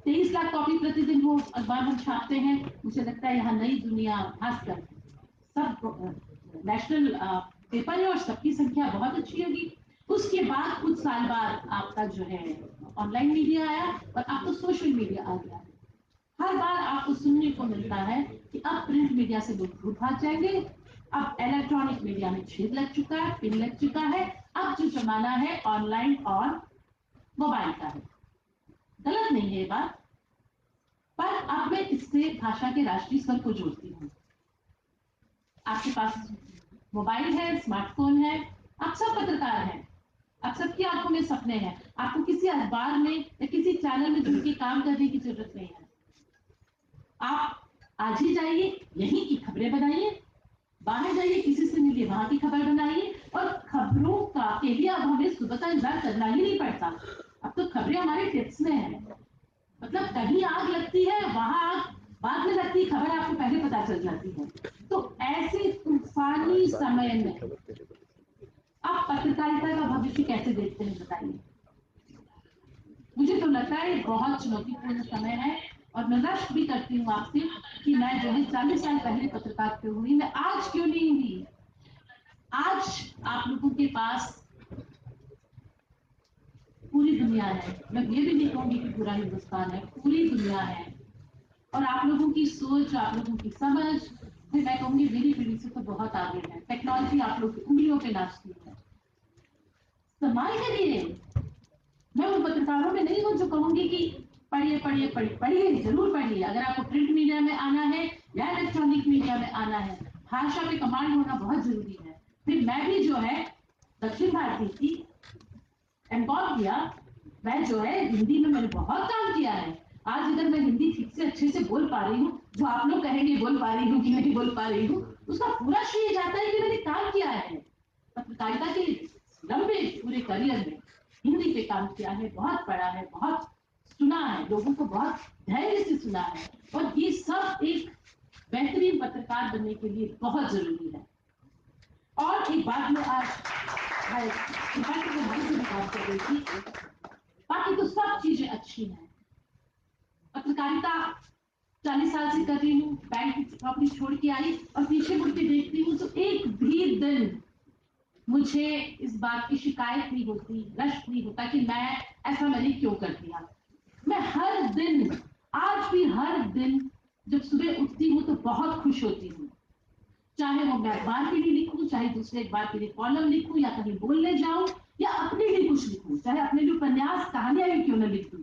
23 लाख कॉपी प्रतिदिन वो अखबार हम छापते हैं। मुझे लगता है यहाँ नई दुनिया, खासकर सब नेशनल पेपर है और सबकी संख्या बहुत अच्छी होगी। उसके बाद कुछ साल बाद आपका जो है ऑनलाइन मीडिया आया और अब तो सोशल मीडिया आ गया। हर बार आपको सुनने को मिलता है कि अब प्रिंट मीडिया से लोग दूर भाग जाएंगे, अब इलेक्ट्रॉनिक मीडिया में छेद लग चुका है, पिन लग चुका है। अब जो जमाना है ऑनलाइन और मोबाइल का है। गलत नहीं है ये बात, पर अब मैं इससे भाषा के राष्ट्रीय स्वर को जोड़ती हूँ। आपके पास मोबाइल है, स्मार्टफोन है, आप सब पत्रकार हैं, आप सबकी आंखों में सपने हैं। आपको किसी अखबार में या किसी चैनल में जुड़ के काम करने की जरूरत नहीं है। आप आज ही जाइए, यहीं की खबरें बनाइए, बाहर जाइए, किसी से मिलिए, वहां की खबर बनाइए। और खबरों का के लिए अब हमें सुबह का इंतजार करना ही नहीं पड़ता। अब तो खबरें हमारे टिप्स में है। मतलब कहीं आग लगती है, वहां आग बाद में लगती है, खबर आपको पहले पता चल जाती है। तो ऐसे तूफानी समय में आप पत्रकारिता का भविष्य कैसे देखते हैं बताइए। मुझे तो लगता है बहुत चुनौतीपूर्ण समय है और मैं रश्क भी करती हूँ आपसे कि मैं जो है 40 साल पहले पत्रकार क्यों हुई, मैं आज क्यों नहीं हुई। आज आप लोगों के पास पूरी दुनिया है। मैं ये भी नहीं कहूंगी कि पूरा हिंदुस्तान है, पूरी दुनिया है। और आप लोगों की सोच, आप लोगों की समझ, फिर मैं कहूंगी मेरी पीढ़ी से तो बहुत आगे है, टेक्नोलॉजी आप लोग की उंगलियों पे नाचती है। इस्तेमाल करिए। मैं उन पत्रकारों में नहीं हूं जो कहूंगी कि पढ़िए पढ़िए पढ़िए पढ़िए, जरूर पढ़िए। अगर आपको प्रिंट मीडिया में आना है या इलेक्ट्रॉनिक मीडिया में आना है, भाषा पे कमांड होना बहुत जरूरी है। फिर मैं भी जो है दक्षिण भारती थी, एमकॉम किया, मैं जो है हिंदी में मैंने बहुत काम किया है। आज अगर मैं हिंदी ठीक से अच्छे से बोल पा रही हूँ, जो आप लोग कहेंगे बोल पा रही हूँ कि नहीं बोल पा रही हूँ, उसका पूरा श्रेय जाता है कि मैंने काम किया है। पत्रकारिता के लंबे पूरे करियर में हिंदी पे काम किया है, बहुत पढ़ा है, बहुत सुना है, लोगों को बहुत धैर्य से सुना है, और ये सब एक बेहतरीन पत्रकार बनने के लिए बहुत जरूरी है। और एक बात मैं आज बात कर रही थी, बाकी तो सब चीजें अच्छी हैं। पत्रकारिता 40 साल से कर रही हूँ, बैंक की नौकरी छोड़ के आई और पीछे मुड़ के देखती हूँ तो एक भी दिन मुझे इस बात की शिकायत नहीं होती, रश्क नहीं होता कि मैंने क्यों कर दिया। मैं हर दिन, आज भी हर दिन जब सुबह उठती हूँ तो बहुत खुश होती हूँ। चाहे वो मैं अखबार के लिए लिखूं, चाहे दूसरे अखबार के लिए कॉलम लिखूं, या कहीं बोलने जाऊं, या अपने लिए कुछ लिखूं, चाहे अपने लिए उपन्यास कहानियां भी क्यों न लिखूं।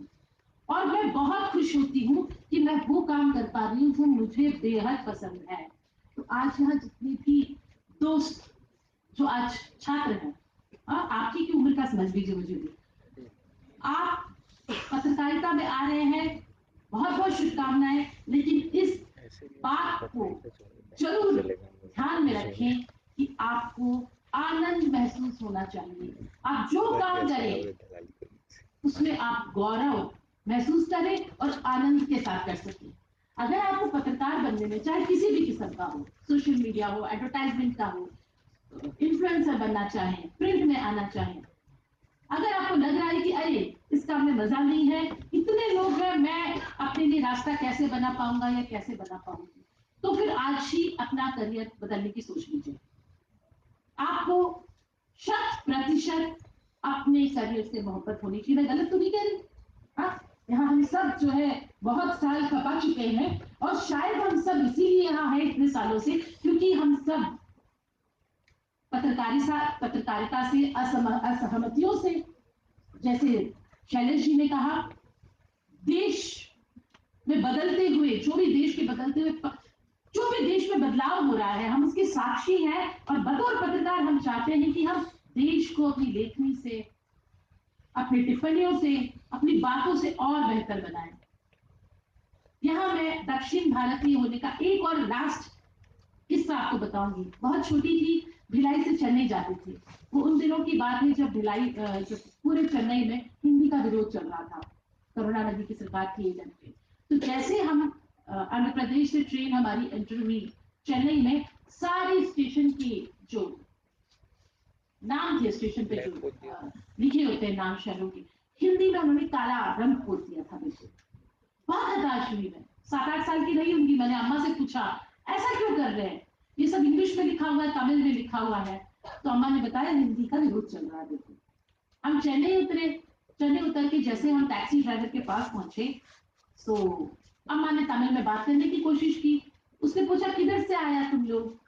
और मैं बहुत खुश होती हूँ कि मैं वो काम कर पा रही हूँ जो मुझे बेहद पसंद है। तो आज यहाँ जितने भी दोस्त जो आज छात्र हैं, आपकी की उम्र का समझ लीजिए मुझे भी, आप पत्रकारिता में आ रहे हैं, बहुत बहुत शुभकामनाएं। लेकिन इस बात को जरूर ध्यान में रखें कि आपको आनंद महसूस होना चाहिए। आप जो काम करें उसमें आप गौरव महसूस करें और आनंद के साथ कर सकें। अगर आपको पत्रकार बनने में, चाहे किसी भी किस्म का हो, सोशल मीडिया हो, एडवर्टाइजमेंट का हो, इन्फ्लुएंसर बनना चाहें, प्रिंट में आना चाहें, अगर आपको लग रहा है कि अरे इस काम में मजा नहीं है, इतने लोग हैं, मैं अपने लिए रास्ता कैसे बना पाऊंगा या कैसे बना पाऊंगी, तो फिर आज ही अपना करियर बदलने की सोच लीजिए। आपको 100% अपने करियर से मोहब्बत होनी चाहिए। मैं गलत तो नहीं कह रही? यहाँ हम सब जो है बहुत साल खपा चुके हैं, और शायद हम सब इसीलिए यहाँ हैं इतने सालों से, क्योंकि हम सब पत्रकारिता से असहमतियों से, जैसे शैलेश जी ने कहा, देश में बदलते हुए, जो भी देश में बदलाव हो रहा है, हम उसके साक्षी हैं, और बतौर पत्रकार हम चाहते हैं कि हम देश को अपनी लेखनी से, अपनी टिप्पणियों से, अपनी बातों से और बेहतर बनाएं। यहां मैं दक्षिण भारतीय होने का एक और लास्ट किस्सा आपको बताऊंगी। बहुत छोटी थी, भिलाई से चेन्नई जाती थी। वो उन दिनों की बात है जब जब पूरे चेन्नई में हिंदी का विरोध चल रहा था, करुणानिधि की सरकार थी एजेंट पे। तो जैसे हम आंध्र प्रदेश से ट्रेन हमारी एंटर हुई चेन्नई में, सारे स्टेशन के जो नाम थे, स्टेशन पे जो लिखे होते हैं नाम शहरों के, हिंदी में उन्होंने काला रंग खोल दिया था। बिल्कुल बहुत हताश हुई मैं। 7-8 साल की रही होंगी। मैंने अम्मा से पूछा ऐसा क्यों कर रहे हैं, ये सब इंग्लिश में लिखा हुआ है, तमिल में लिखा हुआ है। तो अम्मा ने बताया हिंदी का विरोध चल रहा है। देखो, हम चेन्नई उतरे, चेन्नई उतर के जैसे हम टैक्सी ड्राइवर के पास पहुंचे, तो अम्मा ने तमिल में बात करने की कोशिश की। उसने पूछा किधर से आया तुम लोग?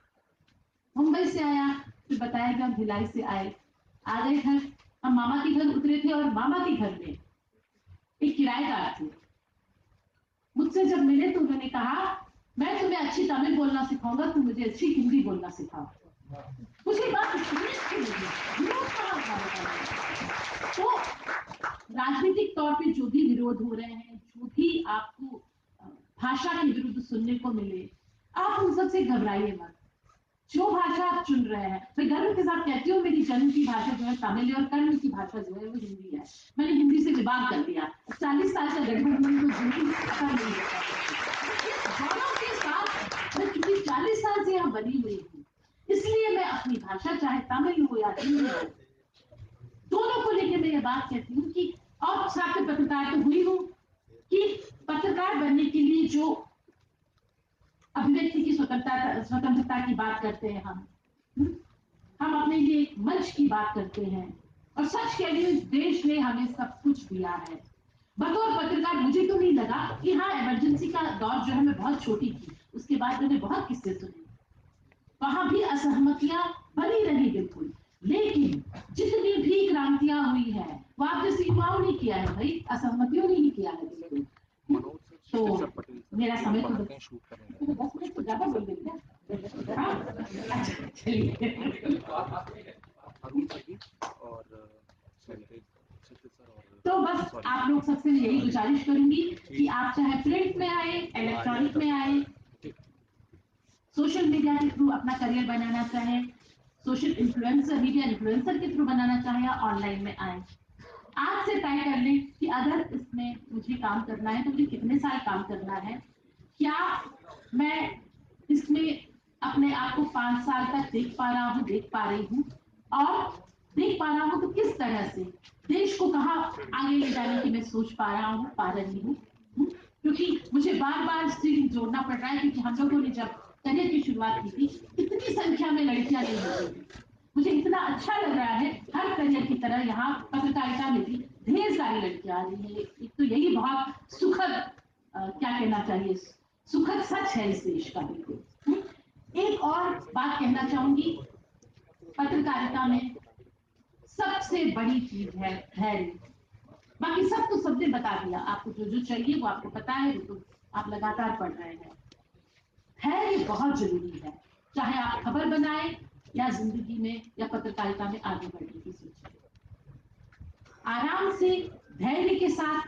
मुंबई से आया। फिर बताया कि हम भिलाई से आए। आ गए घर, हम मामा के घर उतरे थे, और मामा के घर में एक किराएदार थे। मुझसे जब मिले तो उन्होंने कहा मैं तुम्हें अच्छी तमिल बोलना सिखाऊंगा, तुम मुझे अच्छी हिंदी बोलना सिखाओ। मुझे बात तो राजनीतिक तौर पे जो भी विरोध हो रहे हैं, जो भी आपको भाषा के विरुद्ध सुनने को मिले, आप उन सबसे घबराइए मत। जो भाषा आप चुन रहे हैं, मैं गर्व के साथ कहती हूँ मेरी जन्म की भाषा जो है तमिल है, और कर्म की भाषा जो है वो हिंदी है। मैंने हिंदी से विवाह कर दिया। 40 साल का गठबंधन को हिंदी पता नहीं होता। गौरव के साथ मैं चूंकि 40 साल से यहाँ बनी हुई हूँ, इसलिए मैं अपनी भाषा चाहे तमिल हो या हिंदी हो, दोनों को लेकर मैं ये बात कहती हूँ कि, और छात्र पत्रकार तो हुई हूँ, कि पत्रकार बनने के लिए जो अभिव्यक्ति की स्वतंत्रता की बात करते हैं, हम अपने लिए एक मंच की बात करते हैं, और सच कह रही हूं इस देश ने हमें सब कुछ दिया है। बतौर पत्रकार मुझे तो नहीं लगा कि हाँ, इमरजेंसी का दौर जो है, मैं बहुत छोटी थी, उसके बाद मैंने बहुत किस्से सुने, वहां भी असहमतियां बनी रही बिल्कुल, लेकिन जितनी भी क्रांतियां हुई है वो आप जैसे युवाओं ने किया है भाई, असहमतियों ने ही किया है बिल्कुल। तो मेरा समय तो 10 मिनट से ज्यादा बोल देंगे। हाँ? अच्छा, चलिए। तो बस आप लोग सबसे यही गुजारिश करूंगी कि आप चाहे प्रिंट में आए, इलेक्ट्रॉनिक में आए, सोशल मीडिया के थ्रू अपना करियर बनाना चाहे, सोशल इन्फ्लुएंसर, मीडिया इन्फ्लुएंसर के थ्रू बनाना चाहे, या ऑनलाइन में आए, आज से तय कर लें कि अगर इसमें मुझे काम करना है तो मुझे कितने साल काम करना है, क्या मैं इसमें अपने आप को 5 साल तक देख पा रही हूँ, और देख पा रहा हूँ तो किस तरह से देश को कहाँ आगे ले जाने की मैं सोच पा रही हूँ। क्योंकि मुझे बार बार स्ट्रीम जोड़ना पड़ रहा है, क्योंकि हम लोगों ने जब करियर की शुरुआत की थी इतनी संख्या में लड़कियां नहीं होती थी। मुझे इतना अच्छा लग रहा है, हर करियर की तरह यहाँ पत्रकारिता में भी ढेर सारी लड़कियां आ रही है। एक तो यही बहुत सुखद, क्या कहना चाहिए, सुखद सच है इस देश का बिल्कुल। एक और बात कहना चाहूंगी, पत्रकारिता में सबसे बड़ी चीज है धैर्य। बाकी सब तो सबने बता दिया, आपको जो जो चाहिए वो आपको पता है, वो तो आप लगातार पढ़ रहे हैं। धैर्य बहुत जरूरी है, चाहे आप खबर बनाए या जिंदगी में या पत्रकारिता में आगे बढ़ने की सोचें। आराम से, धैर्य के साथ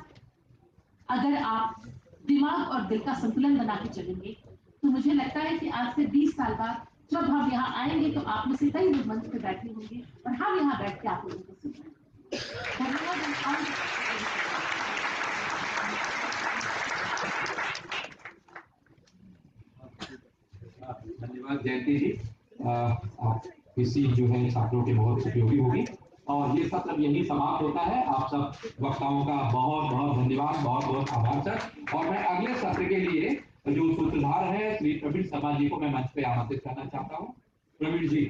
अगर आप दिमाग और दिल का संतुलन बना के चलेंगे, तो मुझे लगता है कि आज से 20 साल बाद जब हम यहाँ आएंगे तो आप में से कई लोग मंच पे बैठे होंगे और हम यहाँ बैठ के आप लोगों को सुनेंगे। धन्यवाद जयंती जी, आप किसी जो है छात्रों के बहुत उपयोगी होगी, और ये सत्र यही समाप्त होता है। आप सब वक्ताओं का बहुत बहुत धन्यवाद, बहुत बहुत आभार सर। और मैं अगले सत्र के लिए जो सूत्रधार है श्री प्रवीण शर्मा जी को मैं मंच पे आमंत्रित करना चाहता हूँ। प्रवीण जी।